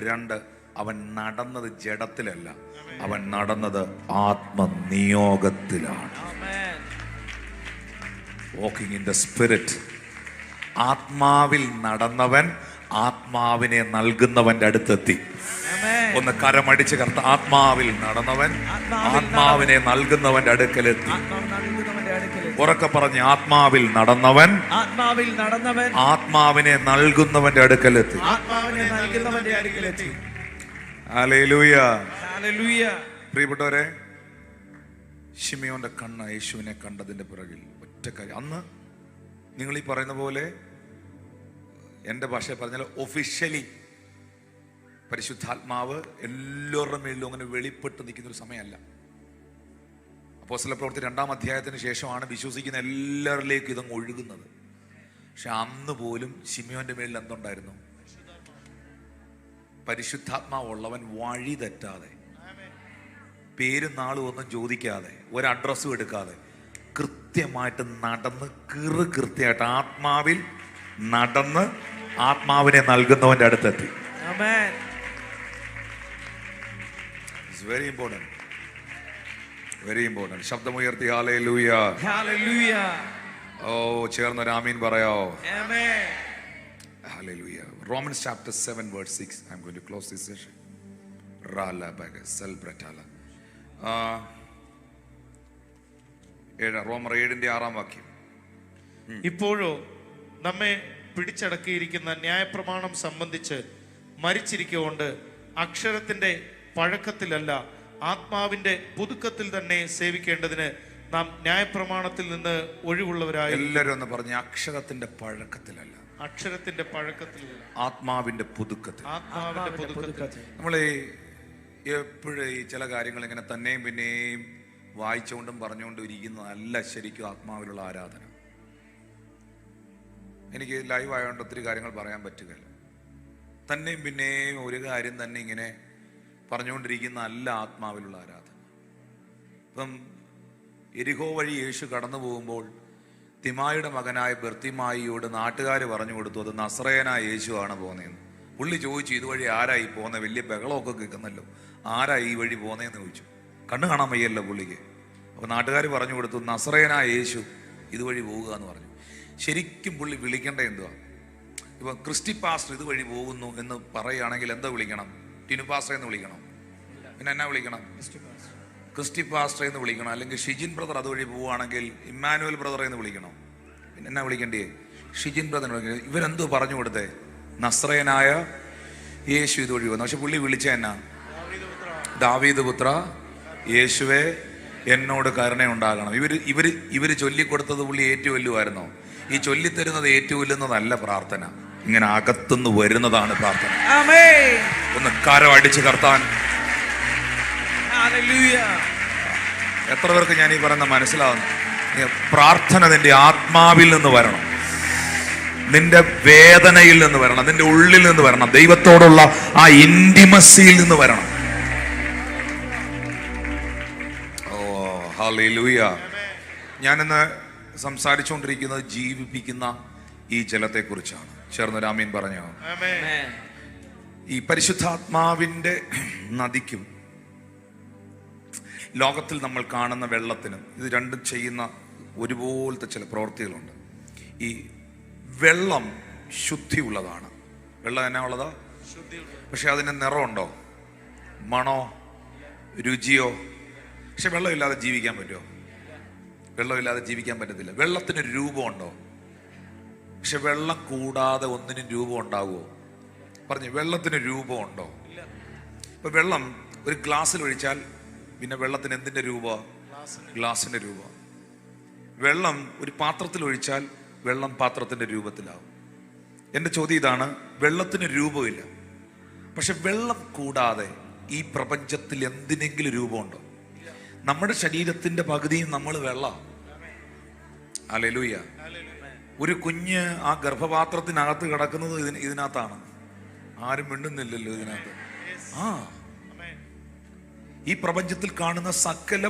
Speaker 1: 2, അവൻ നടന്നത് ജഡത്തിലല്ല, അവൻ നടന്നത് ആത്മനിയോഗത്തിലാണ്. Walking in the spirit. ആത്മാവിൽ നടന്നവൻ ആത്മാവിനെ നൽകുന്നവന്റെ അടുത്തെത്തി. ഒന്ന് കരമടിച്ച് ആത്മാവിൽ നടന്നവൻ ആത്മാവിനെ നൽകുന്നവന്റെ അടുക്കലെത്തി. ഉറക്കെ പറഞ്ഞ്, ആത്മാവിൽ നടന്നവൻ ആത്മാവിനെ നൽകുന്നവന്റെ അടുക്കലെത്തി. ഹല്ലേലൂയ. പ്രിയപ്പെട്ടവരെ, ശിമയോന്റെ കണ്ണ് യേശുവിനെ കണ്ടതിന്റെ പിറകിൽ ഒറ്റ കാര്യം. അന്ന് നിങ്ങൾ ഈ പറയുന്ന പോലെ, എൻ്റെ ഭാഷയിൽ പറഞ്ഞാൽ ഒഫീഷ്യലി പരിശുദ്ധാത്മാവ് എല്ലാവരുടെ മേളിലും അങ്ങനെ വെളിപ്പെട്ട് നിൽക്കുന്നൊരു സമയമല്ല. അപ്പോസ്തല പ്രവൃത്തി 2-ാം അധ്യായത്തിന് ശേഷമാണ് വിശ്വസിക്കുന്ന എല്ലാവരിലേക്കും ഇതങ്ങ് ഒഴുകുന്നത്. പക്ഷെ അന്ന് പോലും ശിമയോന്റെ മേളിൽ എന്തുണ്ടായിരുന്നു? പരിശുദ്ധാത്മാവ് ഉള്ളവൻ വഴി തെറ്റാതെ, പേരും നാളും ഒന്നും ചോദിക്കാതെ, ഒരു അഡ്രസ്സും എടുക്കാതെ കൃത്യമായിട്ട് നടന്ന് കൃത്യമായിട്ട് ആത്മാവിൽ നടന്ന് ആത്മാവിനെ നൽകുന്നവന്റെ അടുത്തെത്തി. Very important, very important. ശബ്ദമുയർത്തി ഹല്ലേലൂയ. ഓ, ചേർന്നൊരു ആമീൻ പറയാവോ? Hallelujah. Romans chapter 7 verse 6. I'm going to close this session. Rala baga selbratala. റോമർ 7:6 വാക്യം.
Speaker 2: ഇപ്പോഴോ നമ്മെ പിടിച്ചടക്കിയിരിക്കുന്ന ന്യായപ്രമാണം സംബന്ധിച്ച് മരിച്ചിരിക്കൊണ്ട് അക്ഷരത്തിന്റെ പഴക്കത്തിലല്ല ആത്മാവിന്റെ പുതുക്കത്തിൽ തന്നെ സേവിക്കേണ്ടതിന് നാം ന്യായപ്രമാണത്തിൽ നിന്ന് ഒഴിവുള്ളവരായി.
Speaker 1: എല്ലാവരും ഒന്ന് പറഞ്ഞ, അക്ഷരത്തിന്റെ പഴക്കത്തിലല്ല,
Speaker 2: അക്ഷരത്തിന്റെ പഴക്കത്തിലല്ല,
Speaker 1: ആത്മാവിന്റെ പുതുക്കത്തിൽ. നമ്മൾ എപ്പോഴും ഈ ചില കാര്യങ്ങൾ ഇങ്ങനെ തന്നെയും പിന്നെയും വായിച്ചുകൊണ്ടും പറഞ്ഞുകൊണ്ടും ഇരിക്കുന്നതല്ല ശരിക്കും ആത്മാവിലുള്ള ആരാധന. എനിക്ക് ലൈവ് ആയതുകൊണ്ട് ഒത്തിരി കാര്യങ്ങൾ പറയാൻ പറ്റുകയില്ല. തന്നെയും പിന്നെയും ഒരു കാര്യം തന്നെ ഇങ്ങനെ പറഞ്ഞുകൊണ്ടിരിക്കുന്ന അല്ല ആത്മാവിലുള്ള ആരാധന. ഇപ്പം എരിഹോ വഴി യേശു കടന്നു പോകുമ്പോൾ തിമായിയുടെ മകനായ ബർത്തിമായിയോട് നാട്ടുകാർ പറഞ്ഞു കൊടുത്തു, അത് നസ്രയനായ യേശു ആണ് പോകുന്നതെന്ന്. പുള്ളി ചോദിച്ചു, ഇതുവഴി ആരായി പോകുന്നത്? വലിയ ബഹളമൊക്കെ കേൾക്കുന്നല്ലോ, ആരാ ഈ വഴി പോകുന്നതെന്ന് ചോദിച്ചു. കണ്ണു കാണാൻ വയ്യല്ലോ പുള്ളിക്ക്. അപ്പോൾ നാട്ടുകാർ പറഞ്ഞു കൊടുത്തു, നസ്രയനായ യേശു ഇതുവഴി പോവുക എന്ന് പറഞ്ഞു. ശരിക്കും പുള്ളി വിളിക്കേണ്ട എന്തുവാ? ഇപ്പം ക്രിസ്റ്റി പാസ്റ്റർ ഇതുവഴി പോകുന്നു എന്ന് പറയുകയാണെങ്കിൽ എന്താ വിളിക്കണം? ടിനു പാസ്റ്റർ എന്ന് വിളിക്കണം. പിന്നെ എന്നാ വിളിക്കണം? ക്രിസ്റ്റി പാസ്റ്റർ എന്ന് വിളിക്കണം. അല്ലെങ്കിൽ ഷിജിൻ ബ്രദർ അതുവഴി പോവുകയാണെങ്കിൽ ഇമ്മാനുവൽ ബ്രദർ എന്ന് വിളിക്കണം. പിന്നെ എന്നാ വിളിക്കണ്ടേ? ഷിജിൻ ബ്രദർ. ഇവരെന്തോ പറഞ്ഞു കൊടുത്തേ? നസ്രയനായ യേശു ഇതുവഴി വന്നു. പക്ഷെ പുള്ളി വിളിച്ച എന്നാ? ദാവീദ് പുത്ര യേശുവേ എന്നോട് കരുണയുണ്ടാകണം. ഇവര് ചൊല്ലിക്കൊടുത്തത് പുള്ളി ഏറ്റുകൊല്ലുമായിരുന്നോ? ഈ ചൊല്ലിത്തരുന്നത് ഏറ്റുകൊല്ലുന്നതല്ല പ്രാർത്ഥന, ഇങ്ങനെ അകത്തുനിന്ന് വരുന്നതാണ് പ്രാർത്ഥന. ഒന്ന് കരം അടിച്ച് കർത്താൻ. എത്ര പേർക്ക് ഞാൻ ഈ പറയുന്ന മനസ്സിലാവുന്നു? പ്രാർത്ഥന നിന്റെ ആത്മാവിൽ നിന്ന് വരണം, നിന്റെ വേദനയിൽ നിന്ന് വരണം, നിന്റെ ഉള്ളിൽ നിന്ന് വരണം, ദൈവത്തോടുള്ള ആ ഇന്റിമസിയിൽ നിന്ന് വരണം. ഓ ഹല്ലേലൂയ. ഞാനിന്ന് സംസാരിച്ചുകൊണ്ടിരിക്കുന്നത് ജീവിപ്പിക്കുന്ന ഈ ജലത്തെക്കുറിച്ചാണ്. ചേർന്നൊരു ആമീൻ പറഞ്ഞോ? ഈ പരിശുദ്ധാത്മാവിന്റെ നദിക്കും ലോകത്തിൽ നമ്മൾ കാണുന്ന വെള്ളത്തിനും ഇത് രണ്ടും ചെയ്യുന്ന ഒരുപോലത്തെ ചില പ്രവൃത്തികളുണ്ട്. ഈ വെള്ളം ശുദ്ധിയുള്ളതാണ്. വെള്ളം എന്നാ ഉള്ളതാ? പക്ഷെ അതിന് നിറമുണ്ടോ, മണോ, രുചിയോ? പക്ഷെ വെള്ളമില്ലാതെ ജീവിക്കാൻ പറ്റുമോ? വെള്ളമില്ലാതെ ജീവിക്കാൻ പറ്റത്തില്ല. വെള്ളത്തിന് രൂപമുണ്ടോ? പക്ഷെ വെള്ളം കൂടാതെ ഒന്നിനും രൂപം ഉണ്ടാകുമോ? പറഞ്ഞു, വെള്ളത്തിന് രൂപമുണ്ടോ? ഇപ്പൊ വെള്ളം ഒരു ഗ്ലാസ്സിൽ ഒഴിച്ചാൽ പിന്നെ വെള്ളത്തിന് എന്തിന്റെ രൂപ? ഗ്ലാസിന്റെ രൂപ. വെള്ളം ഒരു പാത്രത്തിൽ ഒഴിച്ചാൽ വെള്ളം പാത്രത്തിന്റെ രൂപത്തിലാവും. എന്റെ ചോദ്യം ഇതാണ്, വെള്ളത്തിന് രൂപമില്ല, പക്ഷെ വെള്ളം കൂടാതെ ഈ പ്രപഞ്ചത്തിൽ എന്തിനെങ്കിലും രൂപമുണ്ടോ? നമ്മുടെ ശരീരത്തിന്റെ പകുതിയും നമ്മൾ വെള്ളം. ഹല്ലേലൂയ. ഒരു കുഞ്ഞ് ആ ഗർഭപാത്രത്തിനകത്ത് കിടക്കുന്നത് ഇതിനകത്താണ്. ആരും മിണ്ടുന്നില്ലല്ലോ ഇതിനകത്ത്. ഈ പ്രപഞ്ചത്തിൽ കാണുന്ന സകല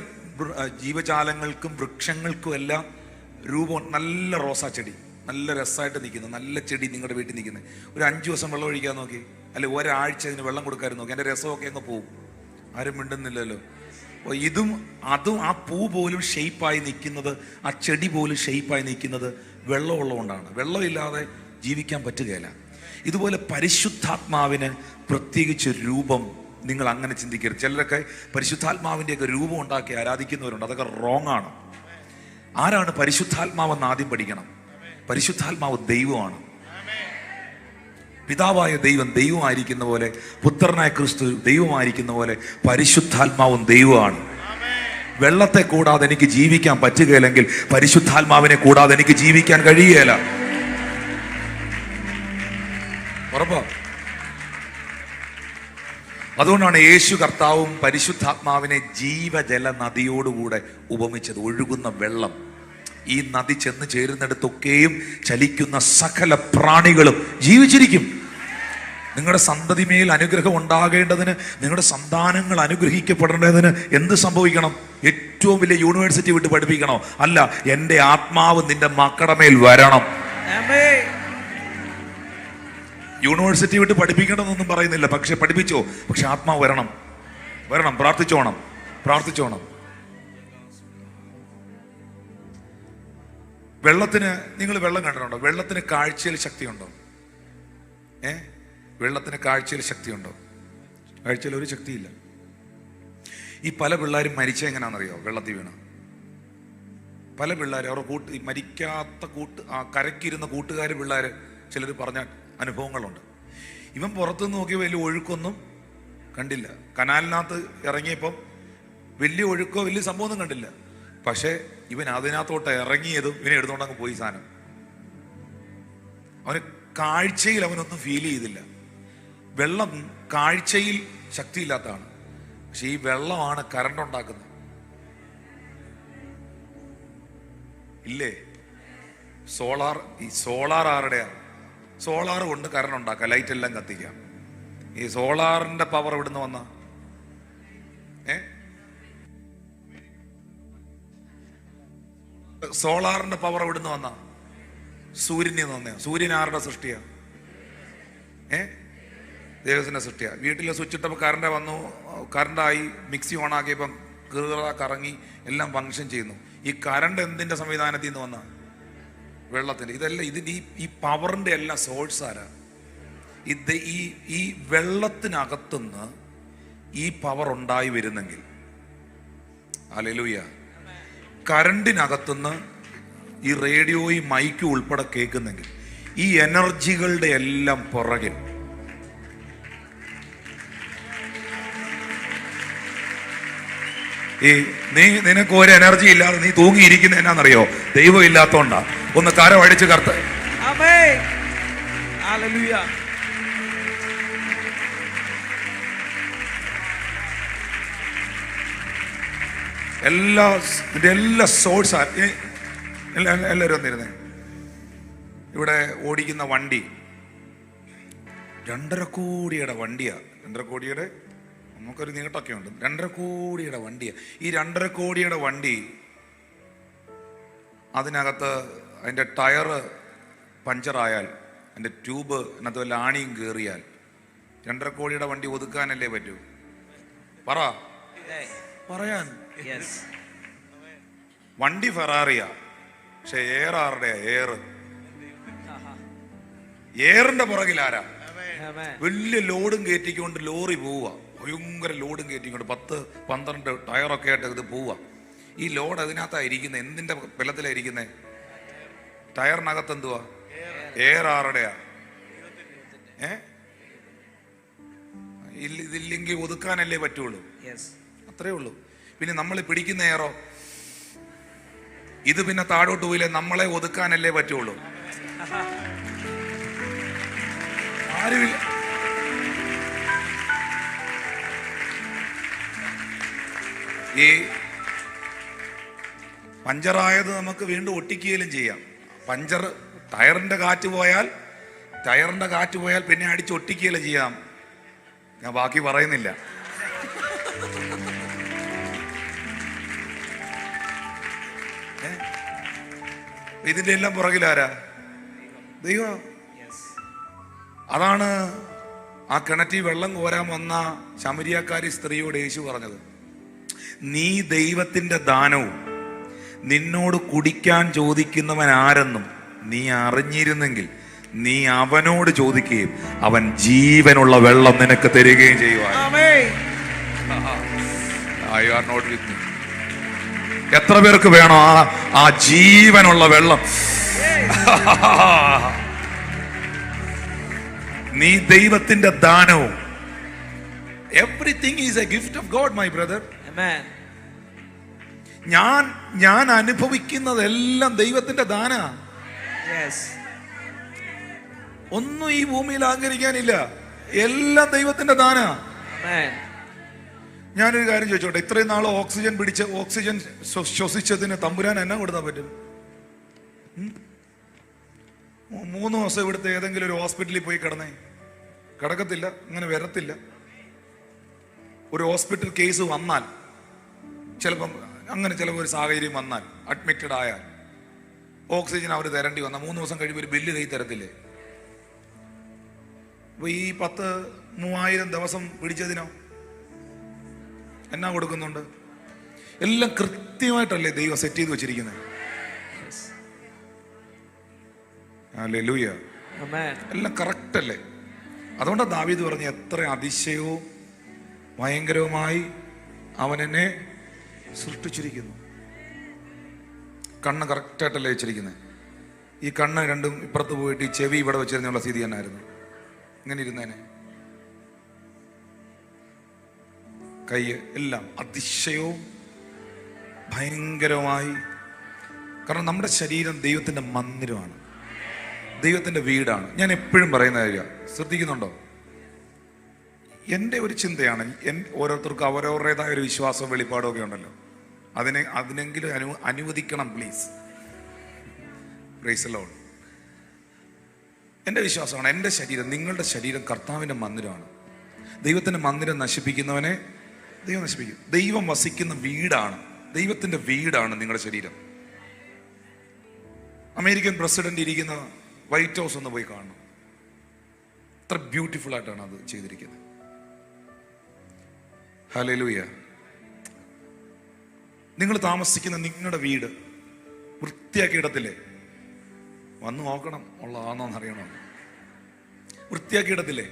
Speaker 1: ജീവജാലങ്ങൾക്കും വൃക്ഷങ്ങൾക്കും എല്ലാം രൂപം. നല്ല റോസാ ചെടി, നല്ല രസമായിട്ട് നിൽക്കുന്ന നല്ല ചെടി നിങ്ങളുടെ വീട്ടിൽ നിൽക്കുന്നത്, ഒരു 5 ദിവസം വെള്ളം ഒഴിക്കാൻ നോക്കി, അല്ലെ ഒരാഴ്ച അതിന് വെള്ളം കൊടുക്കാനും നോക്കി, എൻ്റെ രസമൊക്കെ അങ്ങ് പോവും. ആരും മിണ്ടുന്നില്ലല്ലോ. ഇതും അതും ആ പൂ പോലും ഷെയ്പ്പായി നിൽക്കുന്നത്, ആ ചെടി പോലും ഷെയ്പ്പായി നിൽക്കുന്നത് വെള്ളമുള്ളതുകൊണ്ടാണ്. വെള്ളമില്ലാതെ ജീവിക്കാൻ പറ്റുകയില്ല. ഇതുപോലെ പരിശുദ്ധാത്മാവിന് പ്രത്യേകിച്ച് രൂപം നിങ്ങൾ അങ്ങനെ ചിന്തിക്കരുത്. ചിലരൊക്കെ പരിശുദ്ധാത്മാവിൻ്റെയൊക്കെ രൂപം ഉണ്ടാക്കി ആരാധിക്കുന്നവരുണ്ട്. അതൊക്കെ റോങ് ആണ്. ആരാണ് പരിശുദ്ധാത്മാവെന്ന് ആദ്യം പഠിക്കണം. പരിശുദ്ധാത്മാവ് ദൈവമാണ്. പിതാവായ ദൈവം ദൈവമായിരിക്കുന്ന പോലെ, പുത്രനായ ക്രിസ്തു ദൈവമായിരിക്കുന്ന പോലെ പരിശുദ്ധാത്മാവും ദൈവമാണ്. വെള്ളത്തെ കൂടാതെ എനിക്ക് ജീവിക്കാൻ പറ്റുകയില്ലെങ്കിൽ പരിശുദ്ധാത്മാവിനെ കൂടാതെ എനിക്ക് ജീവിക്കാൻ കഴിയുകയില്ല. ഉറപ്പാ. അതുകൊണ്ടാണ് യേശു കർത്താവും പരിശുദ്ധാത്മാവിനെ ജീവജല നദിയോടുകൂടെ ഉപമിച്ചത്. ഒഴുകുന്ന വെള്ളം. ഈ നദി ചെന്ന് ചേരുന്നിടത്തൊക്കെയും ചലിക്കുന്ന സകല പ്രാണികളും ജീവിച്ചിരിക്കും. നിങ്ങളുടെ സന്തതിമേൽ അനുഗ്രഹം ഉണ്ടാകേണ്ടതിന്, നിങ്ങളുടെ സന്താനങ്ങൾ അനുഗ്രഹിക്കപ്പെടേണ്ടതിന് എന്ത് സംഭവിക്കണം? ഏറ്റവും വലിയ യൂണിവേഴ്സിറ്റി വിട്ട് പഠിപ്പിക്കണോ? അല്ല, എൻ്റെ ആത്മാവ് നിന്റെ മക്കളുടെ മേൽ വരണം. യൂണിവേഴ്സിറ്റി വിട്ട് പഠിപ്പിക്കണമെന്നൊന്നും പറയുന്നില്ല, പക്ഷെ പഠിപ്പിച്ചോ. പക്ഷെ ആത്മാവ് വരണം. പ്രാർത്ഥിച്ചോണം. വെള്ളത്തിന്, നിങ്ങൾ വെള്ളം കണ്ടിട്ടുണ്ടോ? വെള്ളത്തിന് കാഴ്ചയിൽ ശക്തിയുണ്ടോ? വെള്ളത്തിന് കാഴ്ചയിൽ ശക്തിയുണ്ടോ? കാഴ്ചയിൽ ഒരു ശക്തിയില്ല. ഈ പല പിള്ളേരും മരിച്ച എങ്ങനെയാണെന്നറിയോ? വെള്ളത്തിൽ വീണ്. പല പിള്ളേർ അവരുടെ മരിക്കാത്ത കരക്കിരുന്ന കൂട്ടുകാർ പിള്ളേർ ചിലർ പറഞ്ഞ അനുഭവങ്ങളുണ്ട്. ഇവൻ പുറത്തുനിന്ന് നോക്കി വലിയ ഒഴുക്കൊന്നും കണ്ടില്ല. കനാലിനകത്ത് ഇറങ്ങിയപ്പം വലിയ ഒഴുക്കോ വലിയ സംഭവമൊന്നും കണ്ടില്ല. പക്ഷെ ഇവൻ അതിനകത്തോട്ട് ഇറങ്ങിയതും ഇവനെ എടുത്തോണ്ടങ്ങ് പോയി. സാധനം അവന് കാഴ്ചയിൽ അവനൊന്നും ഫീൽ ചെയ്തില്ല. വെള്ളം കാഴ്ചയിൽ ശക്തിയില്ലാത്തതാണ്, പക്ഷെ ഈ വെള്ളമാണ് കറണ്ട് ഉണ്ടാക്കുന്നത്. ഇല്ലേ? സോളാർ ആരുടെയാണ്? സോളാർ കൊണ്ട് കറണ്ട് ഉണ്ടാക്കാം, ലൈറ്റ് എല്ലാം കത്തിക്കാം. ഈ സോളാറിന്റെ പവർ എവിടുന്ന് വന്ന? സോളാറിന്റെ പവർ എവിടുന്ന് വന്ന? സൂര്യനിൽ നിന്ന്. സൂര്യൻ ആരുടെ സൃഷ്ടിയാ? ദൈവത്തിന്റെ സൃഷ്ടിയാ. വീട്ടിലെ സ്വിച്ച് ഇട്ടപ്പോൾ കറണ്ട് വന്നു, കറണ്ടായി, മിക്സി ഓൺ ആക്കിയപ്പം കറങ്ങി എല്ലാം ഫങ്ഷൻ ചെയ്യുന്നു. ഈ കറണ്ട് എന്തിന്റെ സംവിധാനത്തിൽ നിന്ന് വന്ന? വെള്ളത്തിന്റെ. ഇതെല്ലാം ഇതിന് ഈ പവറിന്റെ എല്ലാം സോഴ്സ് ആരാ? ഈ വെള്ളത്തിനകത്തുനിന്ന് ഈ പവർ ഉണ്ടായി വരുന്നെങ്കിൽ, ഹല്ലേലൂയ, കറണ്ടിനകത്തുനിന്ന് ഈ റേഡിയോയും മൈക്കും ഉൾപ്പെടെ കേൾക്കുന്നെങ്കിൽ ഈ എനർജികളുടെ എല്ലാം പുറകിൽ ഈ നിനക്ക് ഒരു എനർജി ഇല്ലാതെ നീ തൂങ്ങിയിരിക്കുന്ന എന്നാന്നറിയോ? ദൈവം ഇല്ലാത്തോണ്ടാ. ഒന്ന് കരമടിച്ച് കർത്ത.
Speaker 3: Amen. Hallelujah.
Speaker 1: എല്ലാ സോഴ്സ് എല്ലാവരും വന്നിരുന്നേ. ഇവിടെ ഓടിക്കുന്ന വണ്ടി 2.5 കോടിയുടെ വണ്ടിയാ. 2.5 കോടിയുടെ നമുക്കൊരു നീട്ടൊക്കെ ഉണ്ട്. 2.5 കോടിയുടെ വണ്ടിയാ. ഈ 2.5 കോടിയുടെ വണ്ടി, അതിനകത്ത് അതിൻ്റെ ടയറ് പഞ്ചറായാൽ, അതിൻ്റെ ട്യൂബ് അതിനകത്ത് വല്ല ആണിയും കയറിയാൽ 2.5 കോടിയുടെ വണ്ടി ഒതുക്കാനല്ലേ പറ്റൂ? പറയാൻ
Speaker 3: Yes.
Speaker 1: വണ്ടി ഫെറാറിയാ, പക്ഷെ എയർ ആരുടെയാ? എയറിന്റെ പുറകിലാരാ?
Speaker 3: Amen.
Speaker 1: വലിയ ലോഡും കയറ്റിക്കൊണ്ട് ലോറി പോവുക. ഭയങ്കര ലോഡും കയറ്റിക്കൊണ്ട് 10-12 ടയറൊക്കെ ആയിട്ട് ഇത് പോവുക. ഈ ലോഡ് അതിനകത്താ ഇരിക്കുന്നത്. എന്തിന്റെ ബലത്തിലാ ഇരിക്കുന്നത്? ടയറിനകത്ത് എന്തുവാ? എയർ ആരുടെയാ? ഇതില്ലെങ്കിൽ ഒതുക്കാനല്ലേ പറ്റുള്ളൂ.
Speaker 3: Yes.
Speaker 1: അത്രേ ഉള്ളൂ. പിന്നെ നമ്മൾ പിടിക്കുന്ന എയറോ? ഇത് പിന്നെ താഴോട്ട് പോയില്ലേ, നമ്മളെ ഒതുക്കാനല്ലേ പറ്റുള്ളൂ. ആരുമില്ല. ഈ പഞ്ചറായത് നമുക്ക് വീണ്ടും ഒട്ടിക്കുകയും ചെയ്യാം. ടയറിന്റെ കാറ്റ് പോയാൽ പിന്നെ അടിച്ചൊട്ടിക്കുകയും ചെയ്യാം. ഞാൻ ബാക്കി പറയുന്നില്ല. ഇതിന്റെ എല്ലാം പുറകിലാരാ? ദൈവം. അതാണ് ആ കിണറ്റിൽ വെള്ളം കോരാൻ വന്ന ശമരിയാക്കാരി സ്ത്രീയോട് യേശു പറഞ്ഞത്, നീ ദൈവത്തിന്റെ ദാനവും നിന്നോട് കുടിക്കാൻ ചോദിക്കുന്നവൻ ആരെന്നും നീ അറിഞ്ഞിരുന്നെങ്കിൽ നീ അവനോട് ചോദിക്കുകയും അവൻ ജീവനുള്ള വെള്ളം നിനക്ക് തരികയും ചെയ്യുവാൻ. എത്ര പേർക്ക് വേണോ ആ ജീവനുള്ള വെള്ളം? നീ ദൈവത്തിന്റെ ദാനവും. Everything is a gift of God, my brother. ഞാൻ അനുഭവിക്കുന്നതെല്ലാം ദൈവത്തിന്റെ ദാന. ഒന്നും ഈ ഭൂമിയിൽ അഹങ്കരിക്കാനില്ല. എല്ലാം ദൈവത്തിന്റെ ദാന. ഞാനൊരു കാര്യം ചോദിച്ചോട്ടെ, ഇത്രയും നാള് ഓക്സിജൻ ശ്വസിച്ചതിന് തമ്പുരാൻ എന്നാ കൊടുത്താൻ പറ്റും? 3 ദിവസം ഇവിടുത്തെ ഏതെങ്കിലും ഒരു ഹോസ്പിറ്റലിൽ പോയി കിടക്കത്തില്ല, അങ്ങനെ വരത്തില്ല. ഒരു ഹോസ്പിറ്റൽ കേസ് വന്നാൽ, ചിലപ്പം ഒരു സാഹചര്യം വന്നാൽ, അഡ്മിറ്റഡ് ആയാൽ ഓക്സിജൻ അവർ തരേണ്ടി വന്നാൽ 3 ദിവസം കഴിയുമ്പോൾ ഒരു ബില്ല് കൈ തരത്തില്ലേ? അപ്പൊ ഈ 10,000-3000 ദിവസം പിടിച്ചതിനോ എന്നാ കൊടുക്കുന്നുണ്ട്? എല്ലാം കൃത്യമായിട്ടല്ലേ ദൈവം സെറ്റ് ചെയ്ത് വെച്ചിരിക്കുന്നത്. ഹല്ലേലൂയ. എല്ലാം കറക്റ്റ് അല്ലേ? അതുകൊണ്ടാണ് ദാവീദ് പറഞ്ഞ എത്ര അതിശയവും ഭയങ്കരവുമായി അവൻ എന്നെ സൃഷ്ടിച്ചിരിക്കുന്നു. കണ്ണ് കറക്റ്റായിട്ടല്ലേ വെച്ചിരിക്കുന്നത്. ഈ കണ്ണ് രണ്ടും ഇപ്പുറത്ത് പോയിട്ട് ഈ ചെവി ഇവിടെ വെച്ചിരുന്നുള്ള സ്ഥിതി തന്നെയായിരുന്നു. ഇങ്ങനെ ഇരുന്നേനെ. കൈ എല്ലാം അതിശയവും ഭയങ്കരമായി. കാരണം നമ്മുടെ ശരീരം ദൈവത്തിന്റെ മന്ദിരമാണ്, ദൈവത്തിന്റെ വീടാണ്. ഞാൻ എപ്പോഴും പറയുന്ന കാര്യം ശ്രദ്ധിക്കുന്നുണ്ടോ? എൻ്റെ ഒരു ചിന്തയാണ്, ഓരോരുത്തർക്കും അവരവരുടേതായ ഒരു വിശ്വാസവും വെളിപ്പാടും ഒക്കെ ഉണ്ടല്ലോ. അതിനെങ്കിലും അനുവദിക്കണം പ്ലീസ്. Praise the Lord. എൻ്റെ വിശ്വാസമാണ് എൻ്റെ ശരീരം, നിങ്ങളുടെ ശരീരം കർത്താവിൻ്റെ മന്ദിരമാണ്. ദൈവത്തിൻ്റെ മന്ദിരം നശിപ്പിക്കുന്നവനെ ദൈവം നശിപ്പിക്കും. ദൈവം വസിക്കുന്ന വീടാണ്, ദൈവത്തിൻ്റെ വീടാണ് നിങ്ങളുടെ ശരീരം. അമേരിക്കൻ പ്രസിഡന്റ് ഇരിക്കുന്ന വൈറ്റ് ഹൗസ് ഒന്ന് പോയി കാണണം. അത്ര ബ്യൂട്ടിഫുൾ ആയിട്ടാണ് അത് ചെയ്തിരിക്കുന്നത്. ഹല്ലേലൂയ. നിങ്ങൾ താമസിക്കുന്ന നിങ്ങളുടെ വീട് വൃത്തിയാക്കി ഇടത്തില്ലേ? വന്ന് നോക്കണം ഉള്ളതാണോന്ന് അറിയണം. വൃത്തിയാക്കി ഇടത്തില്ലേ?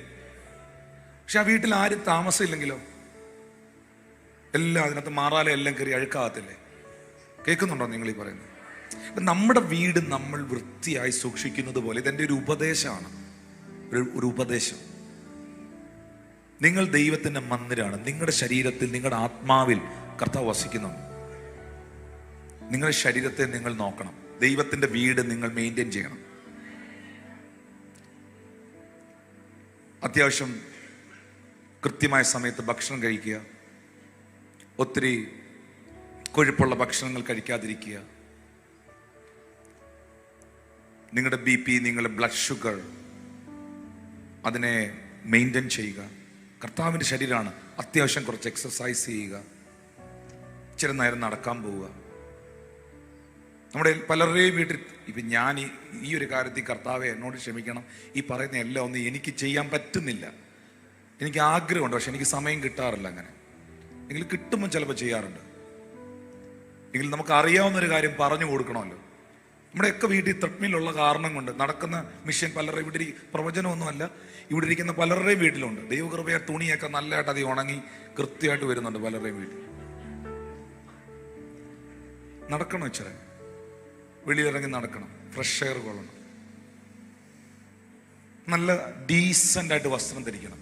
Speaker 1: പക്ഷെ ആ വീട്ടിൽ ആരും താമസമില്ലെങ്കിലോ എല്ലാം അതിനകത്ത് മാറാലെ എല്ലാം കയറി അഴുക്കാകത്തില്ലേ? കേൾക്കുന്നുണ്ടോ നിങ്ങൾ ഈ പറയുന്നത്? നമ്മുടെ വീട് നമ്മൾ വൃത്തിയായി സൂക്ഷിക്കുന്നത് പോലെ ഇതെൻ്റെ ഒരു ഉപദേശമാണ്, ഒരു ഉപദേശം. നിങ്ങൾ ദൈവത്തിൻ്റെ മന്ദിരമാണ്. നിങ്ങളുടെ ശരീരത്തിൽ, നിങ്ങളുടെ ആത്മാവിൽ കർത്താവ് വസിക്കുന്നുണ്ട്. നിങ്ങളുടെ ശരീരത്തെ നിങ്ങൾ നോക്കണം. ദൈവത്തിൻ്റെ വീട് നിങ്ങൾ മെയിൻറ്റെയിൻ ചെയ്യണം. അത്യാവശ്യം കൃത്യമായ സമയത്ത് ഭക്ഷണം കഴിക്കുക, ഒത്തിരി കൊഴുപ്പുള്ള ഭക്ഷണങ്ങൾ കഴിക്കാതിരിക്കുക, നിങ്ങളുടെ BP, നിങ്ങളുടെ ബ്ലഡ് ഷുഗർ അതിനെ മെയിൻറ്റെയിൻ ചെയ്യുക. കർത്താവിൻ്റെ ശരീരമാണ്. അത്യാവശ്യം കുറച്ച് എക്സസൈസ് ചെയ്യുക, ഇച്ചിരി നേരം നടക്കാൻ പോവുക. നമ്മുടെ പലരുടെയും വീട്ടിൽ ഇപ്പം ഞാൻ ഈ ഒരു കാര്യത്തിൽ കർത്താവെ എന്നോട് ക്ഷമിക്കണം, ഈ പറയുന്ന എല്ലാം ഒന്നും എനിക്ക് ചെയ്യാൻ പറ്റുന്നില്ല. എനിക്ക് ആഗ്രഹമുണ്ട്, പക്ഷെ എനിക്ക് സമയം കിട്ടാറില്ല. അങ്ങനെ എങ്കിലും കിട്ടുമ്പോൾ ചിലപ്പോൾ ചെയ്യാറുണ്ട്. എങ്കിലും നമുക്ക് അറിയാവുന്നൊരു കാര്യം പറഞ്ഞു കൊടുക്കണമല്ലോ. നമ്മുടെയൊക്കെ വീട്ടിൽ ത്രെഡ്മിലുള്ള കാരണം കൊണ്ട് നടക്കുന്ന മിഷൻ പലരുടെ ഇവിടെ പ്രവചനമൊന്നുമല്ല, ഇവിടെ ഇരിക്കുന്ന പലരുടെയും വീട്ടിലുണ്ട്. ദൈവകൃപയെ തുണിയൊക്കെ നല്ലതായിട്ട് അത് ഉണങ്ങി കൃത്യമായിട്ട് വരുന്നുണ്ട് പലരുടെയും വീട്ടിൽ. നടക്കണം, ഇച്ചിരി വെളിയിലിറങ്ങി നടക്കണം, ഫ്രഷ് എയർ കൊള്ളണം, നല്ല ഡീസൻ്റ് ആയിട്ട് വസ്ത്രം ധരിക്കണം.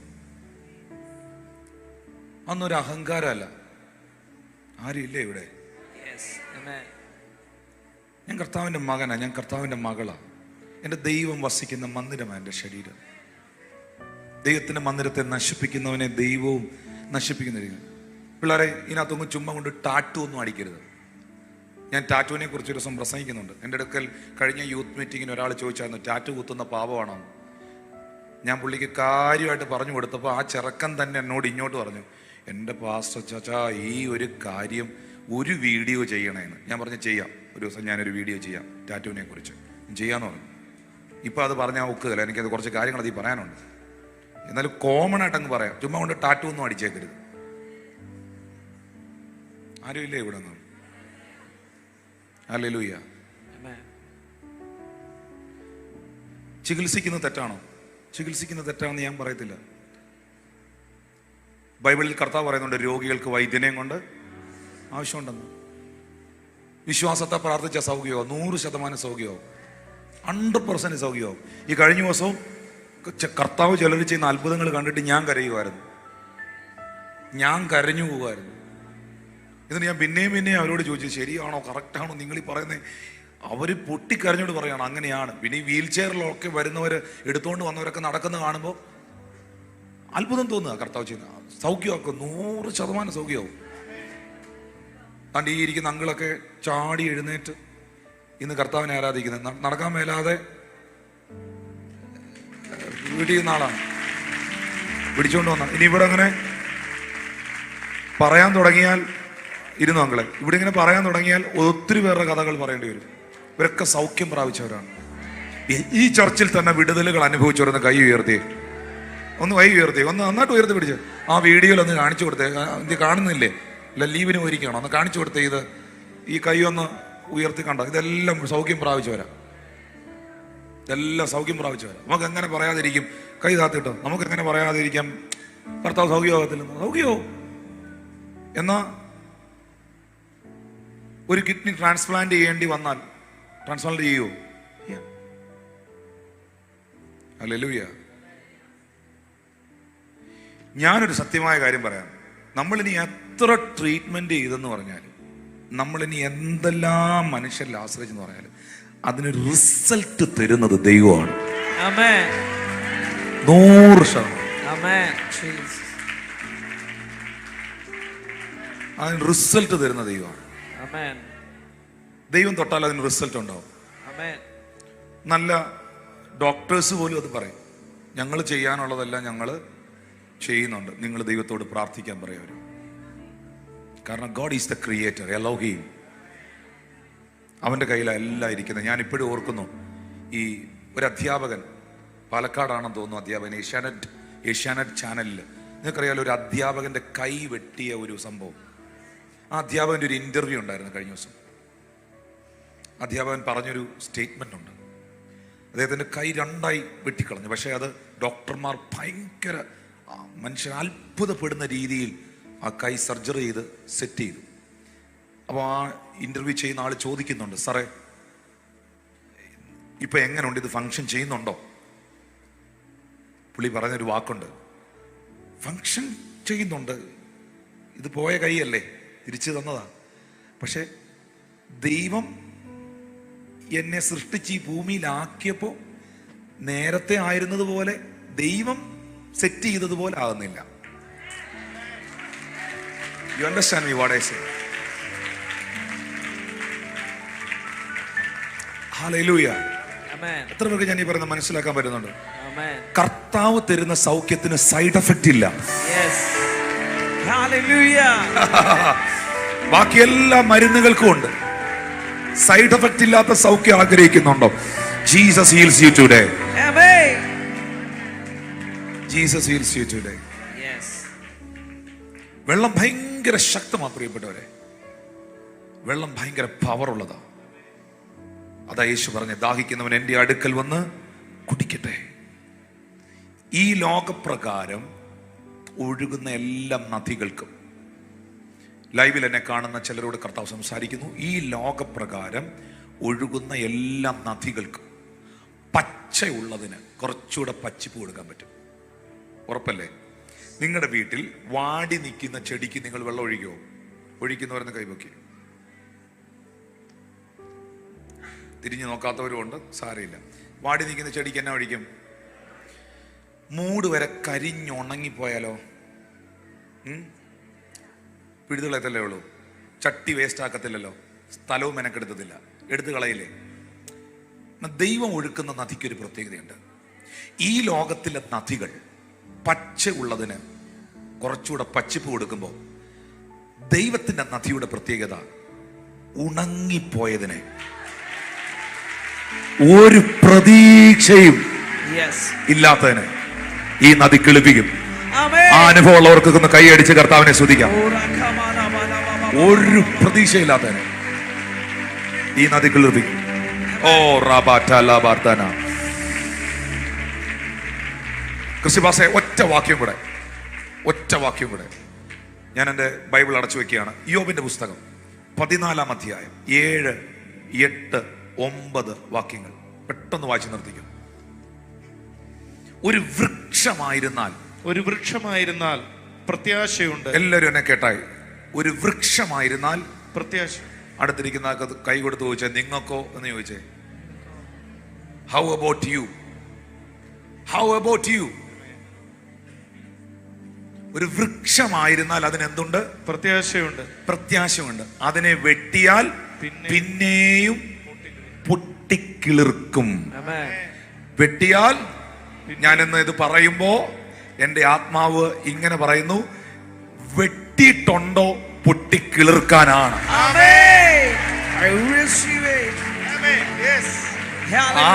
Speaker 1: അതൊന്നൊരു അഹങ്കാരമല്ല. ആരും ഇല്ലേ ഇവിടെ? ഞാൻ കർത്താവിൻ്റെ മകനാണ്, ഞാൻ കർത്താവിൻ്റെ മകളാണ്. എൻ്റെ ദൈവം വസിക്കുന്ന മന്ദിരമാണ് എൻ്റെ ശരീരം. ദൈവത്തിൻ്റെ മന്ദിരത്തെ നശിപ്പിക്കുന്നവനെ ദൈവവും നശിപ്പിക്കുന്ന. പിള്ളേരെ, ഇതിനകത്തൊന്നും ചുമ്മാ കൊണ്ട് ടാറ്റു ഒന്നും അടിക്കരുത്. ഞാൻ ടാറ്റുവിനെ കുറിച്ച് ഒരു ദിവസം പ്രസംഗിക്കുന്നുണ്ട്. എൻ്റെ അടുക്കൽ കഴിഞ്ഞ യൂത്ത് മീറ്റിങ്ങിന് ഒരാൾ ചോദിച്ചായിരുന്നു, ടാറ്റു കുത്തുന്ന പാപമാണോ? ഞാൻ പുള്ളിക്ക് കാര്യമായിട്ട് പറഞ്ഞു കൊടുത്തപ്പോൾ ആ ചെറുക്കൻ തന്നെ എന്നോട് ഇങ്ങോട്ട് പറഞ്ഞു, എൻ്റെ പാസ്റ്റർ ചാച്ചാ, ഈ ഒരു കാര്യം ഒരു വീഡിയോ ചെയ്യണേന്ന്. ഞാൻ പറഞ്ഞു ചെയ്യാം, ഒരു ദിവസം ഞാനൊരു വീഡിയോ ചെയ്യാം ടാറ്റുവിനെ കുറിച്ച്, ചെയ്യാന്ന് പറഞ്ഞു. ഇപ്പം അത് പറഞ്ഞാൽ ഒക്കുകയില്ല, എനിക്കത് കുറച്ച് കാര്യങ്ങൾ അതിൽ പറയാനുണ്ട്. എന്നാലും കോമൺ ആയിട്ട് അങ്ങ് പറയാം, ചുമ്മാ കൊണ്ട് ടാറ്റു ഒന്നും അടിച്ചേക്കരുത്. ആരും ഇല്ലേ ഇവിടെ നിന്ന്? ഹല്ലേലൂയ. ചികിത്സിക്കുന്നത് തെറ്റാണോ? ചികിത്സിക്കുന്നത് തെറ്റാണെന്ന് ഞാൻ പറയത്തില്ല. ബൈബിളിൽ കർത്താവ് പറയുന്നുണ്ട്, രോഗികൾക്ക് വൈദ്യനെയും കൊണ്ട് ആവശ്യമുണ്ടെന്ന്. വിശ്വാസത്തെ പ്രാർത്ഥിച്ച സൗഖ്യമാവും, 100% സൗഖ്യമാവും, 100% സൗഖ്യമാവും. ഈ കഴിഞ്ഞ ദിവസവും കർത്താവ് ചിലർ ചെയ്യുന്ന അത്ഭുതങ്ങൾ കണ്ടിട്ട് ഞാൻ കരയുമായിരുന്നു, ഞാൻ കരഞ്ഞു പോകുമായിരുന്നു. എന്നിട്ട് ഞാൻ പിന്നെയും അവരോട് ചോദിച്ചു, ശരിയാണോ, കറക്റ്റാണോ നിങ്ങൾ ഈ പറയുന്നത്? അവർ പൊട്ടിക്കരഞ്ഞോട് പറയുകയാണ് അങ്ങനെയാണ്. പിന്നെ ഈ വീൽ ചെയറിലൊക്കെ വരുന്നവർ, എടുത്തുകൊണ്ട് വന്നവരൊക്കെ നടക്കുന്ന കാണുമ്പോൾ അത്ഭുതം തോന്നുക. കർത്താവ് ചെയ്യുന്ന സൗഖ്യമൊക്കെ 100% സൗഖ്യമാവും. താണ്ടി ഈ ഇരിക്കുന്ന അങ്കിളൊക്കെ ചാടി എഴുന്നേറ്റ് ഇന്ന് കർത്താവിനെ ആരാധിക്കുന്നത്. നടക്കാൻ മേലാതെ വീട്ടിൽ ചെയ്യുന്ന ആളാണ്, പിടിച്ചുകൊണ്ട് വന്ന. ഇനി ഇവിടെ അങ്ങനെ പറയാൻ തുടങ്ങിയാൽ, ഇരുന്നു അങ്കിളെ, ഇവിടെ ഇങ്ങനെ പറയാൻ തുടങ്ങിയാൽ ഒത്തിരി പേരുടെ കഥകൾ പറയേണ്ടി വരും. ഇവരൊക്കെ സൗഖ്യം പ്രാപിച്ചവരാണ്. ഈ ചർച്ചിൽ തന്നെ വിടുതലുകൾ അനുഭവിച്ചവരൊന്ന് കൈ ഉയർത്തിയേ, ഒന്ന് കൈ ഉയർത്തിയേ, ഒന്ന് നന്നായിട്ട് ഉയർത്തി പിടിച്ച് ആ വീഡിയോയിൽ ഒന്ന് കാണിച്ചു കൊടുത്തേ. ഇത് കാണുന്നില്ലേ? അല്ല, ലീവിന് പോയിരിക്കണം, ഒന്ന് കാണിച്ചു കൊടുത്തേ. ഇത് ഈ കൈ ഒന്ന് ഉയർത്തി കണ്ടോ? ഇതെല്ലാം സൗഖ്യം പ്രാപിച്ചവരാ, ഇതെല്ലാം സൗഖ്യം പ്രാപിച്ചവരാ. നമുക്ക് എങ്ങനെ പറയാതിരിക്കും? കൈ താത്തിട്ടോ, നമുക്ക് എങ്ങനെ പറയാതിരിക്കാം? കർത്താവ് സൗഖ്യമാകത്തില്ലെന്ന്. സൗഖ്യമാവും. എന്നാ ഒരു കിഡ്നി ട്രാൻസ്പ്ലാന്റ് ചെയ്യേണ്ടി വന്നാൽ ട്രാൻസ്പ്ലാന്റ് ചെയ്യുമോ? ഹല്ലേലൂയ. ഞാനൊരു സത്യമായ കാര്യം പറയാം. നമ്മളിനി എത്ര ട്രീറ്റ്മെന്റ് ചെയ്തെന്ന് പറഞ്ഞാലും, നമ്മളിനി എന്തെല്ലാം മനുഷ്യരിൽ ആശ്രയിച്ചെന്ന് പറഞ്ഞാലും, അതിന് റിസൾട്ട് തരുന്നത് ദൈവമാണ്. 100%. അതിന് റിസൾട്ട് തരുന്ന ദൈവമാണ്. ദൈവം തൊട്ടാൽ അതിന് റിസൾട്ട് ഉണ്ടാവും. നല്ല ഡോക്ടേഴ്സ് പോലും അത് പറയും, ഞങ്ങൾ ചെയ്യാനുള്ളതെല്ലാം ഞങ്ങൾ ചെയ്യുന്നുണ്ട്, നിങ്ങൾ ദൈവത്തോട് പ്രാർത്ഥിക്കാൻ പറയും അവർ. കാരണം God is the creator, Elohim. അവൻ്റെ കയ്യിലാണ് എല്ലാം ഇരിക്കുന്നത്. ഞാൻ ഇപ്പോഴും ഓർക്കുന്നു, ഈ ഒരു അധ്യാപകൻ, പാലക്കാടാണെന്ന് തോന്നുന്നു അധ്യാപകൻ, ഏഷ്യാനെറ്റ് ചാനലിൽ നിങ്ങൾക്കറിയാലോ, ഒരു അധ്യാപകൻ്റെ കൈ വെട്ടിയ ഒരു സംഭവം. ആ അധ്യാപകൻ്റെ ഒരു ഇൻ്റർവ്യൂ ഉണ്ടായിരുന്നു കഴിഞ്ഞ ദിവസം. അധ്യാപകൻ പറഞ്ഞൊരു സ്റ്റേറ്റ്മെൻ്റ് ഉണ്ട്. അദ്ദേഹത്തിൻ്റെ കൈ 2ആയി വെട്ടിക്കളഞ്ഞു. പക്ഷേ അത് ഡോക്ടർമാർ ഭയങ്കര മനുഷ്യൻ അത്ഭുതപ്പെടുന്ന രീതിയിൽ ആ കൈ സർജറി ചെയ്ത് സെറ്റ് ചെയ്തു. അപ്പോൾ ആ ഇൻ്റർവ്യൂ ചെയ്യുന്ന ആൾ ചോദിക്കുന്നുണ്ട്, സാറേ ഇപ്പൊ എങ്ങനെയുണ്ട്? ഇത് ഫങ്ഷൻ ചെയ്യുന്നുണ്ടോ? പുള്ളി പറഞ്ഞൊരു വാക്കുണ്ട്, ഫങ്ഷൻ ചെയ്യുന്നുണ്ട്. ഇത് പോയ കൈയല്ലേ, തിരിച്ചു തന്നതാ. പക്ഷെ ദൈവം എന്നെ സൃഷ്ടിച്ച് ഈ ഭൂമിയിലാക്കിയപ്പോൾ നേരത്തെ ആയിരുന്നത് പോലെ ദൈവം സെറ്റ് ചെയ്തതുപോലെ ആകുന്നില്ല. You understand me what I say? Hallelujah. എത്ര പേർക്ക് ഞാൻ ഈ പറയുന്നത് മനസ്സിലാക്കാൻ പറ്റുന്നുണ്ട്? കർത്താവ് തരുന്ന സൗഖ്യത്തിന് സൈഡ് എഫക്റ്റ് ഇല്ല. ബാക്കി എല്ലാ മരുന്നുകൾക്കും ഉണ്ട്. സൈഡ് എഫക്റ്റ് ഇല്ലാത്ത സൗഖ്യം ആഗ്രഹിക്കുന്നുണ്ടോ? Jesus heels you today. Jesus heels you today. വെള്ളം ഭയങ്കര ശക്തമാണ് പ്രിയപ്പെട്ടവരെ. വെള്ളം ഭയങ്കര പവർ ഉള്ളതാ. അതാ യേശു പറഞ്ഞ, ദാഹിക്കുന്നവൻ എൻ്റെ അടുക്കൽ വന്ന് കുടിക്കട്ടെ. ഈ ലോകപ്രകാരം ഒഴുകുന്ന എല്ലാ നദികൾക്കും, ലൈവിൽ എന്നെ കാണുന്ന ചിലരോട് കർത്താവ് സംസാരിക്കുന്നു, ഈ ലോകപ്രകാരം ഒഴുകുന്ന എല്ലാ നദികൾക്കും പച്ചയുള്ളതിന് കുറച്ചുകൂടെ പച്ചിപ്പ് കൊടുക്കാൻ പറ്റും. ഉറപ്പല്ലേ? നിങ്ങളുടെ വീട്ടിൽ വാടി നിൽക്കുന്ന ചെടിക്ക് നിങ്ങൾ വെള്ളം ഒഴിക്കുമോ? ഒഴിക്കുന്നവരെന്ന് കൈവക്കി. തിരിഞ്ഞു നോക്കാത്തവരുമുണ്ട്, സാരമില്ല. വാടി നിൽക്കുന്ന ചെടിക്ക് എന്നാ ഒഴിക്കും? മൂട് വരെ കരിഞ്ഞുണങ്ങിപ്പോയാലോ? പിഴുതുകളെത്തല്ലേ ഉള്ളൂ. ചട്ടി വേസ്റ്റ് ആക്കത്തില്ലല്ലോ, സ്ഥലവും മെനക്കെടുത്തതില്ല, എടുത്തു കളയില്ലേ? ദൈവം ഒഴുക്കുന്ന നദിക്കൊരു പ്രത്യേകതയുണ്ട്. ഈ ലോകത്തിലെ നദികൾ പച്ച ഉള്ളതിന് കുറച്ചുകൂടെ പച്ചിപ്പ് കൊടുക്കുമ്പോൾ, ദൈവത്തിന്റെ നദിയുടെ പ്രത്യേകത ഉണങ്ങിപ്പോയതിനെ ഒരു പ്രതീക്ഷയും ഇല്ലാത്തതിന് ഈ നദി കിളിപ്പിക്കും. ആ അനുഭവം ഉള്ളവർക്ക് ഒന്ന് കൈയടിച്ച് കർത്താവിനെ സ്തുതിക്കാം. ഒരു പ്രതീക്ഷയില്ലാത്തതിന് ഈ നദി കിളിപ്പിക്കും. ഓ റാബാറ്റ. ക്രിസ്തുവാസെ ഒറ്റ വാക്യം കൂടെ ഞാൻ എൻ്റെ ബൈബിൾ അടച്ചു വെക്കുകയാണ്. യോബിന്റെ പുസ്തകം 14-ാം അധ്യായം 7, 8, 9 വാക്യങ്ങൾ പെട്ടെന്ന് വായിച്ചു നിർത്തിക്കും. ഒരു വൃക്ഷമായിരുന്നാൽ പ്രത്യാശയുണ്ട്. എല്ലാവരും എന്നെ കേട്ടായി. ഒരു വൃക്ഷമായിരുന്നാൽ പ്രത്യാശ. അടുത്തിരിക്കുന്ന കൈ കൊടുത്ത് ചോദിച്ചേ, നിങ്ങൾക്കോ എന്ന് ചോദിച്ചേ. How about you? ഒരു വൃക്ഷമായിരുന്നാൽ അതിനെന്തുണ്ട്? പ്രത്യാശയുണ്ട്. അതിനെ വെട്ടിയാൽ പിന്നെയും പൊട്ടിക്കിളിർക്കും. വെട്ടിയാൽ, ഞാനിന്ന് ഇത് പറയുമ്പോ എന്റെ ആത്മാവ് ഇങ്ങനെ പറയുന്നു, വെട്ടിയിട്ടുണ്ടോ പൊട്ടിക്കിളിർക്കാനാണ്.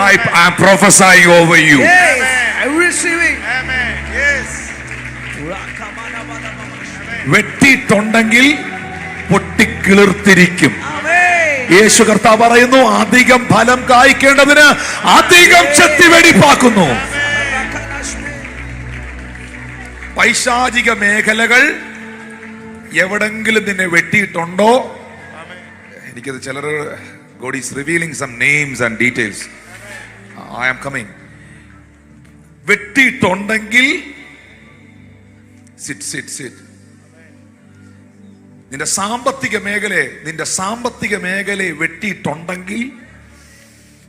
Speaker 1: I am prophesying over you.
Speaker 3: I receive it.
Speaker 1: വെട്ടിയിട്ടുണ്ടെങ്കിൽ പൊട്ടിക്കിളിർത്തിരിക്കും. യേശു കർത്താവ് പറയുന്നു, അധികം ഫലം കായ്ക്കേണ്ടതിന് അധികം ശക്തി വെടിപ്പാക്കുന്നു. പൈശാചിക മേഖലകൾ എവിടെങ്കിലും നിന്നെ വെട്ടിയിട്ടുണ്ടോ? എനിക്കത് ചിലർ, God is revealing some names and details. I am coming. വെട്ടിയിട്ടുണ്ടെങ്കിൽ സിറ്റ്. നിന്റെ സാമ്പത്തിക മേഖലയെ വെട്ടിയിട്ടുണ്ടെങ്കിൽ,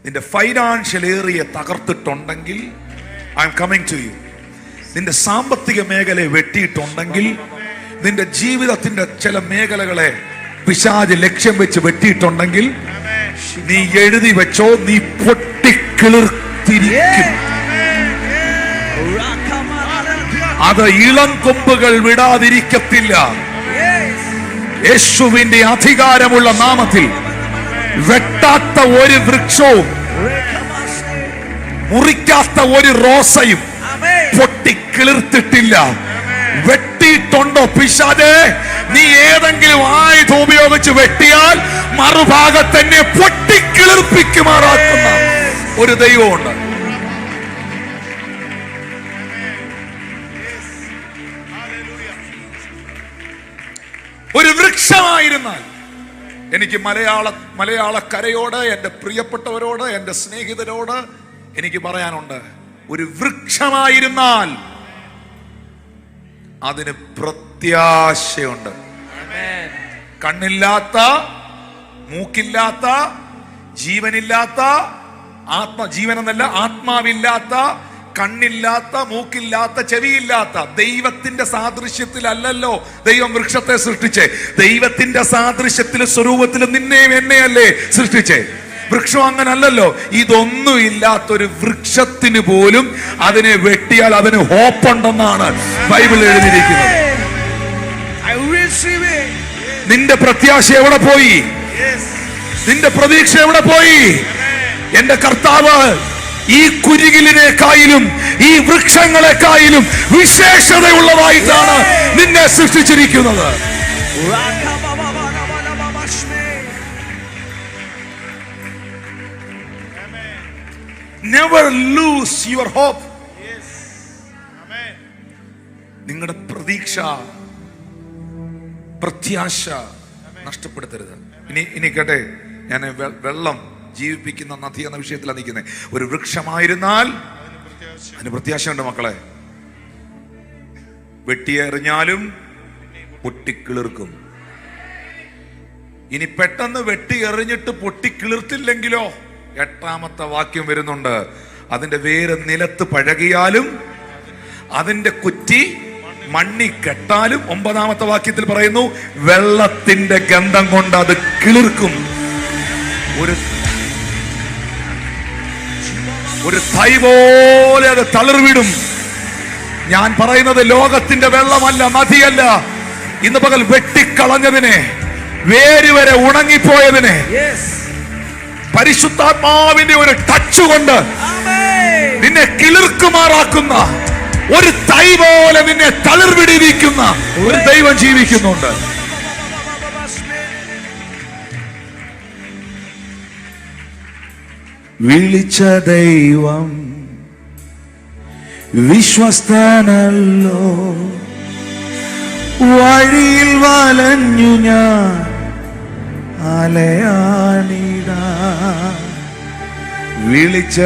Speaker 1: നിന്റെ ഫൈനാൻഷ്യൽ ഏരിയ തകർത്തിട്ടുണ്ടെങ്കിൽ, I'm coming to you. നിന്റെ സാമ്പത്തിക മേഖലയെ വെട്ടിയിട്ടുണ്ടെങ്കിൽ, നിന്റെ ജീവിതത്തിന്റെ ചില മേഖലകളെ പിശാച് ലക്ഷ്യം വെച്ച് വെട്ടിയിട്ടുണ്ടെങ്കിൽ, നീ എഴുതി വെച്ചോ, നീ പൊട്ടിക്കിളിർത്തിരിക്കും. അത് ഇളം കൊമ്പുകൾ വിടാതിരിക്കത്തില്ല. യേശുവിന്റെ അധികാരമുള്ള നാമത്തിൽ വെട്ടാത്ത ഒരു വൃക്ഷവും മുറിക്കാത്ത ഒരു റോസയും പൊട്ടിക്കിളിർത്തിട്ടില്ല. വെട്ടിയിട്ടുണ്ടോ പിശാചേ? നീ ഏതെങ്കിലും ആയുധം ഉപയോഗിച്ച് വെട്ടിയാൽ മറുഭാഗത്തന്നെ പൊട്ടിക്കിളിർപ്പിക്കുമാറാക്കുന്ന ഒരു ദൈവമുണ്ട്. ഒരു വൃക്ഷമായിരുന്നാൽ എനിക്ക് മലയാളക്കരയോട്, എൻ്റെ പ്രിയപ്പെട്ടവരോട്, എൻ്റെ സ്നേഹിതരോട് എനിക്ക് പറയാനുണ്ട്, ഒരു വൃക്ഷമായിരുന്നാൽ അതിന് പ്രത്യാശയുണ്ട്. കണ്ണില്ലാത്ത, മൂക്കില്ലാത്ത, ജീവനില്ലാത്ത, ജീവനെന്നല്ല, ആത്മാവില്ലാത്ത, കണ്ണില്ലാത്ത, മൂക്കില്ലാത്ത, ചെവിയില്ലാത്ത ദൈവത്തിന്റെ സാദൃശ്യത്തിലല്ലല്ലോ ദൈവം വൃക്ഷത്തെ സൃഷ്ടിച്ചേ. ദൈവത്തിന്റെ സാദൃശ്യത്തിൽ, സ്വരൂപത്തിൽ നിന്നെയും എന്നെയല്ലേ സൃഷ്ടിച്ചേ. വൃക്ഷം അങ്ങനല്ലല്ലോ. ഇതൊന്നും ഇല്ലാത്തൊരു വൃക്ഷത്തിന് പോലും അതിനെ വെട്ടിയാൽ അതിന് ഹോപ്പുണ്ടെന്നാണ് ബൈബിൾ എഴുതിയിരിക്കുന്നത്. നിന്റെ പ്രത്യാശ എവിടെ പോയി? നിന്റെ പ്രതീക്ഷ എവിടെ പോയി? എന്റെ കർത്താവ് ഈ കുരുകിലിനേക്കായാലും ഈ വൃക്ഷങ്ങളെക്കായാലും വിശേഷതയുള്ളതായിട്ടാണ് നിന്നെ സൃഷ്ടിച്ചിരിക്കുന്നത്. Never lose your hope. നിങ്ങളുടെ പ്രത്യാശ നഷ്ടപ്പെടുത്തരുത്. ഇനി കേട്ടെ, ഞാൻ വെള്ളം ജീവിപ്പിക്കുന്ന നദി എന്ന വിഷയത്തിലാണ് നിൽക്കുന്നത്. ഒരു വൃക്ഷമായിരുന്നാൽ അതിന് പ്രത്യാശയുണ്ട് മക്കളെ. വെട്ടിയെറിഞ്ഞാലും പൊട്ടിക്കിളിർക്കും. ഇനി പെട്ടെന്ന് വെട്ടിയെറിഞ്ഞിട്ട് പൊട്ടിക്കിളിർത്തില്ലെങ്കിലോ, 8ാമത്തെ വാക്യം വരുന്നുണ്ട്, അതിന്റെ വേര് നിലത്ത് പഴകിയാലും അതിന്റെ കുറ്റി മണ്ണി കെട്ടാലും, 9ാമത്തെ വാക്യത്തിൽ പറയുന്നു, വെള്ളത്തിന്റെ ഗന്ധം കൊണ്ട് അത് കിളിർക്കും. ഒരു തൈ പോലെ അത് തളിർവിടും. ഞാൻ പറയുന്നത് ലോകത്തിന്റെ വെള്ളമല്ല, നദിയല്ല. ഇന്ന് പകൽ വെട്ടിക്കളഞ്ഞതിനെ, വേര് വരെ ഉണങ്ങിപ്പോയതിനെ പരിശുദ്ധാത്മാവിന്റെ ഒരു ടച്ച് കൊണ്ട് നിന്നെ കിളിർക്കുമാറാക്കുന്ന, ഒരു തൈ പോലെ നിന്നെ തളിർവിടിയിരിക്കുന്ന ഒരു ദൈവം ജീവിക്കുന്നുണ്ട്.
Speaker 3: വിളിച്ച ദൈവം വിശ്വസ്തനല്ലോ, വഴിയിൽ വലഞ്ഞു ഞാൻ അലയാണിടാ. വിളിച്ച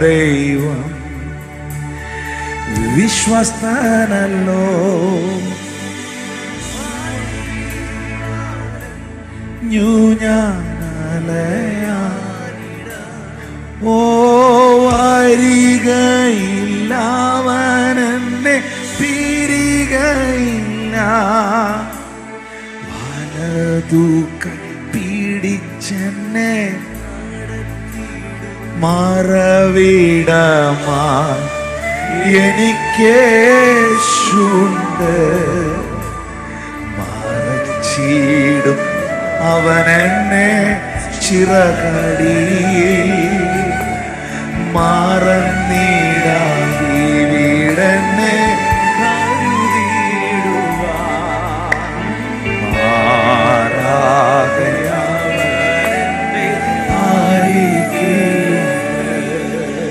Speaker 3: ദൈവം വിശ്വസ്തനല്ലോ, ഞാൻ അലയാ. ഓ വരികയില്ലവനെന്നെ പിരികയില്ല, വലതു പിടിച്ചെന്നെ മറവിടമാ എനിക്കേശുണ്ട്. മറച്ചിടും അവനെന്നെ ചിറകടിയിൽ, മാറന്നിടാവിടന്നെ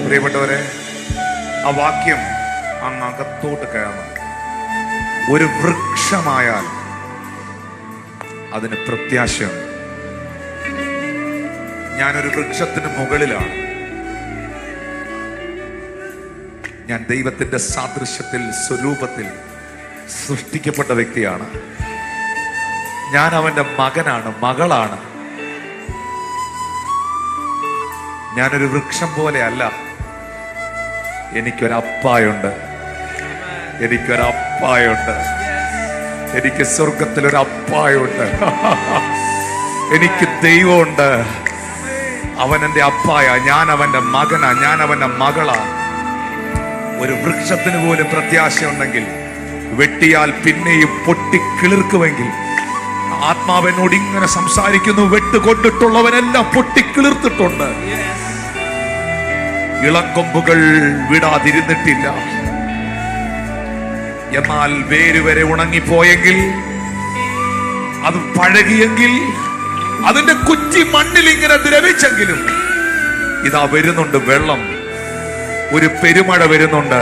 Speaker 1: പ്രിയപ്പെട്ടവരെ, ആ വാക്യം അങ്ങ് അകത്തോട്ട് കയറണം. ഒരു വൃക്ഷമായാൽ അതിന് പ്രത്യാശയുണ്ട്. ഞാനൊരു വൃക്ഷത്തിന് മുകളിലാണ്. ഞാൻ ദൈവത്തിന്റെ സാദൃശ്യത്തിൽ, സ്വരൂപത്തിൽ സൃഷ്ടിക്കപ്പെട്ട വ്യക്തിയാണ്. ഞാൻ അവന്റെ മകനാണ്, മകളാണ്. ഞാനൊരു വൃക്ഷം പോലെ അല്ല. എനിക്കൊരപ്പായുണ്ട്. എനിക്ക് സ്വർഗത്തിലൊരപ്പായുണ്ട്. എനിക്ക് ദൈവമുണ്ട്. അവൻ എൻ്റെ അപ്പായ, ഞാൻ അവന്റെ മകനാ, ഞാൻ അവന്റെ മകളാ. ഒരു വൃക്ഷത്തിന് പോലും പ്രത്യാശയുണ്ടെങ്കിൽ, വെട്ടിയാൽ പിന്നെയും പൊട്ടിക്കിളിർക്കുമെങ്കിൽ, ആത്മാവനോട് ഇങ്ങനെ സംസാരിക്കുന്നു, വെട്ടുകൊണ്ടിട്ടുള്ളവനെല്ലാം പൊട്ടിക്കിളിർത്തിട്ടുണ്ട്. ഇളക്കൊമ്പുകൾ വിടാതിരുന്നിട്ടില്ല. എന്നാൽ വേരുവരെ ഉണങ്ങിപ്പോയെങ്കിൽ, അത് പഴകിയെങ്കിൽ, അതിന്റെ കുറ്റി മണ്ണിൽ ഇങ്ങനെ ദ്രവിച്ചെങ്കിലും, ഇതാ വരുന്നുണ്ട് വെള്ളം. ഒരു പെരുമഴ വരുന്നുണ്ട്.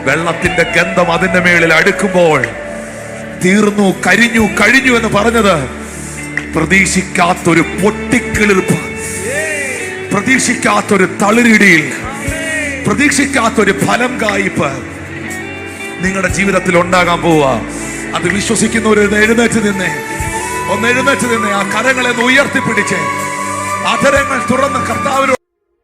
Speaker 1: വെള്ളത്തിന്റെ ഗന്ധം അതിന്റെ മേളിൽ അടുക്കുമ്പോൾ, തീർന്നു, കഴിഞ്ഞു എന്ന് പറഞ്ഞത് പ്രതീക്ഷിക്കാത്തൊരു പൊട്ടിക്കിളിർപ്പ്, പ്രതീക്ഷിക്കാത്തൊരു തളിരിടിയിൽ, പ്രതീക്ഷിക്കാത്തൊരു ഫലം കായ്പ് നിങ്ങളുടെ ജീവിതത്തിൽ ഉണ്ടാകാൻ പോവാ. അത് വിശ്വസിക്കുന്നവർ എഴുന്നേറ്റ് നിന്നേ, ഒന്ന് എഴുന്നേറ്റ് നിന്നേ. ആ കരങ്ങളെ ഒന്ന് ഉയർത്തിപ്പിടിച്ച് അധരങ്ങൾ തുറന്ന് കർത്താവിനോട്